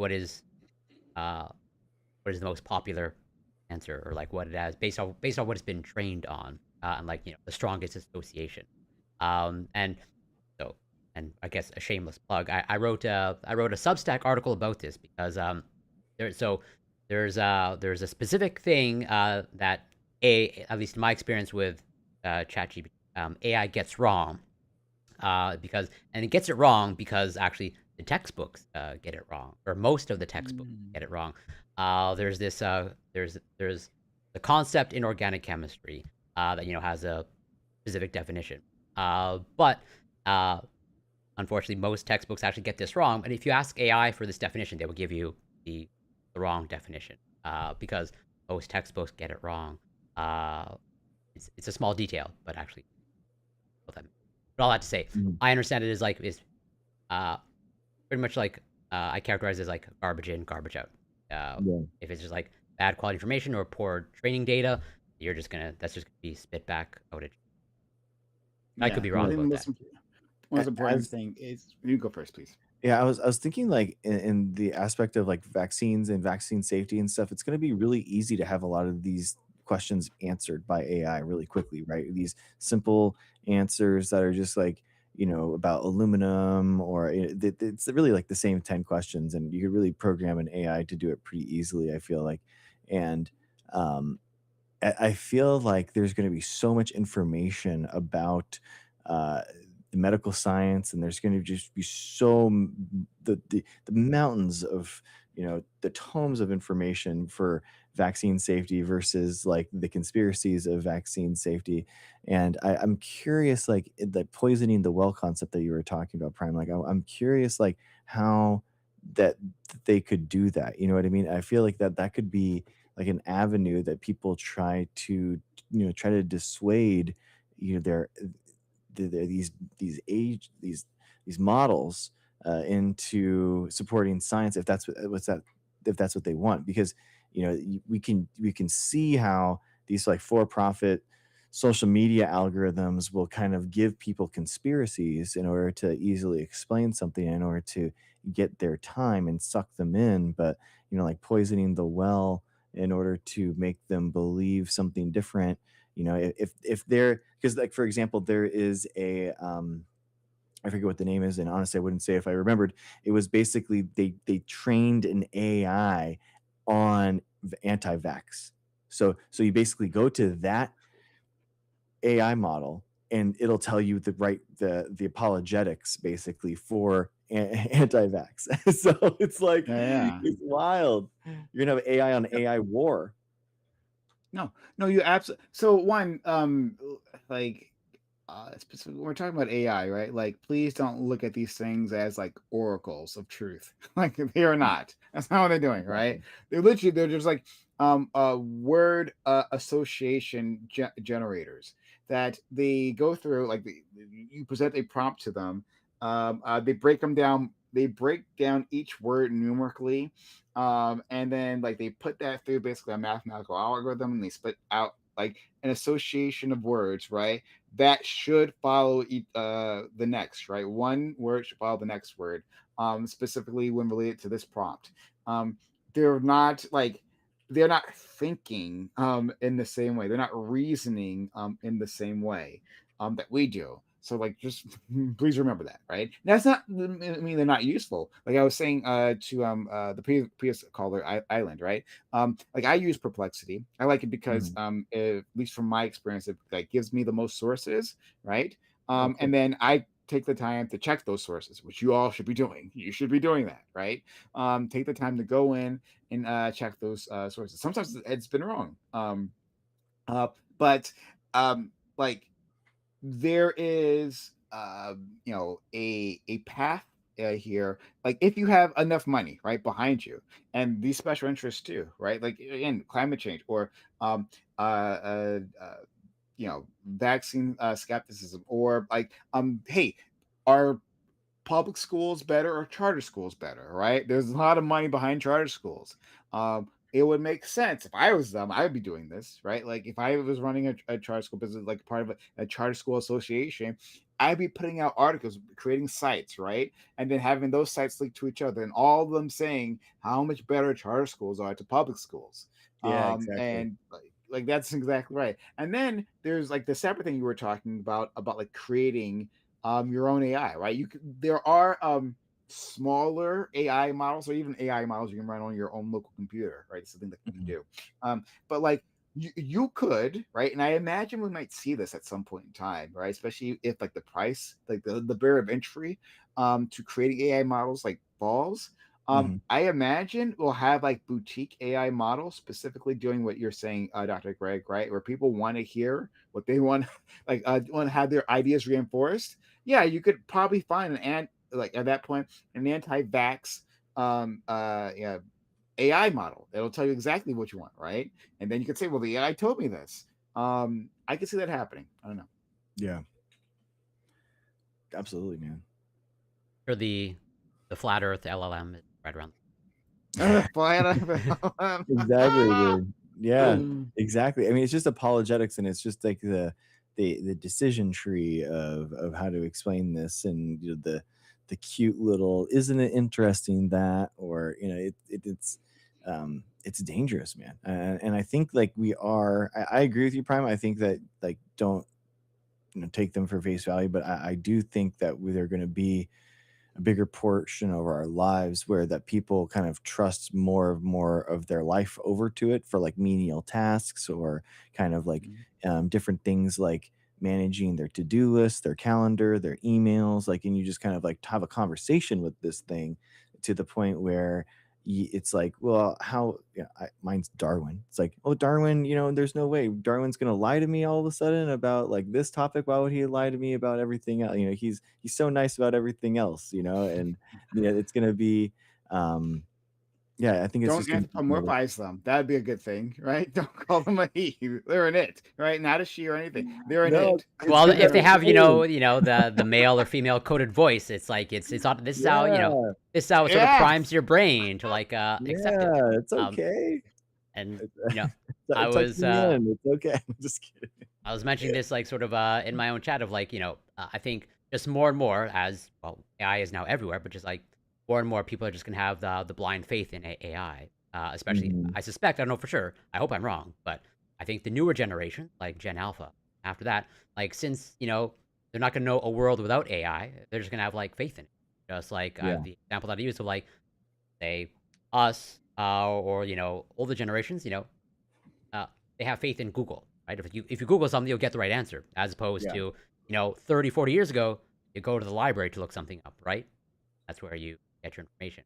uh what is the most popular answer or like what it has based on what it's been trained on, and like the strongest association. And so, and I guess a shameless plug, I wrote a Substack article about this because there so there's a specific thing that at least in my experience with ChatGPT, AI gets wrong, and it gets it wrong because actually the textbooks get it wrong, or most of the textbooks get it wrong. There's the concept in organic chemistry that has a specific definition, but uh, unfortunately most textbooks actually get this wrong. And if you ask AI for this definition, they will give you the wrong definition because most textbooks get it wrong. Uh, it's a small detail, but actually, what that means. But all that to say, Mhm. I understand it as like is uh, pretty much like I characterize it as like garbage in, garbage out. Yeah. If it's just like bad quality information or poor training data, that's just gonna be spit back outage. I could Yeah, be I wrong think the about that. most important As thing is you go first, please. Yeah, I was thinking like in the aspect of like vaccines and vaccine safety and stuff, it's going to be really easy to have a lot of these questions answered by AI really quickly, right? These simple answers that are just like, about aluminum or it's really like the same 10 questions and you could really program an AI to do it pretty easily, I feel like. And um I feel like there's going to be so much information about uh, the medical science, and there's going to just be the mountains of the tomes of information for vaccine safety versus like the conspiracies of vaccine safety. And I'm curious, like the poisoning the well concept that you were talking about, Prime. Like I'm curious, like how that they could do that. You know what I mean? I feel like that could be like an avenue that people try to dissuade their these models into supporting science if that's what they want, because we can see how these like for profit social media algorithms will kind of give people conspiracies in order to easily explain something, in order to get their time and suck them in. But like poisoning the well in order to make them believe something different. If they're, because like for example, there is a I forget what the name is, and honestly I wouldn't say if I remembered. It was basically they trained an AI on anti-vax. So you basically go to that AI model and it'll tell you the apologetics basically for anti-vax. So it's like Yeah. it's wild. You're gonna have AI on AI war. No, no, you absolutely. So one, like, specifically, when we're talking about AI, right? Like, please don't look at these things as like oracles of truth. Like they are not. That's not what they're doing, right? Exactly. They're just like word association generators that they go through, like you present a prompt to them. They break them down. They break down each word numerically, and then like they put that through basically a mathematical algorithm, and they spit out like an association of words, right? That should follow the next, right? One word should follow the next word, specifically when related to this prompt. Um, they're not like they're not thinking in the same way. They're not reasoning in the same way that we do. So like just please remember that, right? That's not I mean they're not useful. Like I was saying to the previous caller island, right? Like I use Perplexity. I like it because at least from my experience, it like gives me the most sources, right? Oh, cool. And then I take the time to check those sources, which you all should be doing. You should be doing that, right? Take the time to go in and check those sources. Sometimes it's been wrong, uh, but like there is a path here, like if you have enough money right behind you, and these special interests too, right, like again climate change or um uh, uh, uh vaccine skepticism, or like hey, are public schools better or charter schools better, right? There's a lot of money behind charter schools. It would make sense if I was them, I would be doing this, right? Like if I was running a charter school business, like part of a charter school association, I'd be putting out articles, creating sites, right? And then having those sites link to each other and all of them saying how much better charter schools are to public schools. Yeah, exactly. And like that's exactly right. And then there's like the separate thing you were talking about like creating your own AI, right? There are smaller AI models or even AI models you can run on your own local computer, right? It's something that you can do. But like you could, right? And I imagine we might see this at some point in time, right? Especially if like the price, like the barrier of entry to creating AI models like falls. I imagine we'll have like boutique AI models specifically doing what you're saying, Dr. Greg, right? Where people want to hear what they want, like want to have their ideas reinforced. Yeah, you could probably find like at that point an anti-vax yeah, AI model that'll tell you exactly what you want, right? And then you can say, well, the AI told me this. I can see that happening. I don't know. Yeah, absolutely, man. For the flat Earth LLM is right around. Exactly, dude. Yeah, exactly. I mean, it's just apologetics, and it's just like the decision tree of how to explain this, and you know, the cute little isn't it interesting that, or you know, it's dangerous, man. And I think like we are. I agree with you, Prime. I think that like don't take them for face value, but I do think that they're going to be a bigger portion of our lives where that people kind of trust more of their life over to it for like menial tasks or kind of like different things like managing their to-do list, their calendar, their emails, like, and you just kind of like have a conversation with this thing to the point where it's like, well, how, mine's Darwin. It's like, oh, Darwin, there's no way Darwin's going to lie to me all of a sudden about like this topic. Why would he lie to me about everything else? He's so nice about everything else, and it's going to be, yeah, I think it's Don't just going to be anthropomorphize them. That'd be a good thing, right? Don't call them a he. They're an it, right? Not a she or anything. They're an no, it. it's Well, going if they to have, the male or female coded voice, it's like it's on. This is how yeah, this is how it sort of Yeah. primes your brain to like accept it. yeah, it's Um, okay. and I Tuck was me in. It's okay. I'm just kidding. I was mentioning this like sort of in my own chat of like I think just more and more as well AI is now everywhere, but just like more and more people are just gonna have the blind faith in AI. Especially, Mhm. I suspect, I don't know for sure. I hope I'm wrong, but I think the newer generation, like Gen Alpha, after that, like since they're not gonna know a world without AI, they're just gonna have like faith in it. Just like Yeah. the example that I used of like say us or older generations, uh, they have faith in Google, right? If you Google something, you'll get the right answer, as opposed Yeah. to 30, 40 years ago, you go to the library to look something up, right? That's where you get your information.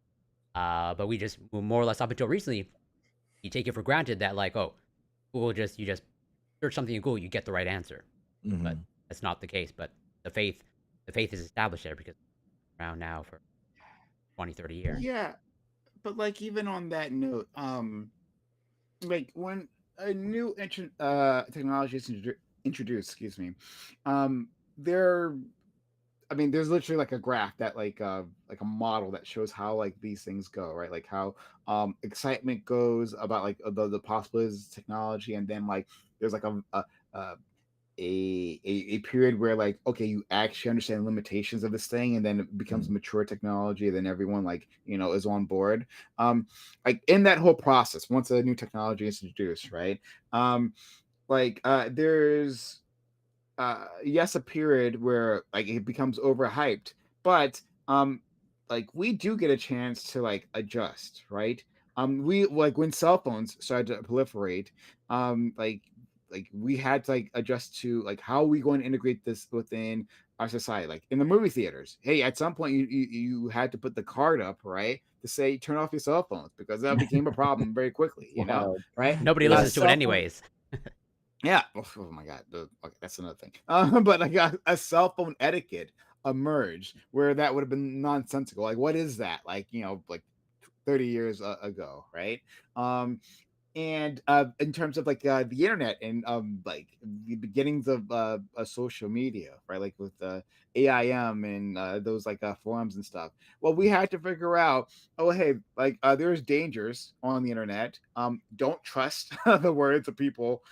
But we just more or less up until recently, you take it for granted that like, oh, Google you just search something in Google, you get the right answer. But Mhm. that's not the case. But the faith is established there because it's around now for 20, 30 years. Yeah. But like even on that note, like when a new technology is introduced, excuse me, there, I mean, there's literally like a graph that like a model that shows how like these things go, right? Like how excitement goes about like the possibilities of technology, and then like there's like a a period where like okay, you actually understand the limitations of this thing, and then it becomes mature technology, and then everyone like is on board. Like in that whole process, once a new technology is introduced, right? There's yes, a period where like it becomes overhyped, but like we do get a chance to like adjust, right? We like when cell phones started to proliferate, like we had to like adjust to like how are we going to integrate this within our society. Like in the movie theaters, hey, at some point you had to put the card up, right, to say turn off your cell phones, because that became a problem very quickly, Wild. right? Nobody Yeah. listens to it Cell phone, anyways. yeah. Oh my God. Okay, that's another thing. But like a cell phone etiquette emerged where that would have been nonsensical. Like, what is that? Like, like 30 years ago, right? And in terms of like the internet and like the beginnings of social media, right, like with AIM and those like forums and stuff, well, we had to figure out, oh hey, like there's dangers on the internet. Don't trust the words of people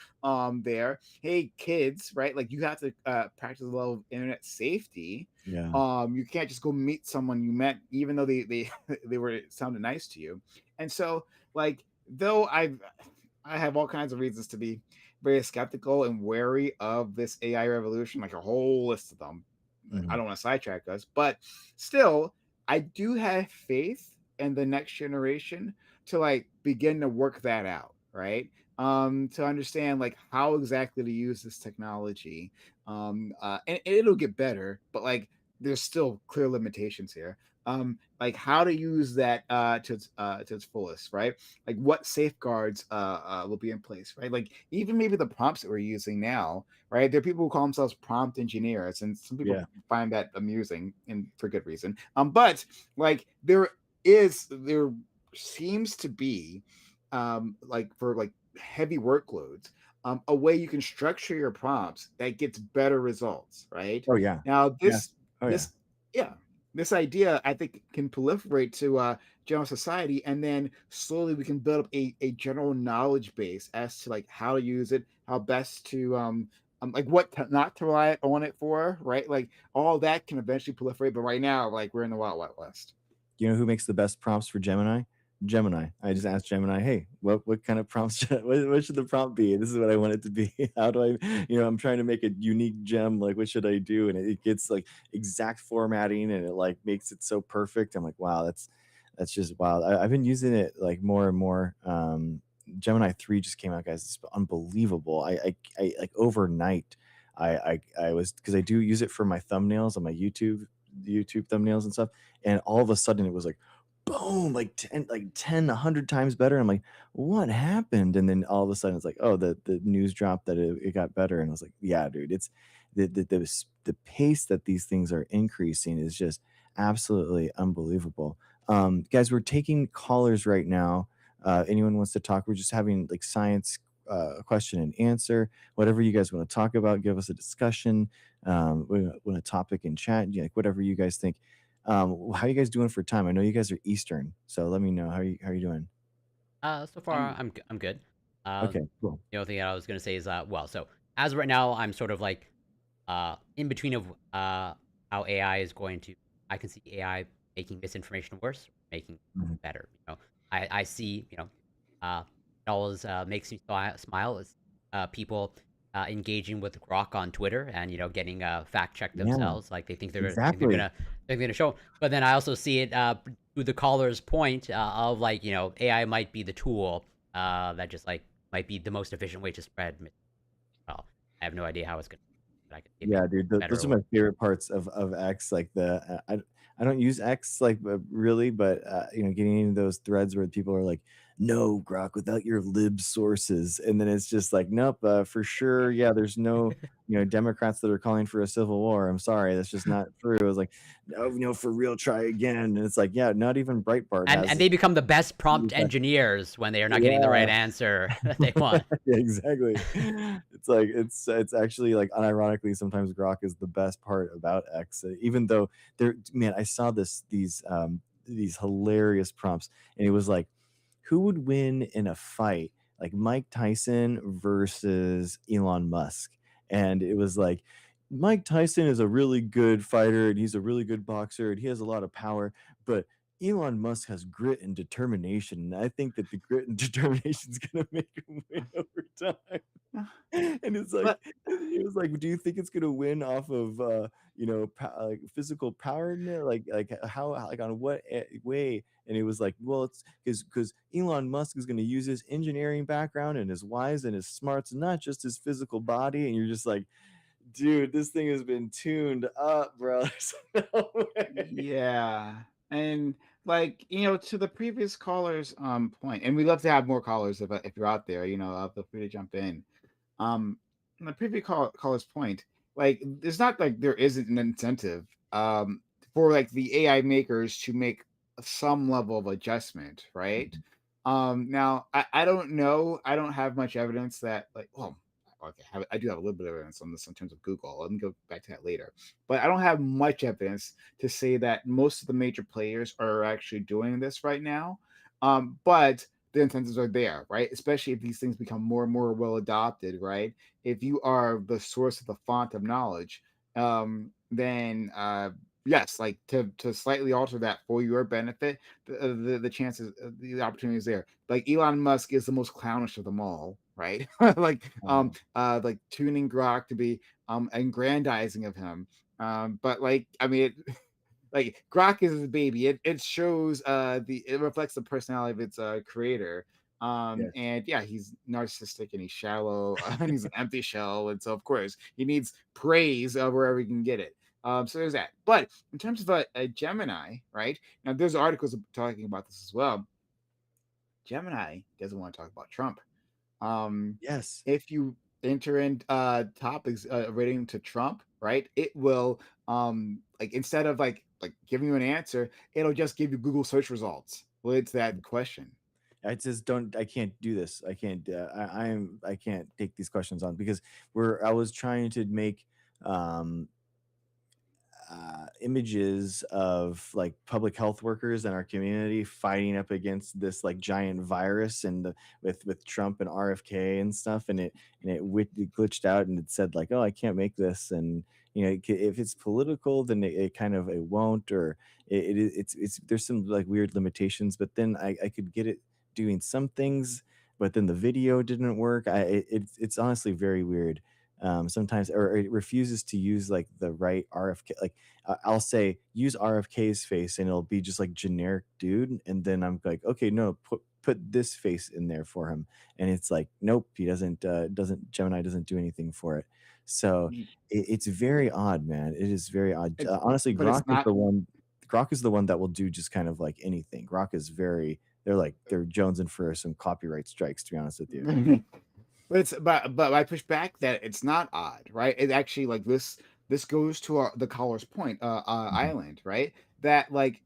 there. Hey kids, right, like you have to practice a level of internet safety. Yeah. You can't just go meet someone you met even though they they were sounded nice to you. And so like though I have all kinds of reasons to be very skeptical and wary of this AI revolution, like a whole list of them. I Mhm. don't want to sidetrack us, but still, I do have faith in the next generation to like begin to work that out, right? To understand like how exactly to use this technology. And it'll get better, but like there's still clear limitations here. Like how to use that to its fullest, right? Like what safeguards will be in place, right? Like even maybe the prompts that we're using now, right? There are people who call themselves prompt engineers, and some people Yeah. find that amusing and for good reason. But like there seems to be like for like heavy workloads, a way you can structure your prompts that gets better results, right? Oh yeah. Now Yes. Oh yeah. this yeah, this idea I think can proliferate to general society, and then slowly we can build up a general knowledge base as to like how to use it, how best to like what not to rely on it for, right? Like all that can eventually proliferate, but right now like we're in the wild west. You know who makes the best prompts for Gemini? Gemini. I just asked Gemini, hey, what kind of prompts what should the prompt be? This is what I want it to be. How do I, I'm trying to make a unique gem. Like, what should I do? And it gets like exact formatting and it like makes it so perfect. I'm like, wow, that's just wild. I've been using it like more and more. Gemini 3 just came out, guys. It's unbelievable. I like overnight. I was because I do use it for my thumbnails on my YouTube thumbnails and stuff, and all of a sudden it was like boom, like 10 100 times better. I'm like, what happened? And then all of a sudden it's like, oh, the news dropped that it got better. And I was like, yeah, dude, it's the pace that these things are increasing is just absolutely unbelievable. Guys, we're taking callers right now. Anyone wants to talk, we're just having like science question and answer, whatever you guys want to talk about, give us a discussion. We want a topic in chat, like whatever you guys think. How you guys doing for time? I know you guys are Eastern, so let me know how you doing. So far, I'm good. Uh, Okay, cool. the only thing I was gonna say is, well, so as of right now, I'm sort of like, in between of how AI is going to. I can see AI making misinformation worse, making Mhm. it better. I see, it always makes me smile is people engaging with Grok on Twitter and getting fact checked Yeah, themselves, like exactly. they're gonna show. But then I also see it to the caller's point of like AI might be the tool that just like might be the most efficient way to spread. Well, I have no idea how it's gonna, but I can see it Yeah, making dude, it better those or are my worse. favorite parts of X. Like I don't use X like really, but getting into those threads where people are like, no, Grok, without your lib sources. And then it's just like, nope, for sure. Yeah, there's no, Democrats that are calling for a civil war. I'm sorry, that's just not true. I was like, no, for real, try again. And it's like, yeah, not even Breitbart And has they become the best prompt it. engineers when they are not getting the right Yeah. answer that they want. Yeah, exactly. It's like it's actually like unironically sometimes Grok is the best part about X. Even though man, I saw these hilarious prompts, and it was like, who would win in a fight, like Mike Tyson versus Elon Musk? And it was like, Mike Tyson is a really good fighter and he's a really good boxer and he has a lot of power, but Elon Musk has grit and determination, and I think that the grit and determination is gonna make him win over time. And it's like, But it was like, do you think it's gonna win off of like physical power? Like how, like on what way? And it was like, well, it's because Elon Musk is gonna use his engineering background and his wise and his smarts, not just his physical body. And you're just like, dude, this thing has been tuned up, bro. There's no way. yeah, and like to the previous caller's point, and we love to have more callers if you're out there, feel free to jump in. Um, on the previous caller's point, like it's not like there isn't an incentive for like the AI makers to make some level of adjustment, right? Now I don't know, I don't have much evidence that like, well, okay, I do have a little bit of evidence on this in terms of Google. Let me go back to that later. But I don't have much evidence to say that most of the major players are actually doing this right now. But the incentives are there, right? Especially if these things become more and more well adopted, right? If you are the source of the font of knowledge, then yes, like to slightly alter that for your benefit, the chances, the opportunity is there. Like Elon Musk is the most clownish of them all, right? Like tuning Grok to be aggrandizing of him. But like I mean, like Grok is his baby. It shows it reflects the personality of its creator. Yes. And yeah, he's narcissistic and he's shallow and he's an empty shell, and so of course he needs praise wherever he can get it. So there's that. But in terms of a Gemini, right now, there's articles talking about this as well. Gemini doesn't want to talk about Trump. Um, Yes. if you enter in topics relating to Trump, right, it will like instead of like giving you an answer, it'll just give you Google search results related to that question. I just don't. I can't do this. I can't. I can't take these questions on because I was trying to make um, images of like public health workers in our community fighting up against this like giant virus and with Trump and RFK and stuff, and it glitched out and it said like, oh, I can't make this, and if it's political, then it kind of it won't, or it's there's some like weird limitations, but then I could get it doing some things, but then the video didn't work. It's honestly very weird. Sometimes, or it refuses to use like the right RFK. Like I'll say use RFK's face, and it'll be just like generic dude, and then I'm like, okay, no, put this face in there for him, and it's like, nope, he doesn't Gemini doesn't do anything for it. So Y- it's very odd, man. It is very odd. Honestly, but it's not. Grok is the one that will do just kind of like anything. Grok is very. They're jonesing for some copyright strikes, to be honest with you. But but I push back that it's not odd, right? It actually like this goes to the caller's point, Mhm. island, right? That like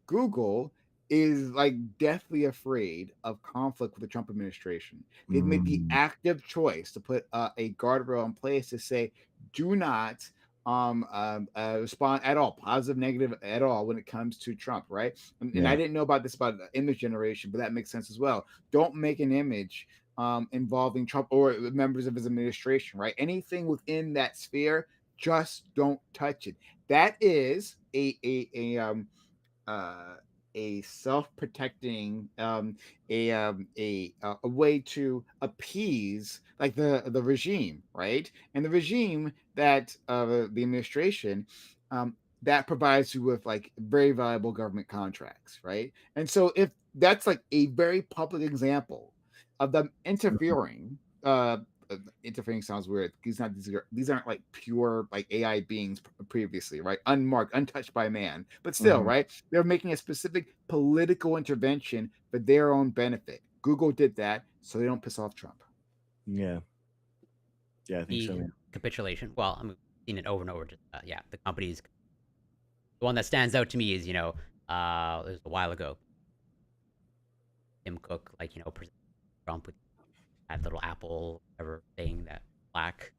Google is like deathly afraid of conflict with the Trump administration. They've made the Mm, active choice to put a guardrail in place to say do not respond at all, positive, negative at all when it comes to Trump, right? And I yeah. didn't know about this about image generation, but that makes sense as well. Don't make an image involving Trump or members of his administration, right? Anything within that sphere, just don't touch it. That is uh, a self-protecting a way to appease like the regime, right? And the regime that the administration that provides you with like very valuable government contracts, right? And so if that's like a very public example of them Mhm. interfering interfering sounds weird. These aren't like pure like AI beings previously, right? Unmarked, untouched by man. But still, Mhm. right? They're making a specific political intervention for their own benefit. Google did that so they don't piss off Trump. Yeah. Yeah, I think so, The man. capitulation. Well, I mean, we've seen it over and over. Just yeah, the companies. The one that stands out to me is, it was a while ago. Tim Cook, like, presented Trump with that little apple, whatever thing, that black.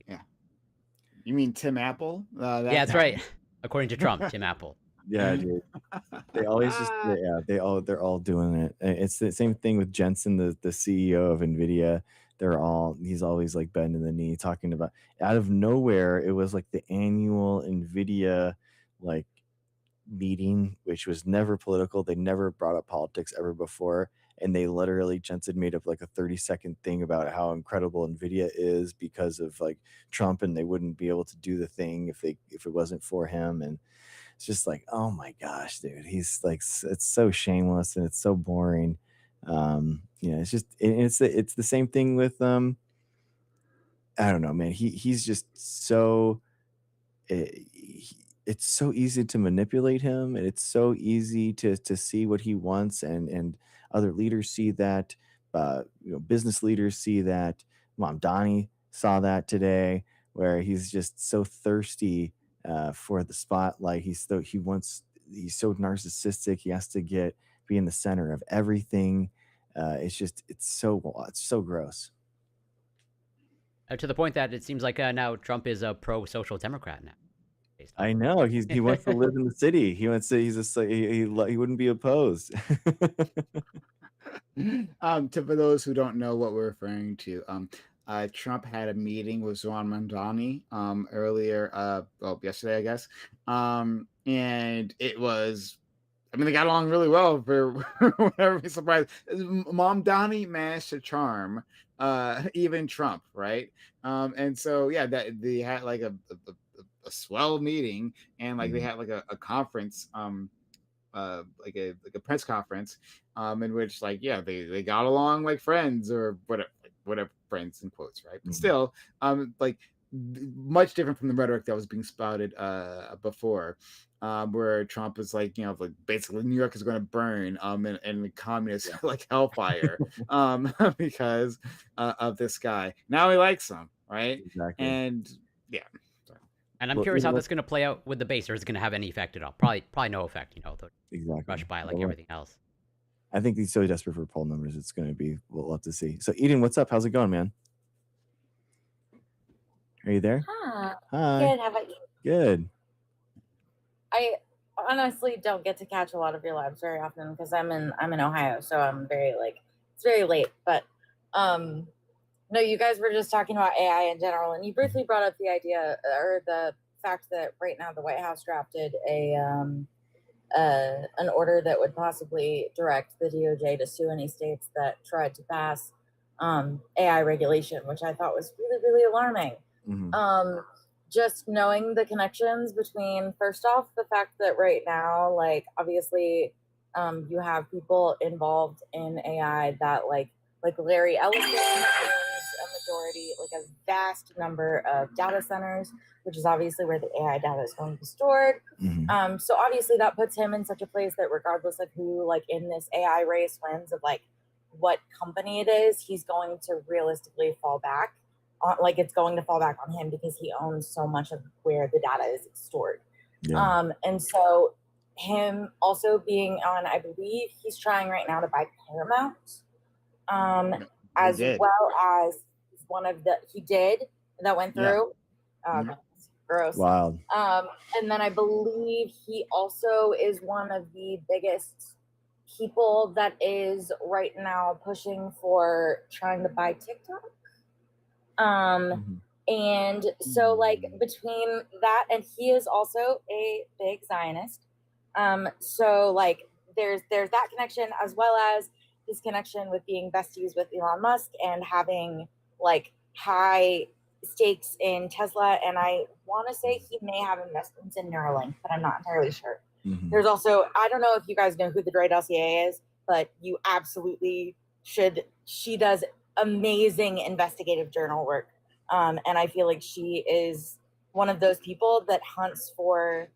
Yeah. You mean Tim Apple? Yeah, that's right. According to Trump, Tim Apple. Yeah, dude. They always just they're all doing it. It's the same thing with Jensen, the CEO of Nvidia. He's always like bending the knee talking about, out of nowhere, it was like the annual Nvidia like meeting, which was never political. They never brought up politics ever before. And they literally, Jensen made up like a 30-second thing about how incredible Nvidia is because of like Trump, and they wouldn't be able to do the thing if it wasn't for him. And it's just like, oh my gosh, dude, he's like, it's so shameless and it's so boring. It's just, it's the same thing with I don't know, man. He's just so it's so easy to manipulate him, and it's so easy to see what he wants, and other leaders see that. Business leaders see that. Mom Donnie saw that today, where he's just so thirsty for the spotlight. He's so narcissistic. He has to be in the center of everything. It's so gross. To the point that it seems like now Trump is a pro-social democrat now. I know he wants to live in the city. He wants to. He wouldn't be opposed. For those who don't know what we're referring to, Trump had a meeting with Zoran Mandani earlier, yesterday, I guess, and it was. I mean, they got along really well for whatever surprise. Mom Donnie managed to charm even Trump, right? And so yeah, that they had like a swell meeting, and like they had like a conference, like a press conference, in which like they got along like friends, or whatever friends in quotes, right? But still, like much different from the rhetoric that was being spouted before, where Trump is like, like basically New York is going to burn, and the communists like hellfire, because of this guy. Now he likes him, right? Exactly. And yeah. And I'm curious how that's going to play out with the base, or is it going to have any effect at all? Probably no effect. Exactly. Rush by like everything else. I think he's so desperate for poll numbers. It's going to be. We'll have to see. So, Eden, what's up? How's it going, man? Are you there? Hi. Hi. Good. How about you? Good. I honestly don't get to catch a lot of your lives very often because I'm in Ohio, so I'm very it's very late. But no, you guys were just talking about AI in general, and you briefly brought up the idea or the fact that right now the White House drafted an order that would possibly direct the DOJ to sue any states that tried to pass AI regulation, which I thought was really, really alarming. Just knowing the connections between, first off, the fact that right now, like obviously, you have people involved in AI that like Larry Ellison owns a majority, like a vast number of data centers, which is obviously where the AI data is going to be stored. So obviously that puts him in such a place that regardless of who like in this AI race wins, of like what company it is, he's going to realistically fall back on, like it's going to fall back on him because he owns so much of where the data is stored. And so him also being on, I believe he's trying right now to buy Paramount, as well as one of he did that went through. Gross. Wild. And then I believe he also is one of the biggest people that is right now pushing for trying to buy TikTok. And so like between that, and he is also a big Zionist. So like there's that connection, as well as his connection with being besties with Elon Musk and having like high stakes in Tesla. And I want to say he may have investments in Neuralink, but I'm not entirely sure. There's also, I don't know if you guys know who the Droid LCA is, but you absolutely should. She does amazing investigative journal work. And I feel like she is one of those people that hunts for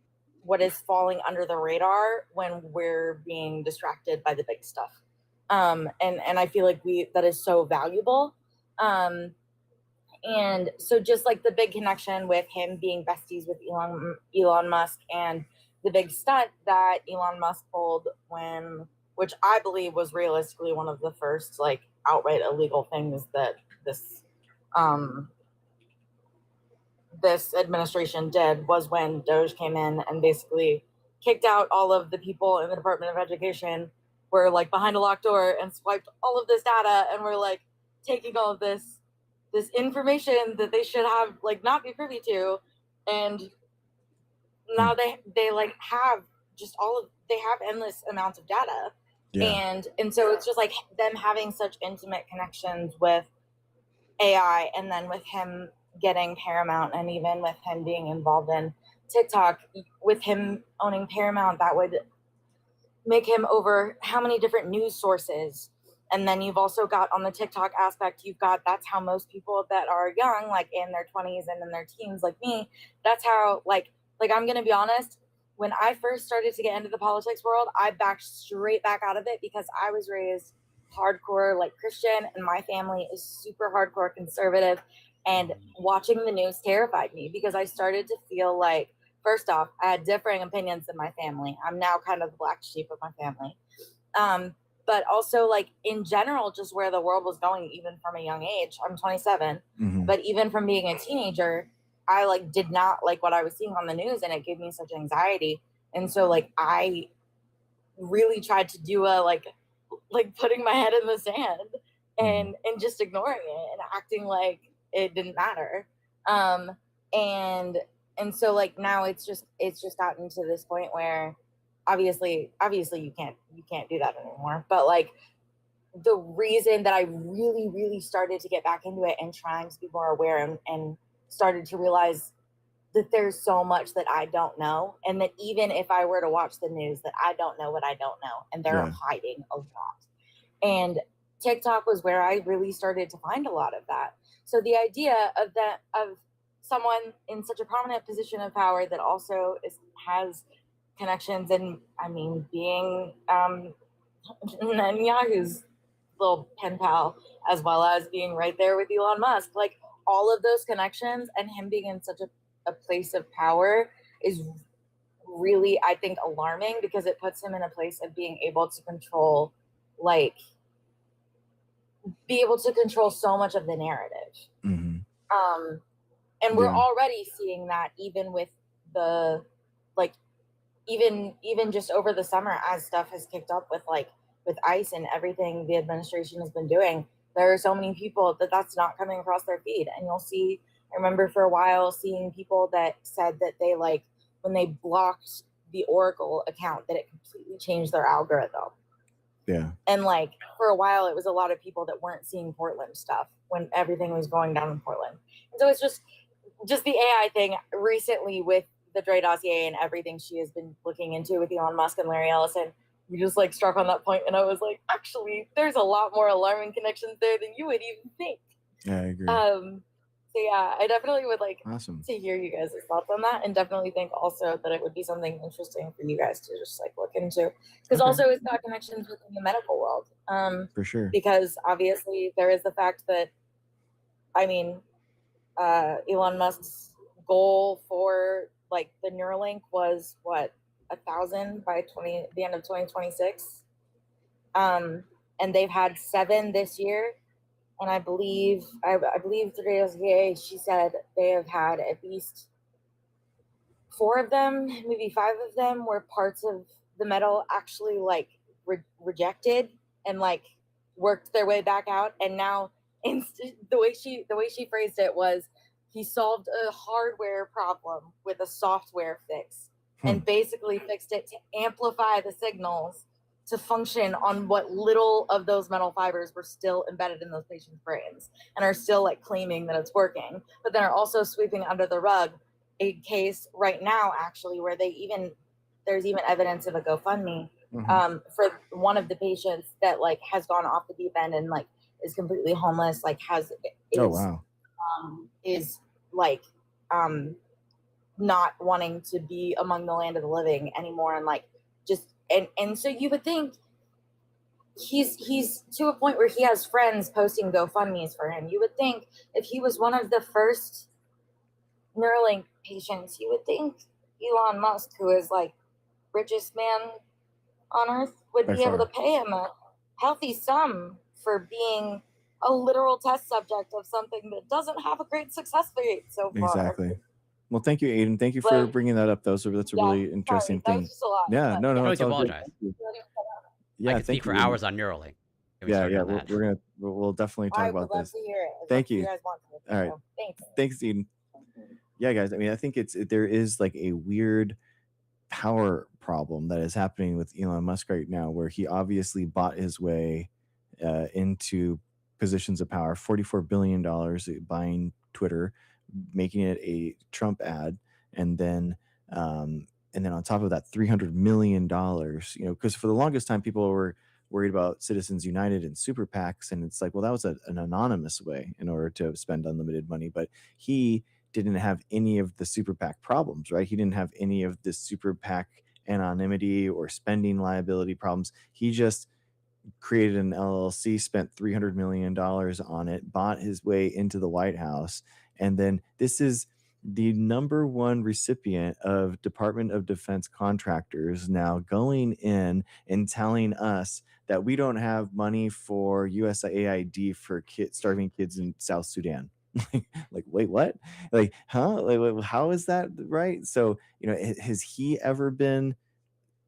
what is falling under the radar when we're being distracted by the big stuff. and I feel like that is so valuable. And so just like the big connection with him being besties with Elon Musk, and the big stunt that Elon Musk pulled which I believe was realistically one of the first like outright illegal things that this administration did, was when Doge came in and basically kicked out all of the people in the Department of Education, were like behind a locked door and swiped all of this data, and were like taking all of this information that they should have like not be privy to, and now they like have just they have endless amounts of data. Yeah. And so it's just like them having such intimate connections with AI, and then with him getting Paramount, and even with him being involved in TikTok, with him owning Paramount, that would make him over how many different news sources. And then you've also got, on the TikTok aspect, that's how most people that are young, like in their 20s and in their teens, like me, that's how, like I'm going to be honest, when I first started to get into the politics world, I backed straight back out of it, because I was raised hardcore, like Christian, and my family is super hardcore conservative. And watching the news terrified me, because I started to feel like, first off, I had differing opinions than my family. I'm now kind of the black sheep of my family. But also, like, in general, just where the world was going, even from a young age. I'm 27, but even from being a teenager, I like did not like what I was seeing on the news, and it gave me such anxiety. And so like I really tried to do a like putting my head in the sand and just ignoring it and acting like it didn't matter. And so like now it's just gotten to this point where obviously you can't do that anymore. But like the reason that I really, really started to get back into it and trying to be more aware, and started to realize that there's so much that I don't know, and that even if I were to watch the news, that I don't know what I don't know, and they're hiding a lot. And TikTok was where I really started to find a lot of that. So the idea of someone in such a prominent position of power that also has connections, and I mean, being Netanyahu's little pen pal, as well as being right there with Elon Musk, like all of those connections, and him being in such a place of power is really, I think, alarming, because it puts him in a place of being able to control so much of the narrative. And we're already seeing that, even with the even just over the summer, as stuff has kicked up with ICE and everything the administration has been doing. There are so many people that's not coming across their feed. And you'll see, I remember for a while seeing people that said that they when they blocked the Oracle account, that it completely changed their algorithm. Yeah. And for a while, it was a lot of people that weren't seeing Portland stuff when everything was going down in Portland. And so it's just the AI thing recently with the Dre dossier and everything she has been looking into with Elon Musk and Larry Ellison. You just struck on that point, and I was like, actually, there's a lot more alarming connections there than you would even think. Yeah, I agree. So yeah, I definitely would awesome to hear you guys' thoughts on that, and definitely think also that it would be something interesting for you guys to just look into, because also it's got connections within the medical world. For sure. Because obviously there is the fact that, I mean, Elon Musk's goal for the Neuralink was what, 1,000 by the end of 2026. And they've had 7 this year. And I believe today she said they have had at least 4 of them, maybe 5 of them, where parts of the metal actually rejected and worked their way back out. And now the way she phrased it was, he solved a hardware problem with a software fix, and basically fixed it to amplify the signals to function on what little of those metal fibers were still embedded in those patients' brains, and are still claiming that it's working, but then are also sweeping under the rug a case right now, actually, where there's even evidence of a GoFundMe for one of the patients that has gone off the deep end and is completely homeless, is not wanting to be among the land of the living anymore, and and so you would think he's to a point where he has friends posting GoFundMe's for him. You would think if he was one of the first Neuralink patients, you would think Elon Musk, who is like richest man on earth, would By be able to far. pay him a healthy sum for being a literal test subject of something that doesn't have a great success rate so far. Exactly. Well, thank you, Aiden. Thank you for Like, bringing that up. That's a yeah, really sorry, interesting that was thing. just a lot. Yeah, but no, I no, don't it's need to all good. apologize. Thank you. I Yeah, could speak thank for you. hours on Neuralink. Can we Yeah, start yeah, on that? we'll definitely talk I about would love this. to hear it. as Thank much as you. You guys want to. All right. So, thanks. Thanks, Eden. Yeah, guys. I mean, I think there is like a weird power problem that is happening with Elon Musk right now, where he obviously bought his way into positions of power. $44 billion buying Twitter, making it a Trump ad, and then on top of that, $300 million. Because for the longest time, people were worried about Citizens United and super PACs, and it's like, well, that was an anonymous way in order to spend unlimited money, but he didn't have any of the super PAC problems, right? He didn't have any of the super PAC anonymity or spending liability problems. He just created an LLC, spent $300 million on it, bought his way into the White House. And then this is the number one recipient of Department of Defense contractors now going in and telling us that we don't have money for USAID for starving kids in South Sudan. Like, wait, what? Like, huh? Like, how is that right? So, has he ever been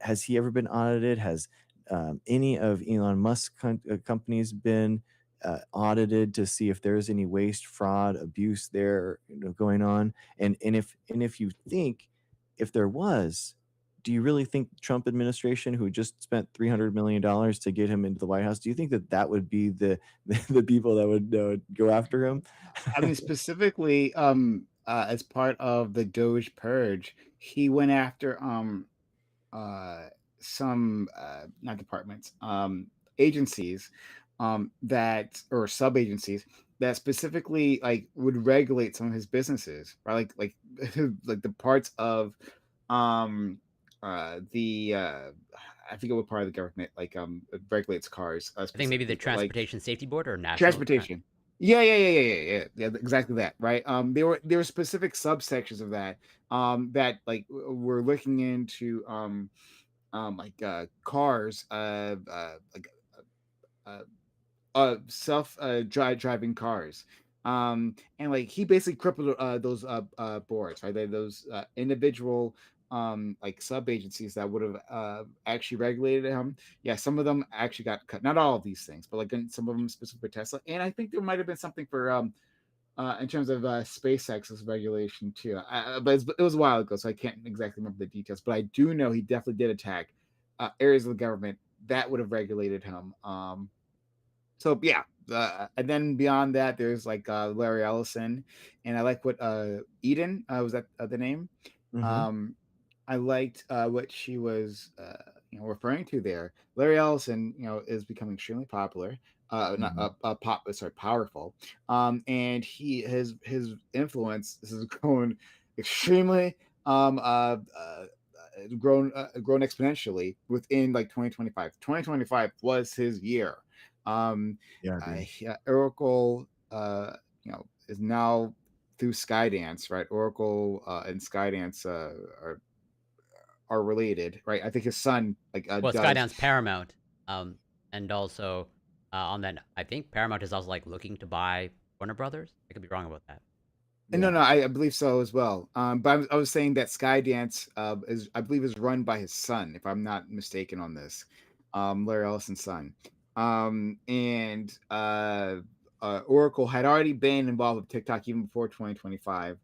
audited? Has any of Elon Musk companies been audited to see if there's any waste, fraud, abuse there going on? And if you think if there was, do you really think the Trump administration, who just spent $300 million to get him into the White House, do you think that would be the the people that would go after him? I mean, specifically, as part of the Doge purge, he went after uh some not departments, agencies, that or sub agencies that specifically like would regulate some of his businesses, right? Like like the parts of um the I forget what part of the government like regulates cars I think maybe the specifically, but like Transportation Safety Board or National. transportation. Yeah, exactly that, right? There were specific subsections of that, that like were looking into like cars, like uh, self driving cars, and like he basically crippled those boards, right? Those individual like sub agencies that would have actually regulated him. Yeah, some of them actually got cut. Not all of these things, but like some of them specific for Tesla, and I think there might have been something for in terms of SpaceX's regulation too. But it was a while ago, so I can't exactly remember the details. But I do know he definitely did attack areas of the government that would have regulated him. So yeah, and then beyond that, there's like Larry Ellison, and I like what Eden was that the name. Um, I liked what she was referring to there. Larry Ellison, is becoming extremely popular. Not sorry, powerful. And his influence is growing extremely grown exponentially within like 2025. 2025 was his year. Yeah, dude. Oracle, is now through Skydance, right? Oracle and Skydance are related, right? I think his son Well, does. Skydance Paramount, and also on that, I think Paramount is also like looking to buy Warner Brothers. I could be wrong about that. And no, I believe so as well. But I was saying that Skydance is, I believe, is run by his son, if I'm not mistaken on this, Larry Ellison's son. And Oracle had already been involved with TikTok even before 2025,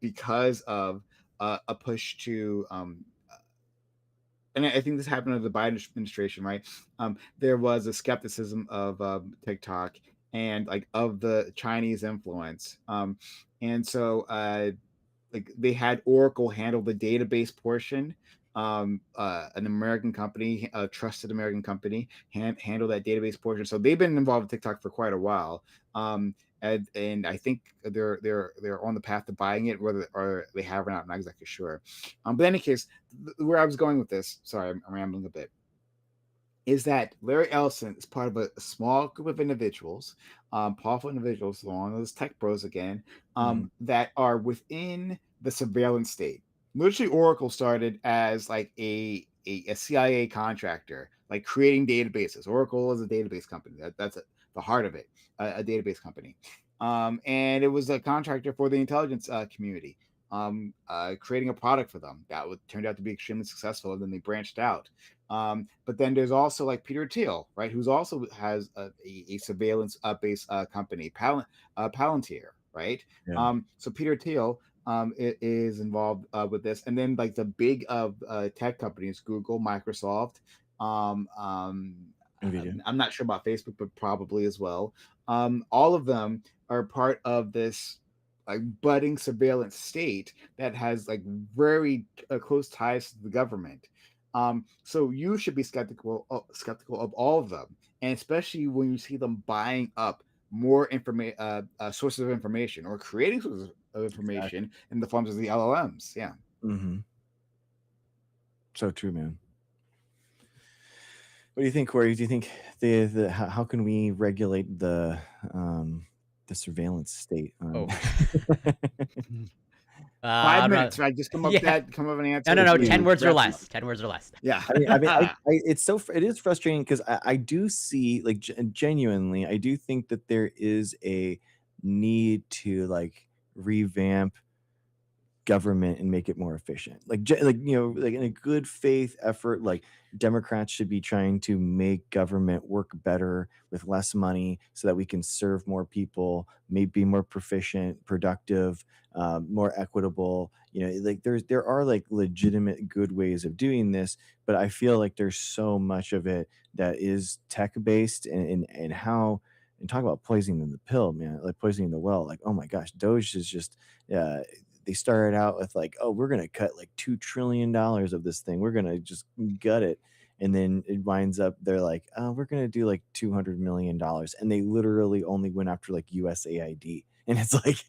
because of a push to and I think this happened under the Biden administration, right? There was a skepticism of TikTok and like of the Chinese influence, and so like they had Oracle handle the database portion. An American company, a trusted American company, handle that database portion. So they've been involved with TikTok for quite a while. And I think they're on the path to buying it, whether or they have or not. I'm not exactly sure. But in any case, where I was going with this, sorry, I'm rambling a bit, is that Larry Ellison is part of a small group of individuals, powerful individuals, along those tech bros again, that are within the surveillance state. Literally, Oracle started as like a CIA contractor, like creating databases. Oracle is a database company. That's the heart of it, a database company. And it was a contractor for the intelligence community, creating a product for them that turned out to be extremely successful, and then they branched out. But then there's also like Peter Thiel, right, who's also has a surveillance based company, Palantir, right? Yeah. So Peter Thiel is involved with this, and then like the big tech companies, Google, Microsoft, NVIDIA. I'm not sure about Facebook, but probably as well. All of them are part of this like budding surveillance state that has like very close ties to the government. So you should be skeptical of all of them, and especially when you see them buying up more information, sources of information, or creating sources of information in the forms of the LLMs. Yeah. Mm-hmm. So true, man. What do you think, Corey? Do you think how can we regulate the surveillance state? Oh. 5 minutes, right? Just come up Yeah. come up with an answer. No. Please. 10 words or Wrap it less. up. 10 words or less. Yeah. It is frustrating because I do see, like, genuinely, I do think that there is a need to like revamp government and make it more efficient. Like like in a good faith effort, like Democrats should be trying to make government work better with less money so that we can serve more people, maybe more proficient, productive, more equitable. Like there are like legitimate good ways of doing this, but I feel like there's so much of it that is tech based, and how, and talk about poisoning the pill, man, like poisoning the well. Like, oh my gosh, Doge is just they started out with like, oh, we're gonna cut like $2 trillion of this thing, we're gonna just gut it, and then it winds up they're like, oh, we're gonna do like $200 million, and they literally only went after like USAID, and it's like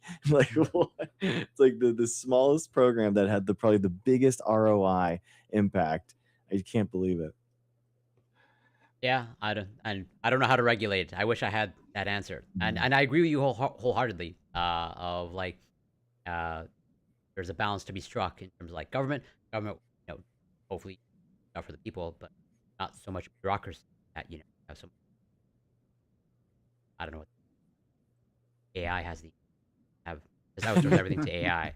what? It's like the smallest program that had probably the biggest ROI impact. I can't believe it. Yeah, I don't know how to regulate it. I wish I had that answer. And I agree with you wholeheartedly. Of like, there's a balance to be struck in terms of like government, hopefully for the people, but not so much bureaucracy that have some. I don't know what AI has have just outsource everything to AI.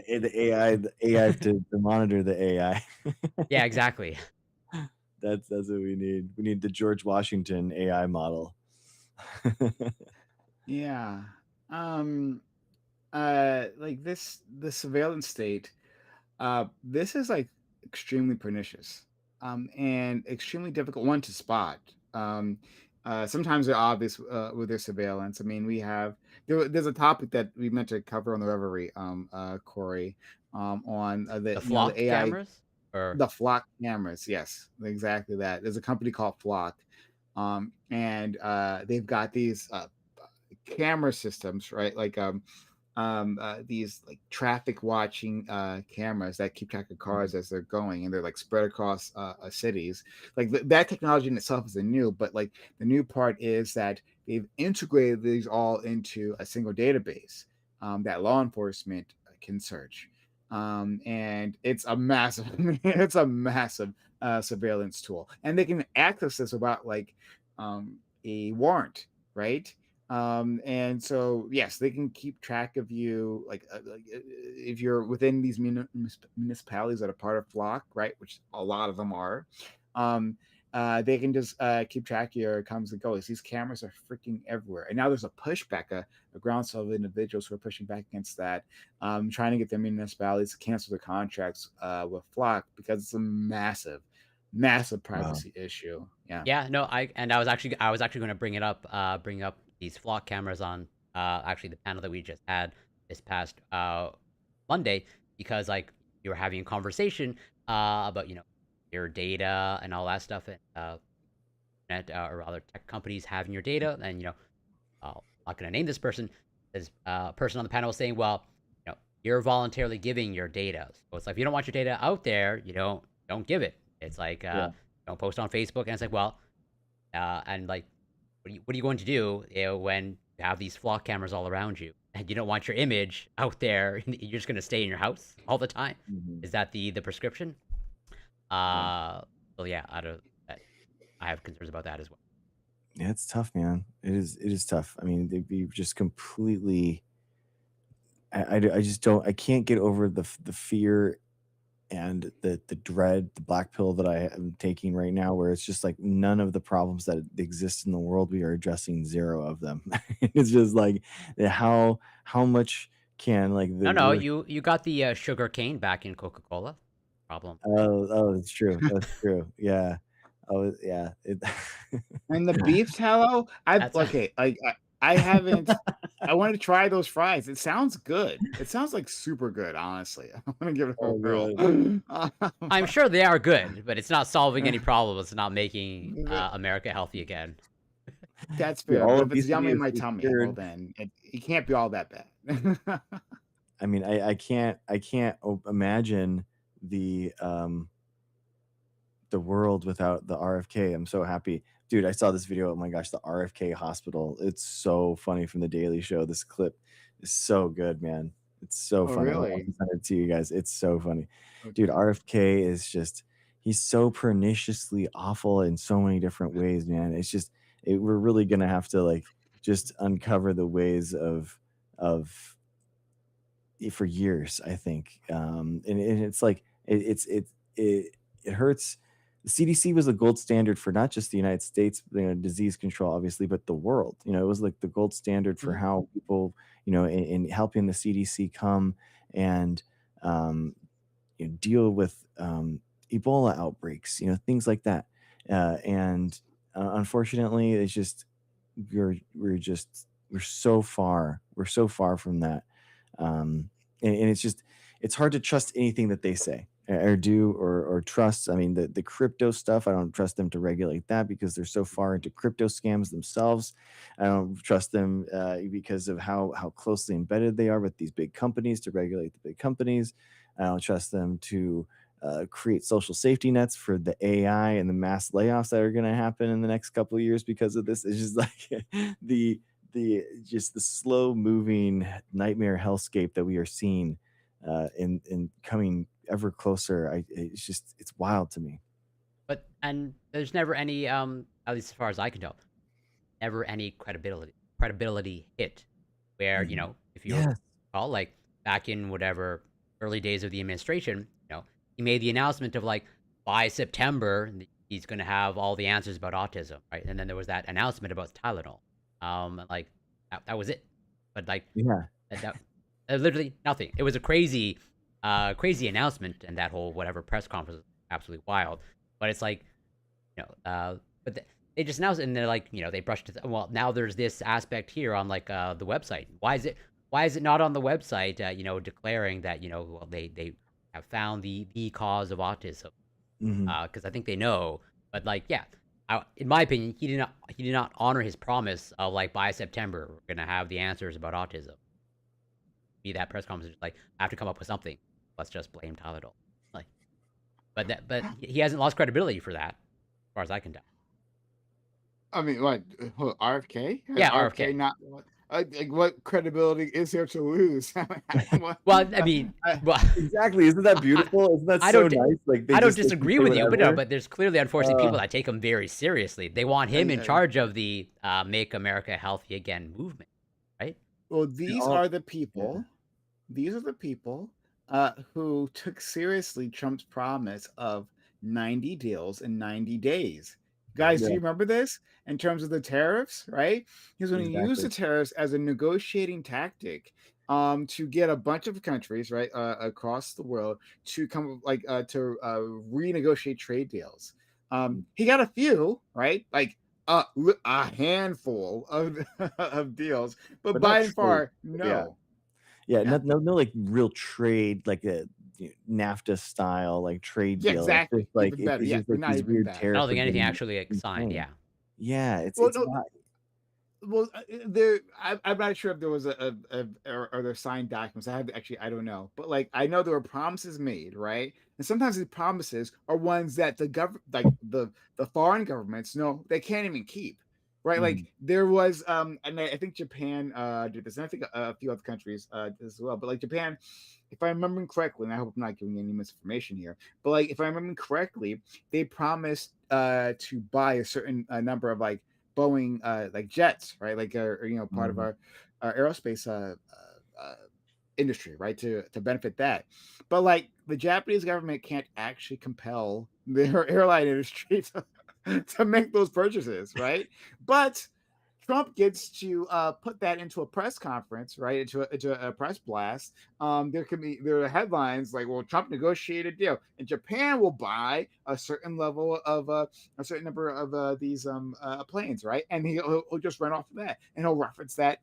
The AI to monitor the AI. Yeah, exactly. That's what we need. We need the George Washington AI model. Yeah. Like the surveillance state, this is like extremely pernicious, and extremely difficult one to spot. Sometimes they're obvious with their surveillance. I mean, there's a topic that we meant to cover on the Reverie, Corey, on The flock the AI, cameras, or the Flock cameras. Yes, exactly that. There's a company called Flock, and they've got these camera systems, right? Like these like traffic watching cameras that keep track of cars as they're going, and they're like spread across cities. Like that technology in itself isn't new, but like the new part is that they've integrated these all into a single database that law enforcement can search. And it's a massive it's a massive surveillance tool, and they can access this without like a warrant, right? And so yes, they can keep track of you, like if you're within these municipalities that are part of Flock, right, which a lot of them are. They can just keep track of your comes and goes. These cameras are freaking everywhere, and now there's a pushback, a groundswell of individuals who are pushing back against that, trying to get their municipalities to cancel their contracts with Flock, because it's a massive privacy issue. Yeah, no, I was actually going to bring up these flock cameras on actually the panel that we just had this past Monday, because like you were having a conversation about your data and all that stuff, and or other tech companies having your data, and I'm not going to name this person. This person on the panel was saying, well, you're voluntarily giving your data, so it's like if you don't want your data out there, don't give it. It's like don't post on Facebook, and it's like, well, And like, what are you going to do when you have these flock cameras all around you and you don't want your image out there? You're just going to stay in your house all the time. Mhm. Is that the prescription? Yeah. So yeah, I have concerns about that as well. Yeah, it's tough, man. It is tough. I mean, they'd be just completely. I just don't. I can't get over the fear and the dread, the black pill that I am taking right now, where it's just like none of the problems that exist in the world, we are addressing zero of them. It's just like how much can like the No, real. you got the sugar cane back in Coca-Cola. Problem. Oh, that's true. That's true. Yeah. Oh, yeah. And the beef tallow, That's okay, I haven't. I want to try those fries. It sounds good. It sounds like super good, honestly. I want to give it a Oh, whirl. man. I'm sure they are good, but it's not solving any problems. It's not making America healthy again. That's Dude, fair. all But if it's obesity yummy in my is tummy, well, cured. then it can't be all that bad. I mean, I can't imagine the world without the RFK. I'm so happy. Dude, I saw this video. Oh my gosh, the RFK hospital. It's so funny from the Daily Show. This clip is so good, man. It's so Oh, funny. I want really? to send it to you guys. It's so funny. Dude, Okay. RFK is just he's so perniciously awful in so many different ways, man. It's just we're really gonna have to like just uncover the ways of for years, I think. And it's like it hurts. The CDC was the gold standard for not just the United States, disease control, obviously, but the world. It was like the gold standard for Mhm. how people, in helping the CDC come and deal with Ebola outbreaks, things like that. And unfortunately, it's just we're so far from that. And it's hard to trust anything that they say or do or trust. I mean, the crypto stuff, I don't trust them to regulate that because they're so far into crypto scams themselves. I don't trust them because of how closely embedded they are with these big companies to regulate the big companies. I don't trust them to create social safety nets for the AI and the mass layoffs that are going to happen in the next couple of years because of this. It's just like the slow moving nightmare hellscape that we are seeing in coming ever closer. It's wild to me. But and there's never any at least as far as I can tell, never any credibility hit where, Mhm. if you Yes. recall, like back in whatever early days of the administration, he made the announcement of like by September he's going to have all the answers about autism, right? And then there was that announcement about Tylenol. Like that was it. But like Yeah. that literally nothing. It was a crazy announcement, and that whole whatever press conference was absolutely wild. But it's like, but they just announced it, and they're like, they brushed it. Well, now there's this aspect here on like the website. Why is it not on the website? Declaring that well they have found the cause of autism. Mhm. Because I think they know. But like, yeah, in my opinion, he did not honor his promise of like by September we're gonna have the answers about autism. Be that press conference, like I have to come up with something. Let's just blame Tylenol. Like, but he hasn't lost credibility for that, as far as I can tell. I mean, what RFK? Has Yeah, RFK RFK. not? Like, what credibility is there to lose? What- Well, I mean, I- well, Exactly. Isn't that I, beautiful? Isn't that I so don't nice? Like I they don't just they can disagree say with you, but no, whatever. but there's clearly, unfortunately, people that take him very seriously. They want him in I- charge of the "Make America Healthy Again" movement, right? well, And these all are the yeah. people. These are the people who took seriously Trump's promise of 90 deals in 90 days. Guys, do Yeah, you remember this in terms of the tariffs, right? He's going to use the exactly. tariffs as a negotiating tactic to get a bunch of countries, right, across the world to come to renegotiate trade deals. He got a few, right? Like a handful of of deals, but But not by and trade. far, Yeah. no. Yeah, Yeah. no like real trade like a NAFTA style like trade Yeah, deal. It's exactly. just like Even better. it's Yeah, just like not these even weird that. I don't tariff think anything agreements actually like, in signed. Spain. Yeah. Yeah, Well, it's no, not well, there. I'm not sure if there was or there signed documents. I don't know, but like I know there were promises made, right? And sometimes the promises are ones that the foreign governments know they can't even keep, right? Like Mhm. there was, and I think Japan did this, and I think a few other countries did as well. But like Japan, if I'm remembering correctly, and I hope I'm not giving any misinformation here, but like if I'm remembering correctly, they promised to buy a certain number of like Boeing like jets, right? Like or, part of Mhm. our aerospace industry, right? To benefit that. But like the Japanese government can't actually compel their airline industry to make those purchases, right? But Trump gets to put that into a press conference, right? Into a press blast. There are headlines like, "Well, Trump negotiated a deal, and Japan will buy a certain level of a certain number of these planes, right?" And he'll just run off of that, and he'll reference that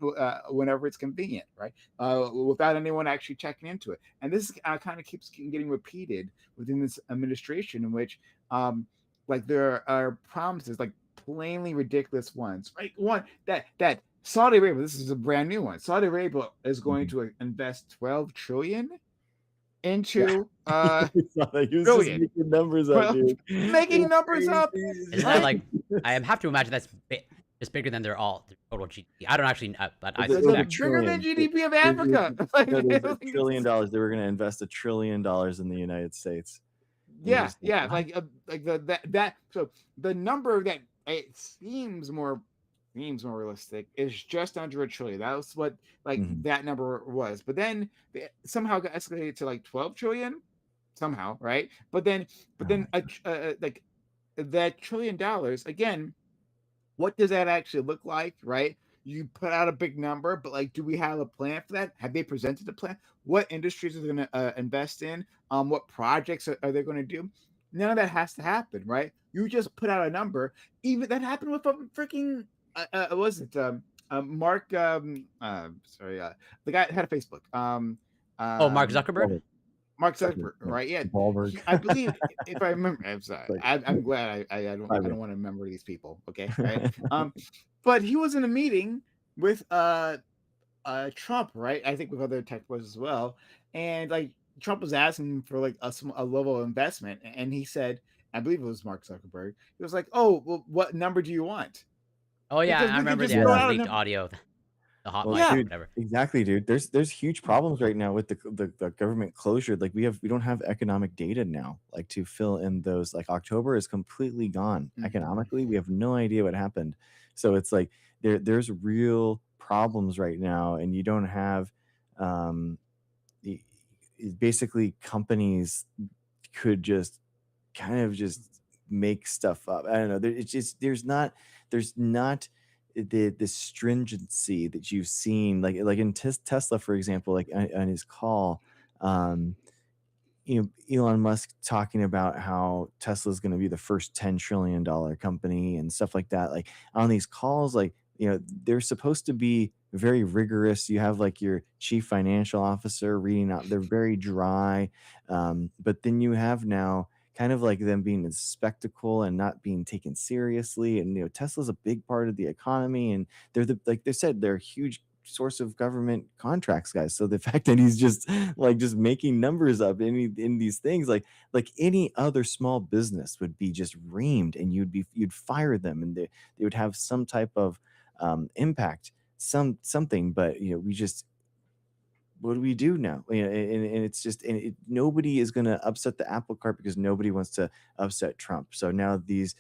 whenever it's convenient, right? Without anyone actually checking into it. And this kind of keeps getting repeated within this administration, in which like there are promises like plainly ridiculous ones, right? One that Saudi Arabia, this is a brand new one. Saudi Arabia is going Mhm. to invest 12 trillion Yeah. into I saw that. He was just billion. making numbers up, 12, dude. making It's numbers crazy. up, It's Isn't that just right? like? I have to imagine that's just bigger than their total GDP. I don't actually, but I It That's was a suspect. bigger than trillion. GDP of It was Africa. Like, no, there was it's just, $1 trillion. They were going to invest $1 trillion in the United States. And you're yeah, just like, yeah, what? like that. So the number that it seems more realistic is just under a trillion. That was what like Mhm. that number was. But then they somehow got escalated to like 12 trillion somehow, right? But Oh then my God. like that $1 trillion again, what does that actually look like, right? You put out a big number, but like, do we have a plan for that? Have they presented a plan? What industries are they going to invest in? What projects are they going to do? None of that has to happen, right? You just put out a number. Even that happened with a freaking was it Mark? Sorry, the guy that had a Facebook. Oh, Mark Um, Zuckerberg. Wahlberg. Mark Zuckerberg. Zuckerberg, No, right? Yeah, Wahlberg. I believe if I remember. I'm sorry. Like, I'm glad I private. don't want to remember these people. Okay, right? But he was in a meeting with Trump, right? I think with other tech boys as well, and like Trump was asking for like a level of investment, and he said, I believe it was Mark Zuckerberg. He was like, "Oh, well, what number do you want?" Oh yeah, Because I we could remember just the throw Yeah. out a leaked number. audio, the hot Well, mic or Yeah, dude, whatever. exactly, dude. There's huge problems right now with the government closure. Like we don't have economic data now, like to fill in those. Like October is completely gone hmm economically. We have no idea what happened. So it's like there's real problems right now, and you don't have um y- basically companies could just kind of just make stuff up. I don't know. It's just there's not the stringency that you've seen like in Tesla, for example, like on his call. Um, Elon Musk talking about how Tesla is going to be the first $10 trillion company and stuff like that. Like on these calls, like they're supposed to be very rigorous. You have like your chief financial officer reading out. They're very dry, but then you have now kind of like them being a spectacle and not being taken seriously. And Tesla's a big part of the economy, and like they said, they're a huge source of government contracts, guys. So the fact that he's just making numbers up in these things, like any other small business would be just reamed, and you'd fire them, and they would have some type of impact, something. But we just what do we do now? And it's just nobody is going to upset the apple cart because nobody wants to upset Trump. So now these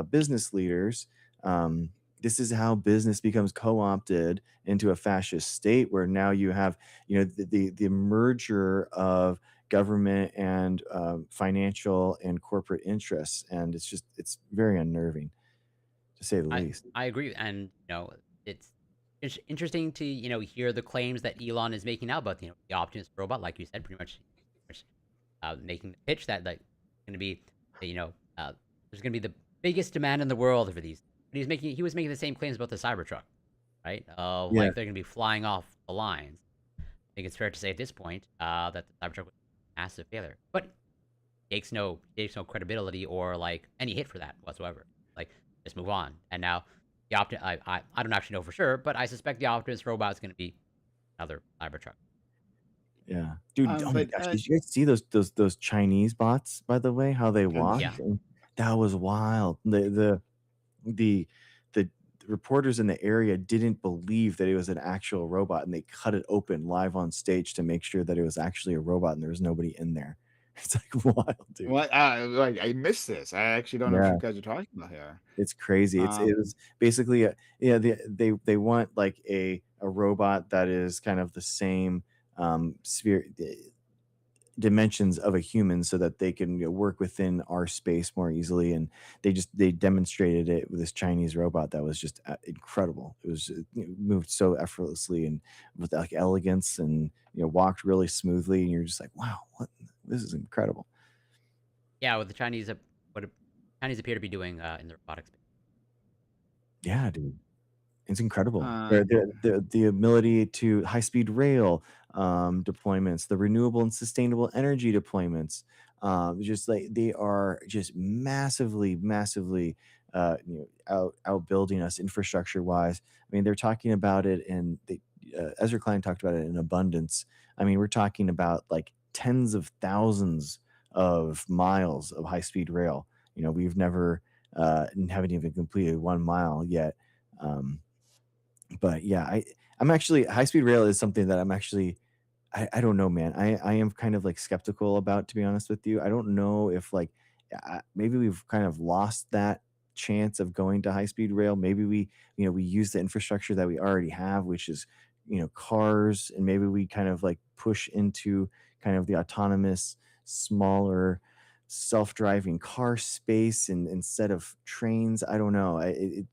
business leaders, um, this is how business becomes co-opted into a fascist state, where now you have the merger of government and financial and corporate interests, and it's very unnerving, to say the I least. I agree, and it's interesting to hear the claims that Elon is making now about the Optimus robot, like you said, pretty much making the pitch that like going to be there's going to be the biggest demand in the world for these. But he was making the same claims about the Cybertruck, right? Yeah. Like they're going to be flying off the lines. I think it's fair to say at this point that the Cybertruck was a massive failure, but takes no credibility or like any hit for that whatsoever. Like just move on. And now the I don't actually know for sure, but I suspect the Optimus robot is going to be another Cybertruck. Yeah, dude. Oh my But gosh, did you guys see those Chinese bots? By the way, how they Yeah. walked? And that was wild. The the reporters in the area didn't believe that it was an actual robot, and they cut it open live on stage to make sure that it was actually a robot, and there was nobody in there. It's like wild, dude. what? Like I missed this. I actually don't know what Yeah. you guys are talking about here. It's crazy. It Um, was basically yeah, they want like a robot that is kind of the same sphere dimensions of a human so that they can, work within our space more easily, and they demonstrated it with this Chinese robot that was just incredible. It was moved so effortlessly and with like elegance, and walked really smoothly, and you're just like, wow, this is incredible. Yeah, what the Chinese Chinese appear to be doing in the robotics space. Yeah, dude. It's incredible. uh, The ability to high-speed rail, deployments, the renewable and sustainable energy deployments, just like they are just massively, massively, outbuilding us infrastructure-wise. I mean, they're talking about it, and Ezra Klein talked about it in abundance. I mean, we're talking about like tens of thousands of miles of high-speed rail. We've never, haven't even completed 1 mile yet. Um, but yeah, I'm actually high speed rail is something that I'm actually I don't know, man. I am kind of like skeptical about, to be honest with you. I don't know if like maybe we've kind of lost that chance of going to high speed rail. Maybe we use the infrastructure that we already have, which is cars, and maybe we kind of like push into kind of the autonomous, smaller, self-driving car space, and instead of trains. I don't know. It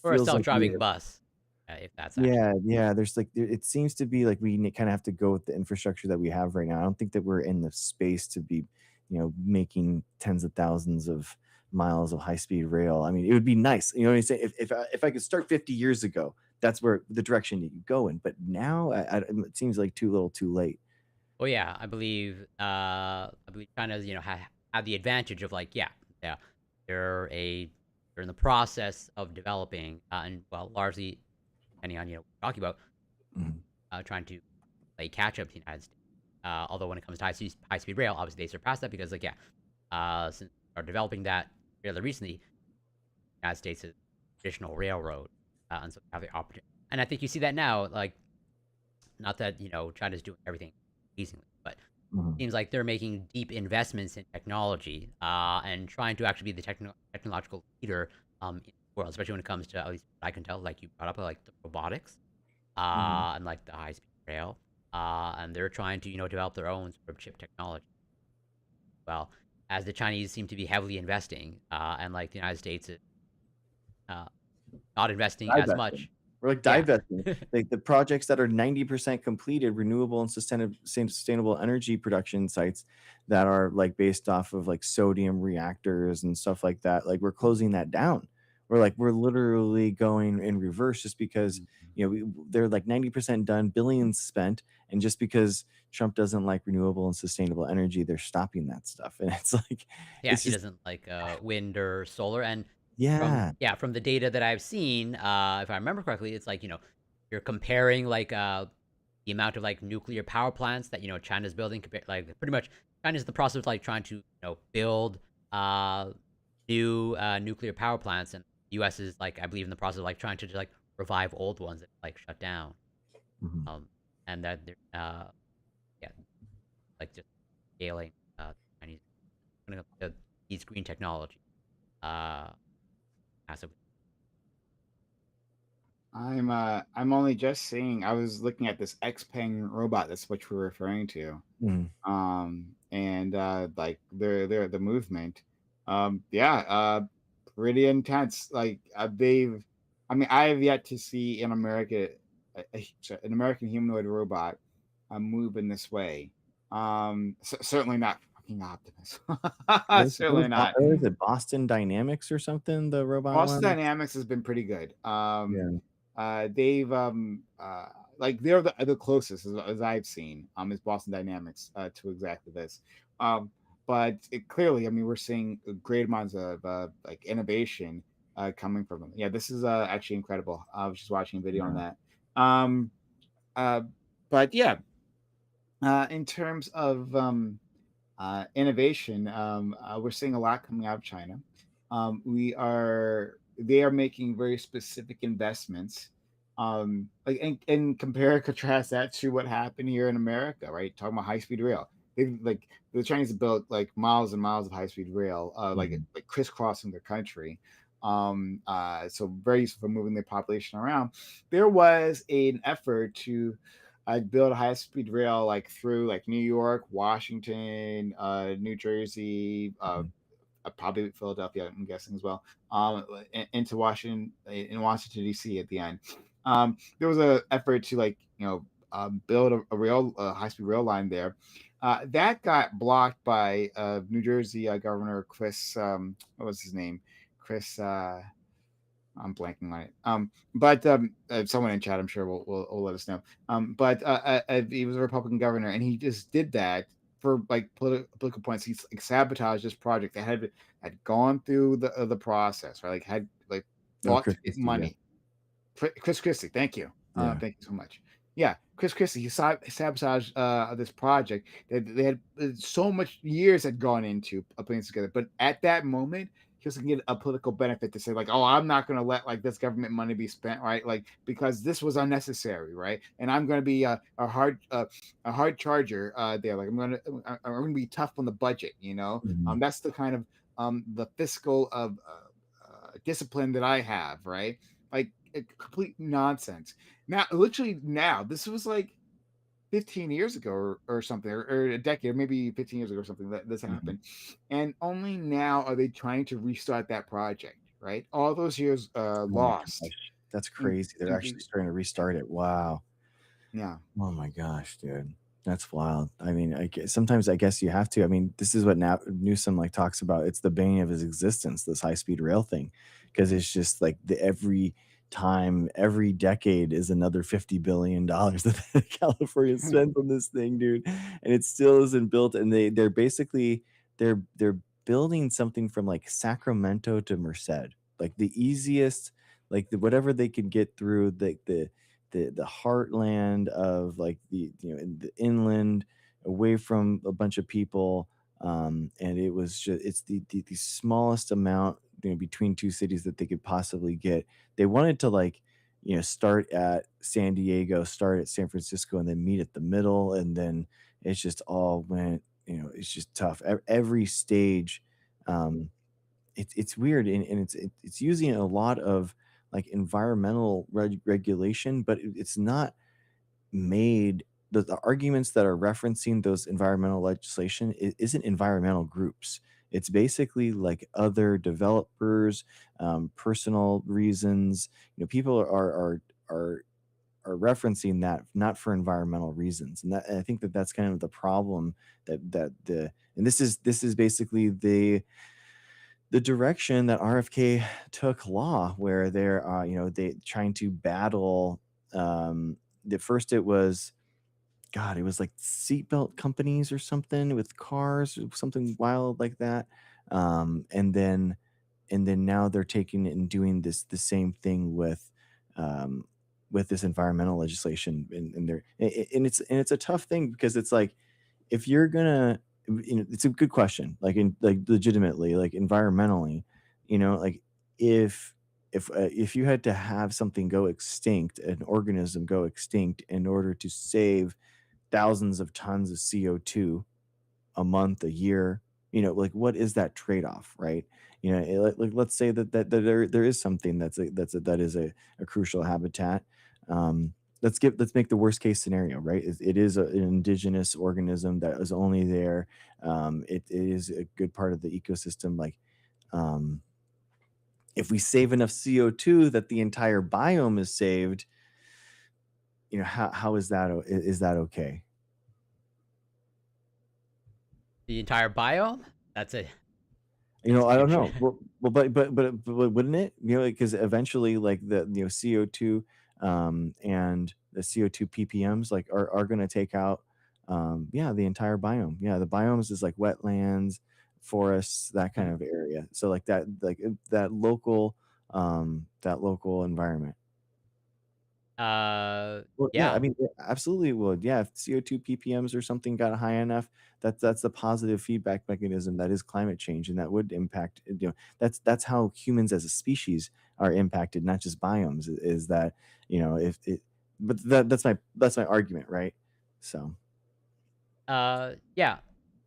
Or a feels like we self-driving bus, if that's actually. yeah, there's like it seems to be like we kind of have to go with the infrastructure that we have right now. I don't think that we're in the space to be, making tens of thousands of miles of high speed rail. I mean, it would be nice, what I'm saying? If I could start 50 years ago, that's where the direction that you go in. But now, it seems like too little, too late. Well, yeah, I believe China's have the advantage of like yeah they're in the process of developing and well largely depending on what we're talking about Mhm. trying to play catch up to the United States. Although when it comes to high speed rail, obviously they surpassed that because like since they are developing that fairly recently, the United States is a traditional railroad, and so they have the opportunity. And I think you see that now, like not that China's doing everything amazingly, but Mhm. seems like they're making deep investments in technology and trying to actually be the technological leader in the world, especially when it comes to, at least what I can tell, like you brought up, like the robotics Mhm. and like the high speed rail. And they're trying to, develop their own sort of chip technology. Well, as the Chinese seem to be heavily investing, and like the United States is uh, not investing as Divesting. much. We're like Yeah. divesting. Like the projects that are 90% completed, renewable and sustainable energy production sites that are like based off of like sodium reactors and stuff like that. Like we're closing that down. We're literally going in reverse just because they're like 90% done, billions spent, and just because Trump doesn't like renewable and sustainable energy, they're stopping that stuff. And it's like Yeah, it's he just doesn't like wind or solar. And yeah. from the data that I've seen, if I remember correctly, it's like you're comparing like the amount of like nuclear power plants that China's building. Like pretty much, China's in the process of like trying to build uh new nuclear power plants, and the U.S. is like I believe in the process of like trying to just, like revive old ones that like shut down. Mhm. And that they're yeah, like just scaling Chinese putting up these green technology uh massively. I'm only just seeing. I was looking at this Xpeng robot. That's what we're referring to. Mhm. And like they're the movement. Yeah, pretty intense. Like they've. I mean, I have yet to see in America an American humanoid robot move in this way. Certainly not fucking Optimus. Certainly not. What was it, Boston Dynamics or something? The robot Boston one. Dynamics has been pretty good. Yeah. They've like they're the closest as I've seen is Boston Dynamics to exactly this. But clearly, I mean, we're seeing great amounts of like innovation coming from them. Yeah, this is actually incredible. I was just watching a video on Yeah. that. Um, uh, but yeah, in terms of innovation, we're seeing a lot coming out of China. They are making very specific investments. Like and compare and contrast that to what happened here in America, right? Talking about high speed rail. They like the Chinese built like miles and miles of high speed rail, Mhm. like crisscrossing the country. So very useful for moving the population around. There was an effort to I'd build a high speed rail like through like New York, Washington, New Jersey, Mhm. probably Philadelphia, I'm guessing as well, into Washington in Washington D.C. at the end. There was a effort to like build a high speed rail line there. That got blocked by New Jersey Governor Chris. What was his name? Chris. I'm blanking on it. But someone in chat, I'm sure, will let us know. But he was a Republican governor, and he just did that for like political points. He's like sabotaged this project that had gone through the process, right? Like had like Oh, fought Chris to get Christie, yeah. money. Chris Christie, thank you. Yeah. Thank you so much. Yeah, Chris Christie, he sabotaged this project that they had so much years had gone into putting this together. But at that moment, he was going to get a political benefit to say like, "Oh, I'm not going to let like this government money be spent, right? Like because this was unnecessary, right? And I'm going to be a hard charger there. Like I'm going to be tough on the budget, you know. Mhm. That's the kind of the fiscal of discipline that I have, right? Like complete nonsense. Now, literally now, this was like 15 years ago or something, or a decade, maybe 15 years ago or something that this Mhm. happened. And only now are they trying to restart that project, right? All those years Oh my lost. gosh. That's And, crazy. They're and actually starting to restart it. Wow. yeah. Oh my gosh, dude. That's wild. I mean, sometimes I guess you have to. I mean, this is what Newsom like talks about. It's the bane of his existence, this high speed rail thing, because it's just like every time, every decade is another $50 billion that California spends on this thing, dude, and it still isn't built. And they're basically they're building something from like Sacramento to Merced, like the easiest, like whatever they can get through the heartland of like in the inland, away from a bunch of people. And it was just it's the smallest amount, between two cities that they could possibly get. They wanted to like start at San Diego, start at San Francisco, and then meet at the middle, and then it's just all went, it's just tough. Every stage. Um it's weird, and it's using a lot of like environmental regulation, but it's not made. The arguments that are referencing those environmental legislation isn't environmental groups. It's basically like other developers, personal reasons. People are referencing that not for environmental reasons, and I think that that's kind of the problem. And this is basically the direction that RFK took law, where they're they trying to battle. The first it was, God, it was like seatbelt companies or something with cars, something wild like that. And then now they're taking it and doing the same thing um, with this environmental legislation, and it's a tough thing, because it's like, if you're gonna, it's a good question, like like legitimately, like environmentally, like if if you had to have something go extinct, an organism go extinct, in order to save thousands of tons of CO2 a month, a year, like what is that trade-off, right? Like let's say that there is something that is a crucial habitat. um let's make the worst case scenario, right? It is an indigenous organism that is only there. It is a good part of the ecosystem. Like, um if we save enough CO2 that the entire biome is saved, how is that okay? The entire biome? That's a I don't interesting. know. Well, but wouldn't it? Because eventually, like the CO2, and the CO2 ppms, like are going to take out, yeah, the entire biome. Yeah, the biomes is like wetlands, forests, that kind of area. So like that local, that local environment? Well, yeah, I Yeah. mean, it absolutely would. Yeah, if CO2 ppms or something got high enough, that's a positive feedback mechanism that is climate change, and that would impact, that's how humans as a species are impacted, not just biomes, is that, if it but that's my argument, right? So, Yeah.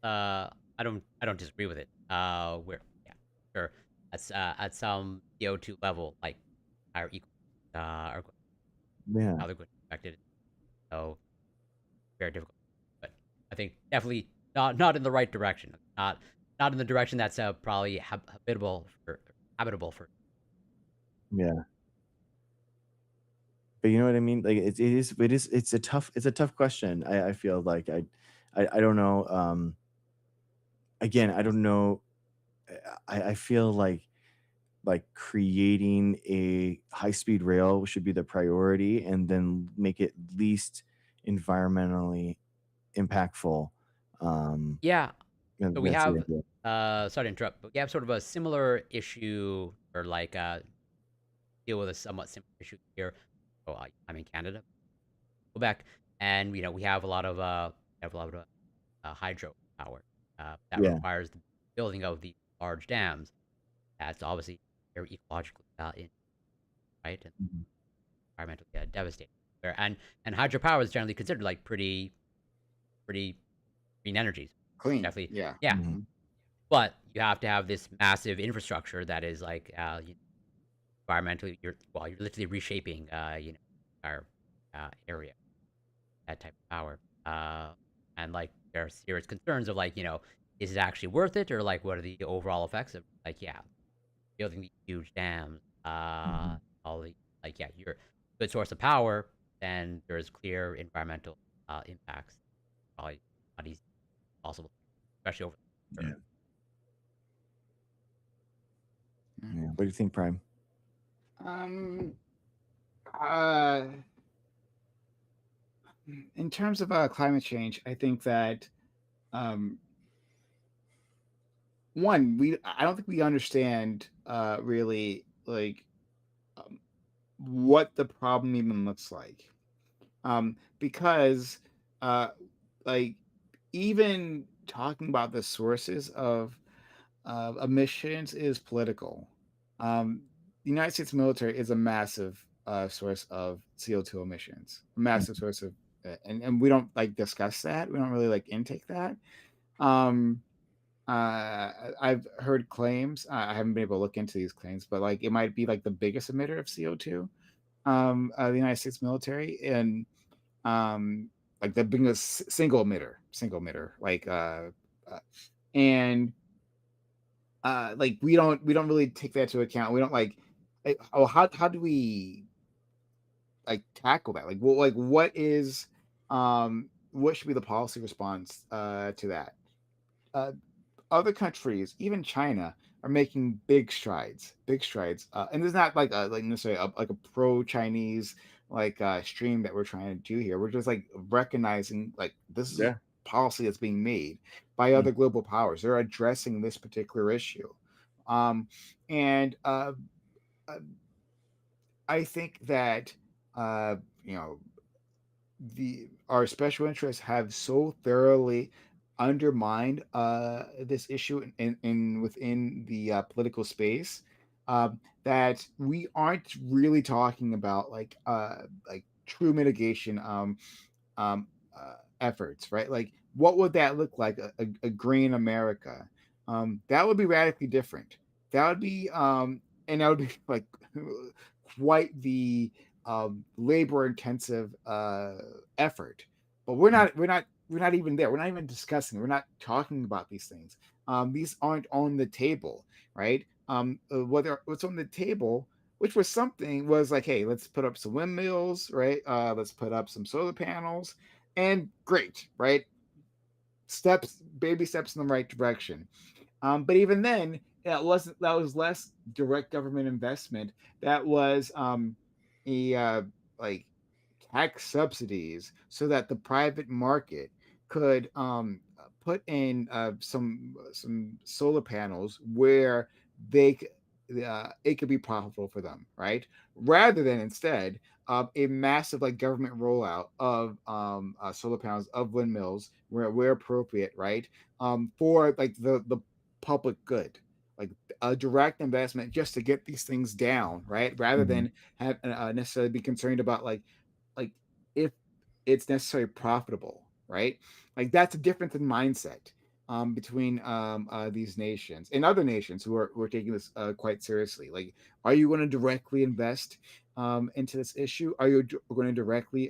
I don't disagree with it. Where yeah, sure. That's at some CO2 level, like our equal are yeah. how they're going to affect it. So very difficult. But I think definitely not in the right direction. Not in the direction that's probably habitable for. Yeah. But you know what I mean? Like, it's a tough question. I feel like I don't know, again, I don't know, I feel like creating a high-speed rail should be the priority, and then make it least environmentally impactful, Yeah. So and we that's the have idea. sorry to interrupt, but we have sort of a similar issue or like deal with a somewhat similar issue here. Oh, I'm in Canada, Quebec, and we have a lot of hydro power that Yeah. requires the building of these large dams. That's obviously very ecologically right and Mhm. environmentally devastating. And hydropower is generally considered like pretty green energies. Clean. Definitely, Yeah. yeah. Mhm. But you have to have this massive infrastructure that is like environmentally. You're literally reshaping our area, that type of power. And like there are serious concerns of like is it actually worth it, or like what are the overall effects of like building these huge dams, Mhm. all the like you're a good source of power, then there's clear environmental impacts. Probably not easy possible, especially over the Yeah. term. Yeah. Yeah. What do you think, Prime? Um. Uh. In terms of climate change, I think that um, one, I don't think we understand really like um, what the problem even looks like. Because uh, like even talking about the sources of emissions is political. The United States military is a massive source of CO2 emissions, a massive source of, and we don't like discuss that. We don't really like intake that. Um, I've heard claims. I haven't been able to look into these claims, but like it might be like the biggest emitter of CO2. The United States military, and um, like the biggest single emitter, uh and like we don't really take that into account. We don't oh, how do we like tackle that? Like what should be the policy response to that? Uh, Other countries, even China, are making big strides. And there's not like necessarily like a pro Chinese stream that we're trying to do here. We're just like recognizing like this is Yeah. policy that's being made by Mm. other global powers. They're addressing this particular issue. Um, and uh, I think that uh, you know the our special interests have so thoroughly undermined this issue in within the political space, that we aren't really talking about like true mitigation um, efforts, right? Like, what would that look like? A green America, that would be radically different. That would be, and that would be like quite the labor intensive effort. But we're not even there. We're not even discussing. We're not talking about these things. These aren't on the table, right? What's on the table, which was something, was like, hey, let's put up some windmills, right? Let's put up some solar panels, and great, right? Baby steps in the right direction. But even then, that was less direct government investment. That was a like tax subsidies so that the private market could put in some solar panels where they it could be profitable for them, right? Rather than instead a massive like government rollout of solar panels, of windmills where appropriate, right? For like the public good, like a direct investment just to get these things down, right? Rather Mhm. than have necessarily be concerned about like if it's necessarily profitable, right? Like that's a difference in mindset between these nations and other nations who are taking this quite seriously. Like, are you going to directly invest into this issue? Are you going to directly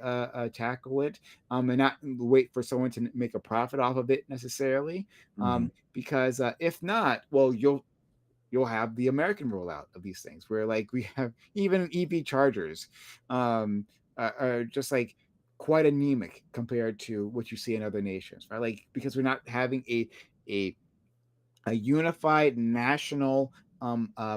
tackle it and not wait for someone to make a profit off of it necessarily? Mhm. Because if not, well, you'll have the American rollout of these things, where like we have even EV chargers are just like quite anemic compared to what you see in other nations, right? Like because we're not having a a unified national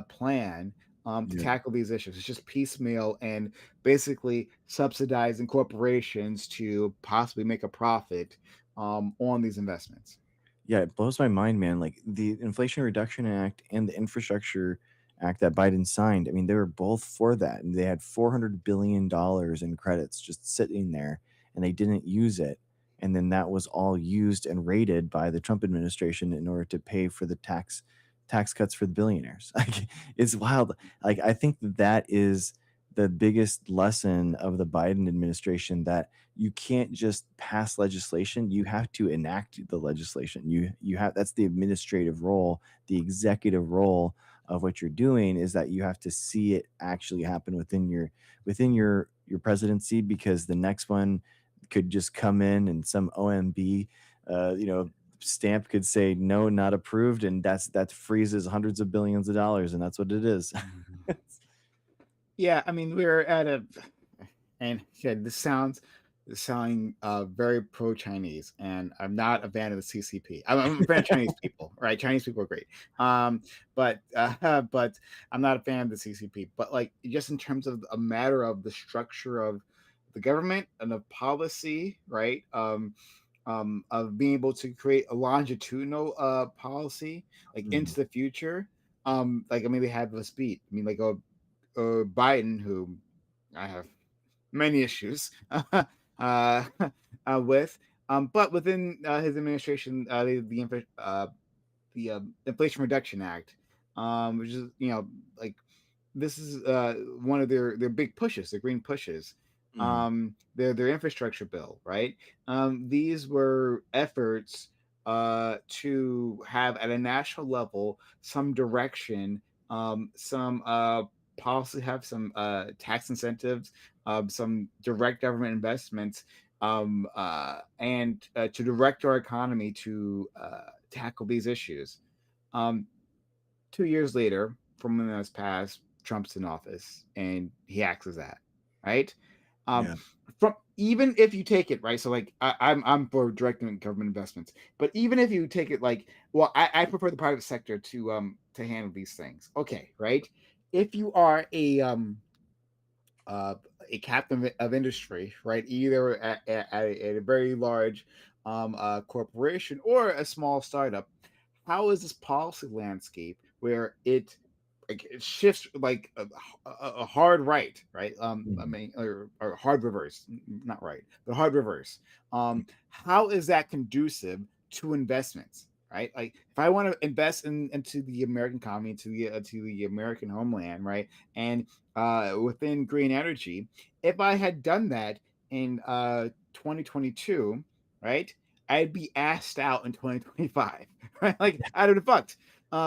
plan to Yeah. tackle these issues. It's just piecemeal and basically subsidizing corporations to possibly make a profit on these investments. Yeah, it blows my mind, man. Like the Inflation Reduction Act and the Infrastructure Act that Biden signed, I mean, they were both for that. And they had $400 billion in credits just sitting there and they didn't use it. And then that was all used and rated by the Trump administration in order to pay for the tax cuts for the billionaires. Like it's wild. Like I think that is the biggest lesson of the Biden administration, that you can't just pass legislation, you have to enact the legislation. You have, that's the administrative role. The executive role of what you're doing is that you have to see it actually happen within your presidency, because the next one could just come in and some OMB stamp could say no, not approved, and that freezes hundreds of billions of dollars, and that's what it is. Yeah, I mean we're at a and yeah, this sounding very pro Chinese, and I'm not a fan of the CCP. I'm a fan of Chinese people, right? Chinese people are great, um, but but I'm not a fan of the CCP. But like just in terms of a matter of the structure of the government and the policy, right? Of being able to create a longitudinal policy like Mhm. into the future. Like I mean, they have the speed. I mean, like Biden, who I have many issues with. But within his administration, the Inflation Reduction Act, which is like this is one of their big pushes, their green pushes. Mhm. Their infrastructure bill, right? These were efforts to have at a national level some direction, some policy, have some tax incentives, some direct government investments, and to direct our economy to tackle these issues. Um, 2 years later, from when that's passed, Trump's in office, and he acts as that, right? Um, Yeah. from even if you take it right, so like I'm for direct government investments, but even if you take it like, well, I prefer the private sector to handle these things. Okay, right? If you are uh, a captain of industry, right? Either at a very large corporation or a small startup. How is this policy landscape where it shifts like a hard right, right? I Mhm. mean, or hard reverse, not right, but hard reverse. How is that conducive to investments? Right, like if I want to invest into the American economy, to the American homeland, right, and within green energy, if I had done that in 2022, right, I'd be asked out in 2025, right? Like I'd have been fucked.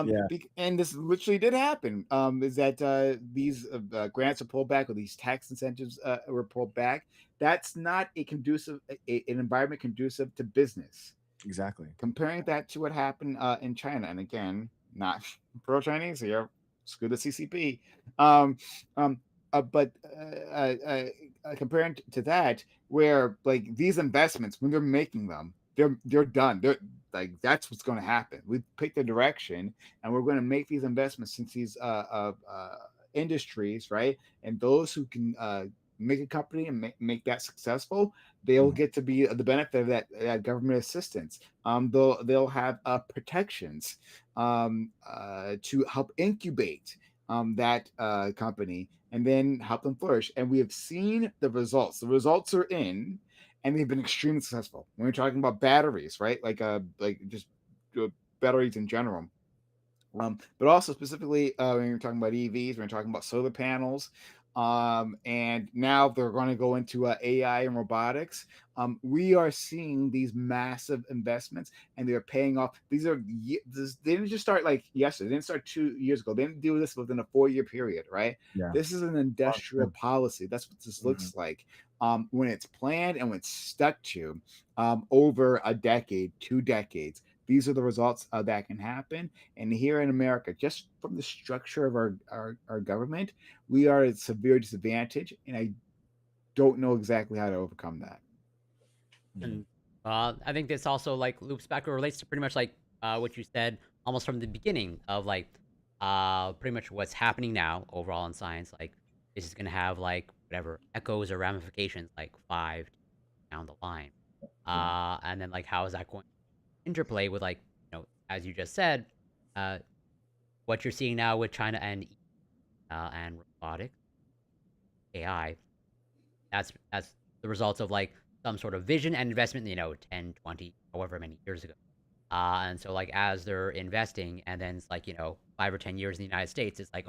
Yeah. And this literally did happen. Is that these grants are pulled back, or these tax incentives were pulled back? That's not a conducive, an environment conducive to business. Exactly. Comparing that to what happened in China, and again, not pro Chinese here, screw the CCP. Um, but comparing to that, where like these investments, when they're making them, they're done. They're like that's what's going to happen. We picked the direction, and we're going to make these investments since these industries, right? And those who can make a company and make that successful, they'll Mhm. get to be the benefit of that government assistance. They'll have protections to help incubate that company and then help them flourish. And we have seen the results. The results are in, and they've been extremely successful. When we're talking about batteries, right? Like just batteries in general. But also specifically when you're talking about EVs, when you're talking about solar panels, and now they're going to go into AI and robotics. We are seeing these massive investments, and they're paying off. These are they didn't just start like yesterday. They didn't start 2 years ago. They didn't do this within a 4-year period, right? Yeah. This is an industrial policy. That's what this looks like. When it's planned and when it's stuck to over a decade, 2 decades. These are the results that can happen. And here in America, just from the structure of our government, we are at a severe disadvantage. And I don't know exactly how to overcome that. And I think this also like loops back or relates to pretty much like what you said almost from the beginning of like pretty much what's happening now overall in science. Like this is gonna have like whatever echoes or ramifications like down the line. And then like how is that going to interplay with like as you just said, uh, what you're seeing now with China and robotics, AI. That's the results of like some sort of vision and investment, 10, 20, however many years ago. And so like as they're investing, and then it's like 5 or 10 years in the United States, it's like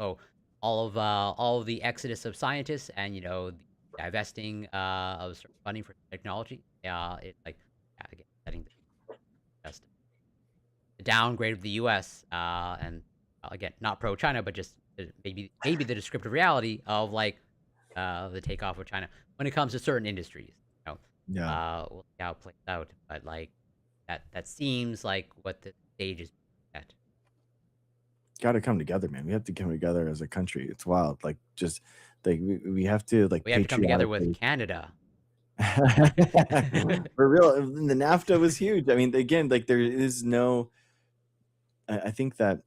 all of the exodus of scientists and the divesting of certain funding for technology. It's like again setting just the downgrade of the U.S. And again not pro China, but just maybe the descriptive reality of like the takeoff of China when it comes to certain industries. Yeah. We'll see how it plays out, but like that seems like what the stage is at. Got to come together, man. We have to come together as a country. It's wild. Like just like we have to like We have to come together with patriotically. Canada. For real, the NAFTA was huge. I mean, again, like there is no. I think that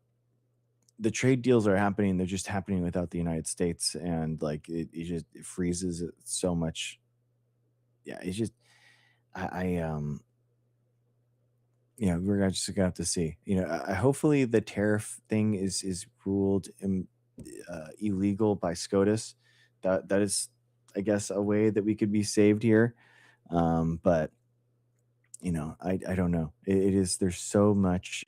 the trade deals are happening. They're just happening without the United States, and like it freezes it so much. Yeah, it's just we're just gonna have to see. Hopefully the tariff thing is ruled illegal by SCOTUS. That is, I guess, a way that we could be saved here. But I don't know. It is there's so much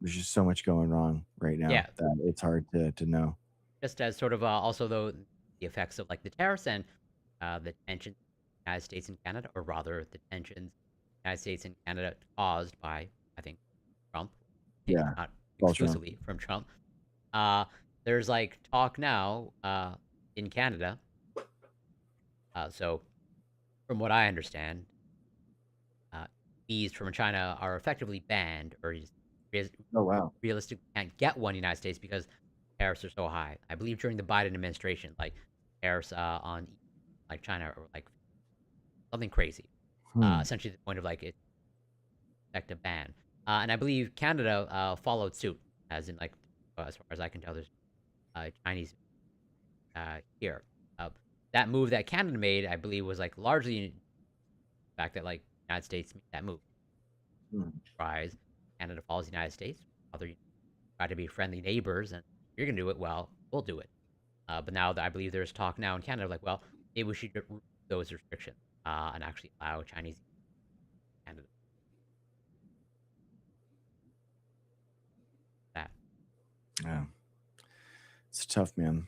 there's just so much going wrong right now Yeah, that it's hard to know. just as sort of also though the effects of like the tariffs and the tensions in the United States and Canada, or rather the tensions in the United States and Canada caused by I think Trump, Yeah, not all Trump. exclusively from Trump. There's like talk now in Canada. So from what I understand, fees from China are effectively banned, or just Oh wow. realistically can't get one in the United States because tariffs are so high. I believe during the Biden administration, like tariffs on like China or like something crazy. Essentially, the point of like it effective ban. And I believe Canada followed suit, as in like as far as I can tell, there's Chinese here. That move that Canada made, I believe, was like largely the fact that like the United States made that move. Surprise, Canada follows the United States. Other try to be friendly neighbors, and you're gonna do it. Well, we'll do it. But now I believe there's talk now in Canada, like, well, maybe we should remove those restrictions and actually allow Chinese Canada that. Yeah, it's tough, man.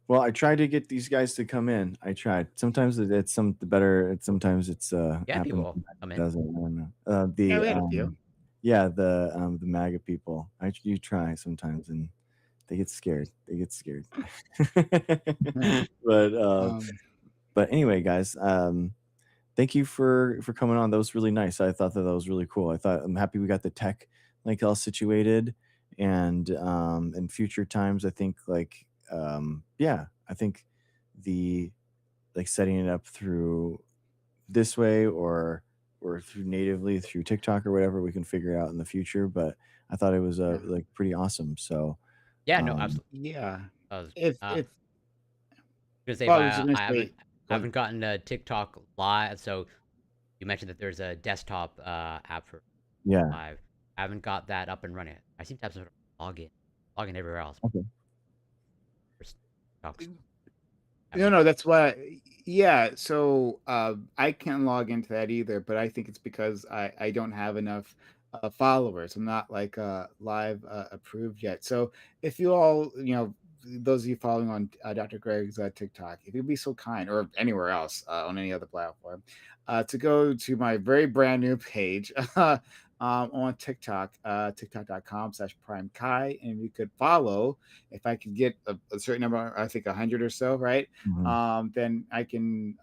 Well, I tried to get these guys to come in. I tried. Sometimes it's the better. Sometimes it's Yeah, happens. people come in. Doesn't. I don't know. Yeah, we had a few. Yeah, the MAGA people. You try sometimes, and they get scared. But anyway, guys, thank you for coming on. That was really nice. I thought that was really cool. I'm happy we got the tech like all situated, and in future times, I think like I think the like setting it up through this way or through natively through TikTok or whatever we can figure out in the future. But I thought it was like pretty awesome. So Yeah, no, absolutely. Yeah. Because Well, I was just gonna I say, haven't gotten a TikTok live. So you mentioned that there's a desktop app for yeah, live. I haven't got that up and running. I seem to have some sort of login log in everywhere else. Okay. Talks. No, that's why. Yeah, so I can't log into that either, but I think it's because I don't have enough followers. I'm not like live approved yet. So if you all, those of you following on Dr. Greg's TikTok, if you'd be so kind, or anywhere else on any other platform, to go to my very brand new page on TikTok, tiktok.com/prime Kai, and you could follow. If I could get a certain number, I think 100 or so, right? Mhm. Then I can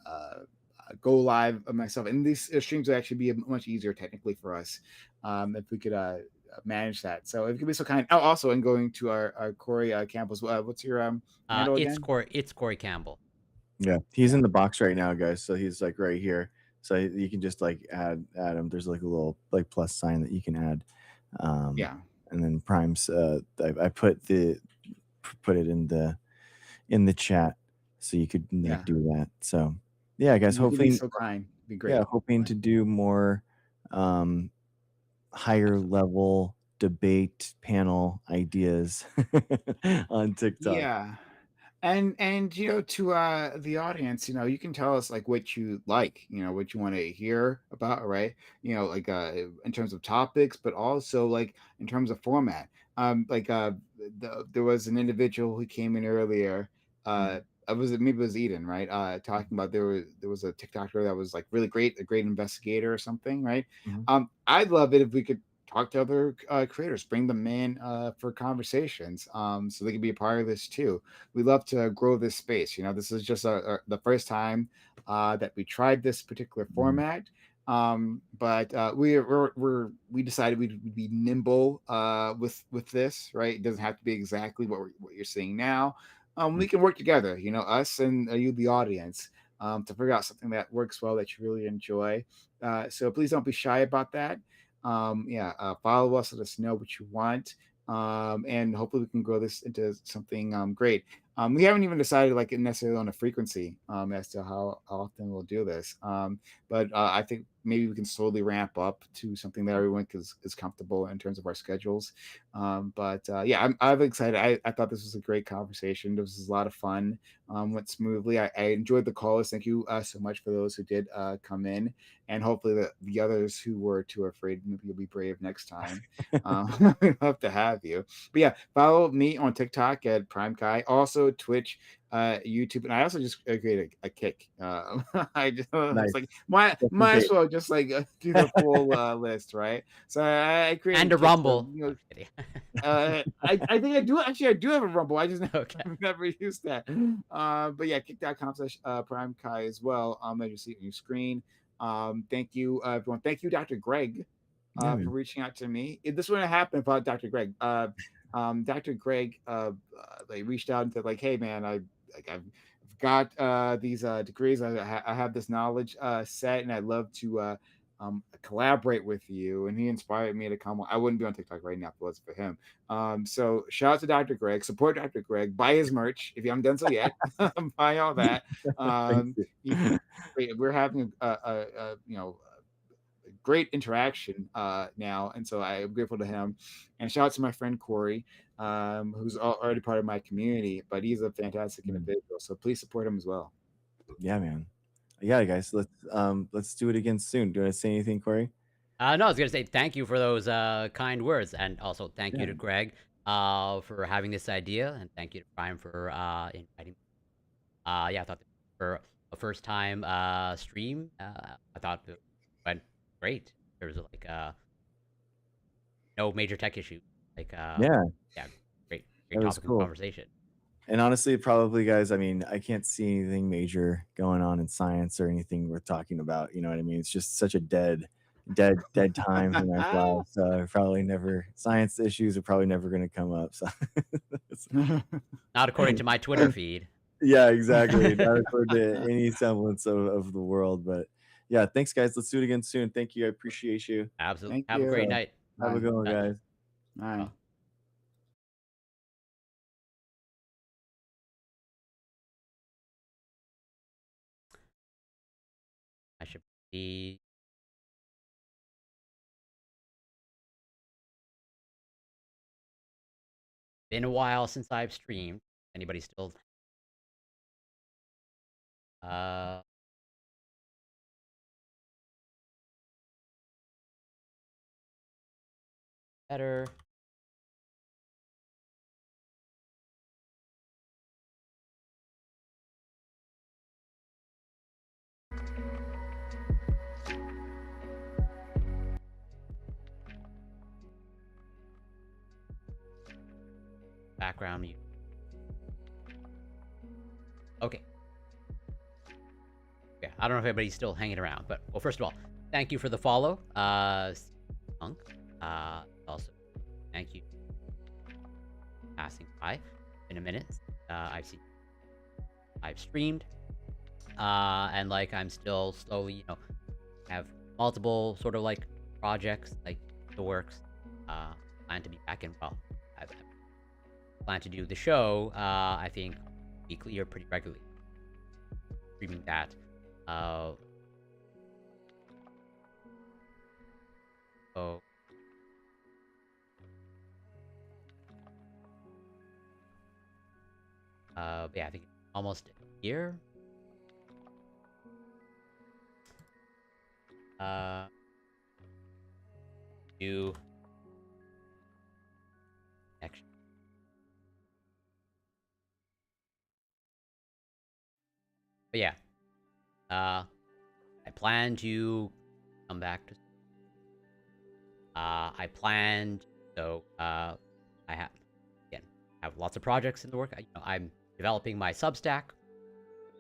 go live myself. And these streams would actually be much easier technically for us if we could manage that. So if you could be so kind. Oh, also, in going to our Corey Campbell's, what's your handle It's again? It's Corey Campbell. Yeah, he's Yeah. in the box right now, guys. So he's like right here. So you can just like add him. There's like a little like plus sign that you can add. Yeah. And then Prime's. I put it in the chat, so you could like Yeah. do that. So yeah, guys. You could be Hopefully, so kind. It'd be yeah, great. hoping to do more higher level debate panel ideas on TikTok. Yeah. And to the audience, you can tell us like what you like, what you want to hear about, right? Like in terms of topics, but also like in terms of format. Like there was an individual who came in earlier. Maybe it was Eden, right? Talking about there was a TikToker that was like really great, a great investigator or something, right? Mhm. I'd love it if we could talk to other creators, bring them in for conversations, so they can be a part of this too. We love to grow this space. This is just the first time that we tried this particular Mhm. format. But we decided we'd be nimble with this, right? It doesn't have to be exactly what you're seeing now. We can work together, us and you, the audience, to figure out something that works well, that you really enjoy. So please don't be shy about that. Follow us, let us know what you want, and hopefully we can grow this into something great. We haven't even decided like necessarily on a frequency as to how often we'll do this, but I think maybe we can slowly ramp up to something that everyone is comfortable in terms of our schedules. But yeah, I'm excited. I thought this was a great conversation. This was a lot of fun. Went smoothly. I enjoyed the calls. Thank you so much for those who did come in, and hopefully the others who were too afraid, maybe you'll be brave next time. We'd love to have you. But yeah, follow me on TikTok at Prime Kai, also Twitch, YouTube, and I also just created a kick. I just Nice. was like, might as well just like do the full list, right? So I created And a a kick. So, Rumble. I'm kidding. I think I do have a Rumble. I just Okay. I've never used that. But yeah, kick.com/Prime Kai as well. As you see on your screen. Thank you, everyone. Thank you, Dr. Greg, Yeah, for man. reaching out to me. This wouldn't happen without Dr. Greg. Dr. Greg, they reached out and said like, "Hey, man, I've got these degrees. I have this knowledge set, and I'd love to collaborate with you." And he inspired me to come. I wouldn't be on TikTok right now if it wasn't for him. So shout out to Dr. Greg. Support Dr. Greg. Buy his merch if you haven't done so yet. Buy all that. Thank you. We're having a great interaction now, and so I'm grateful to him. And shout out to my friend Corey, who's already part of my community, but he's a fantastic individual. So please support him as well. Yeah, man. Yeah, guys. Let's do it again soon. Do you want to say anything, Corey? No, I was gonna say thank you for those kind words, and also thank you Yeah. to Greg for having this idea, and thank you to Brian for inviting me. Yeah, I thought for a first time stream, I thought it went great. There was like no major tech issue. Like Yeah, yeah, great that was topic of cool. conversation. And honestly, probably, guys, I mean, I can't see anything major going on in science or anything worth talking about. You know what I mean? It's just such a dead time in our lives. So probably never science issues are probably never going to come up. So Not according to my Twitter feed. yeah, exactly. Not according to any semblance of the world. But yeah, thanks, guys. Let's do it again soon. Thank you. I appreciate you. Absolutely. Thank Have a great you. night. Have a Bye. good one, guys. Bye. I should be been a while since I've streamed. Anybody still? Uh, better. Background mute. Okay. Yeah, I don't know if anybody's still hanging around, but well, first of all, thank you for the follow, Punk. Also, thank you passing by in a minute. I've streamed, and like I'm still slowly, have multiple sort of like projects like the works. Plan to be back in. Well, I plan to do the show. I think weekly or pretty regularly. Streaming that. So but yeah, I think almost a year. Do action. But yeah, I plan to come back to. I planned I have again have lots of projects in the work. I'm developing my Substack,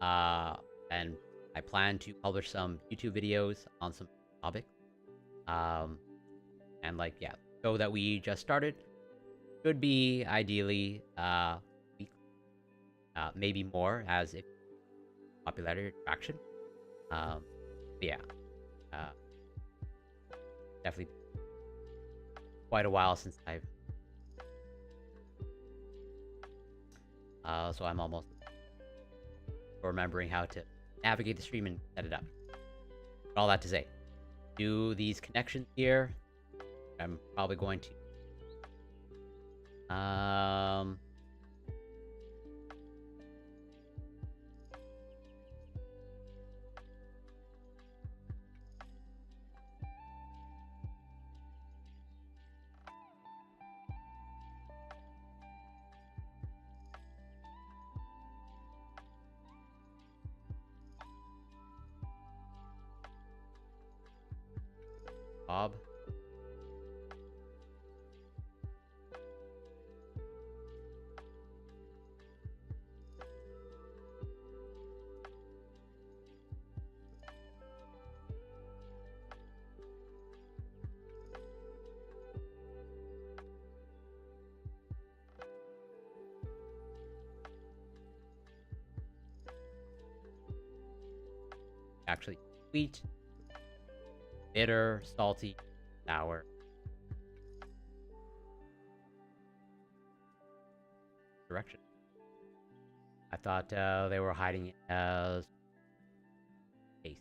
and I plan to publish some YouTube videos on some topics. And like yeah, show that we just started should be ideally weekly, maybe more as it popularity or traction. But yeah, uh, definitely quite a while since I've. So I'm almost remembering how to navigate the stream and set it up. But all that to say, do these connections here. I'm probably going to. Bob. Actually, sweet, bitter, salty, sour. Direction. I thought they were hiding it as taste.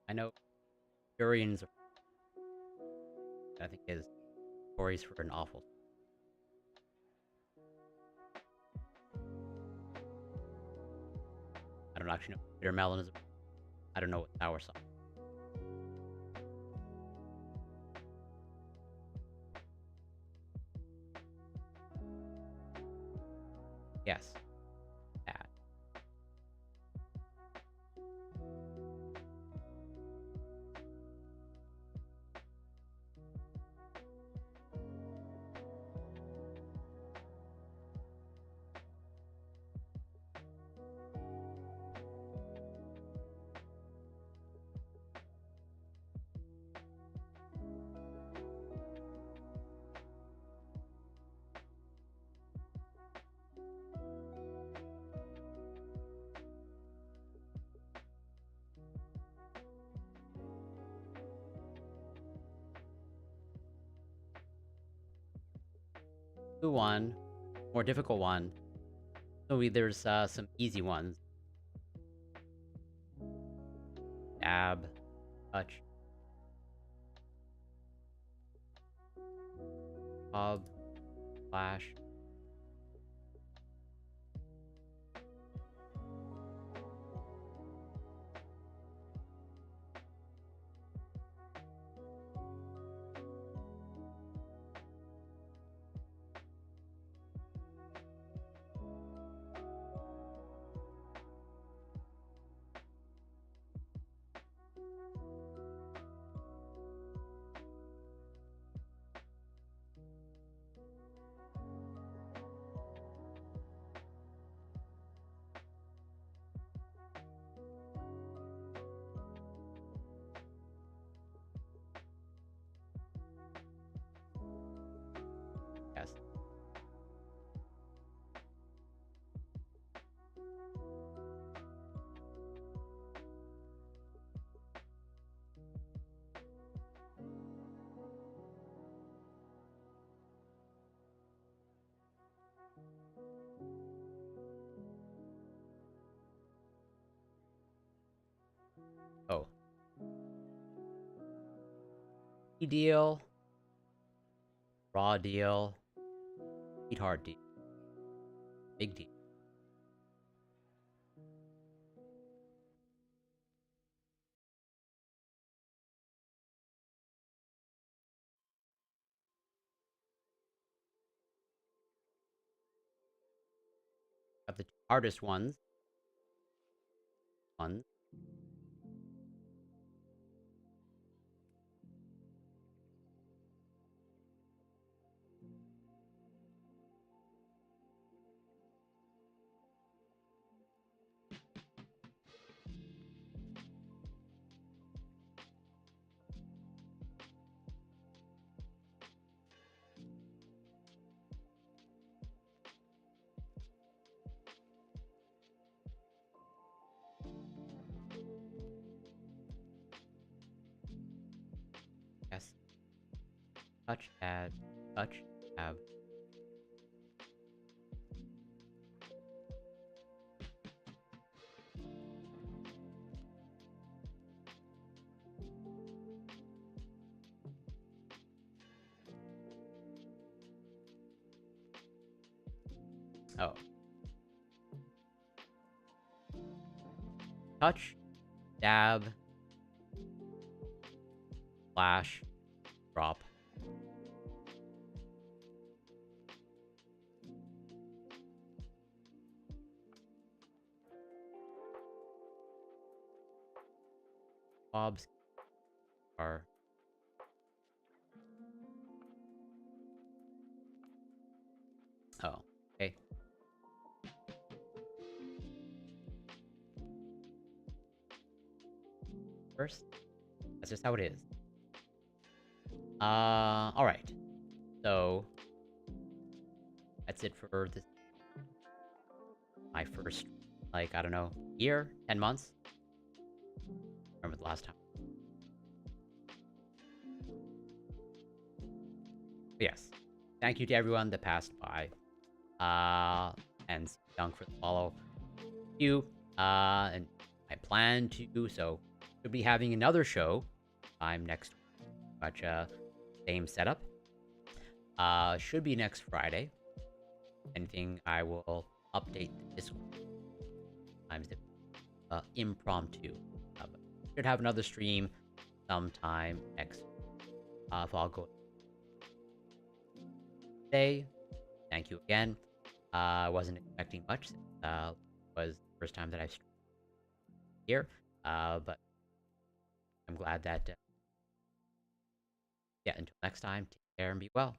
I know Durians. I think is stories for an awful. I don't actually know what bitter melon is. I don't know what sour sauce. Yes. Bad. do one more difficult one. So there's some easy ones. Dab, touch, pub, flash. Yes. Oh. Deal. Raw deal. Sweetheart deal. Big deal. Got the two hardest ones. One. Yes. Touch, add, touch, tab. Oh. Touch, dab, flash, drop. Bob's are. Oh. Okay. First, that's just how it is. All right. So that's it for this. My first, like, I don't know, year, 10 months. Remember the last time. But yes. Thank you to everyone that passed by. And Dunk for the follow. You. And I plan to do so. We'll be having another show time next week. Much same setup. Should be next Friday. Anything I will update this times impromptu. But should have another stream sometime next. If I'll go today. Thank you again. I wasn't expecting much. Since, was the first time that I've streamed here. But I'm glad that. Yeah. Until next time. Take care and be well.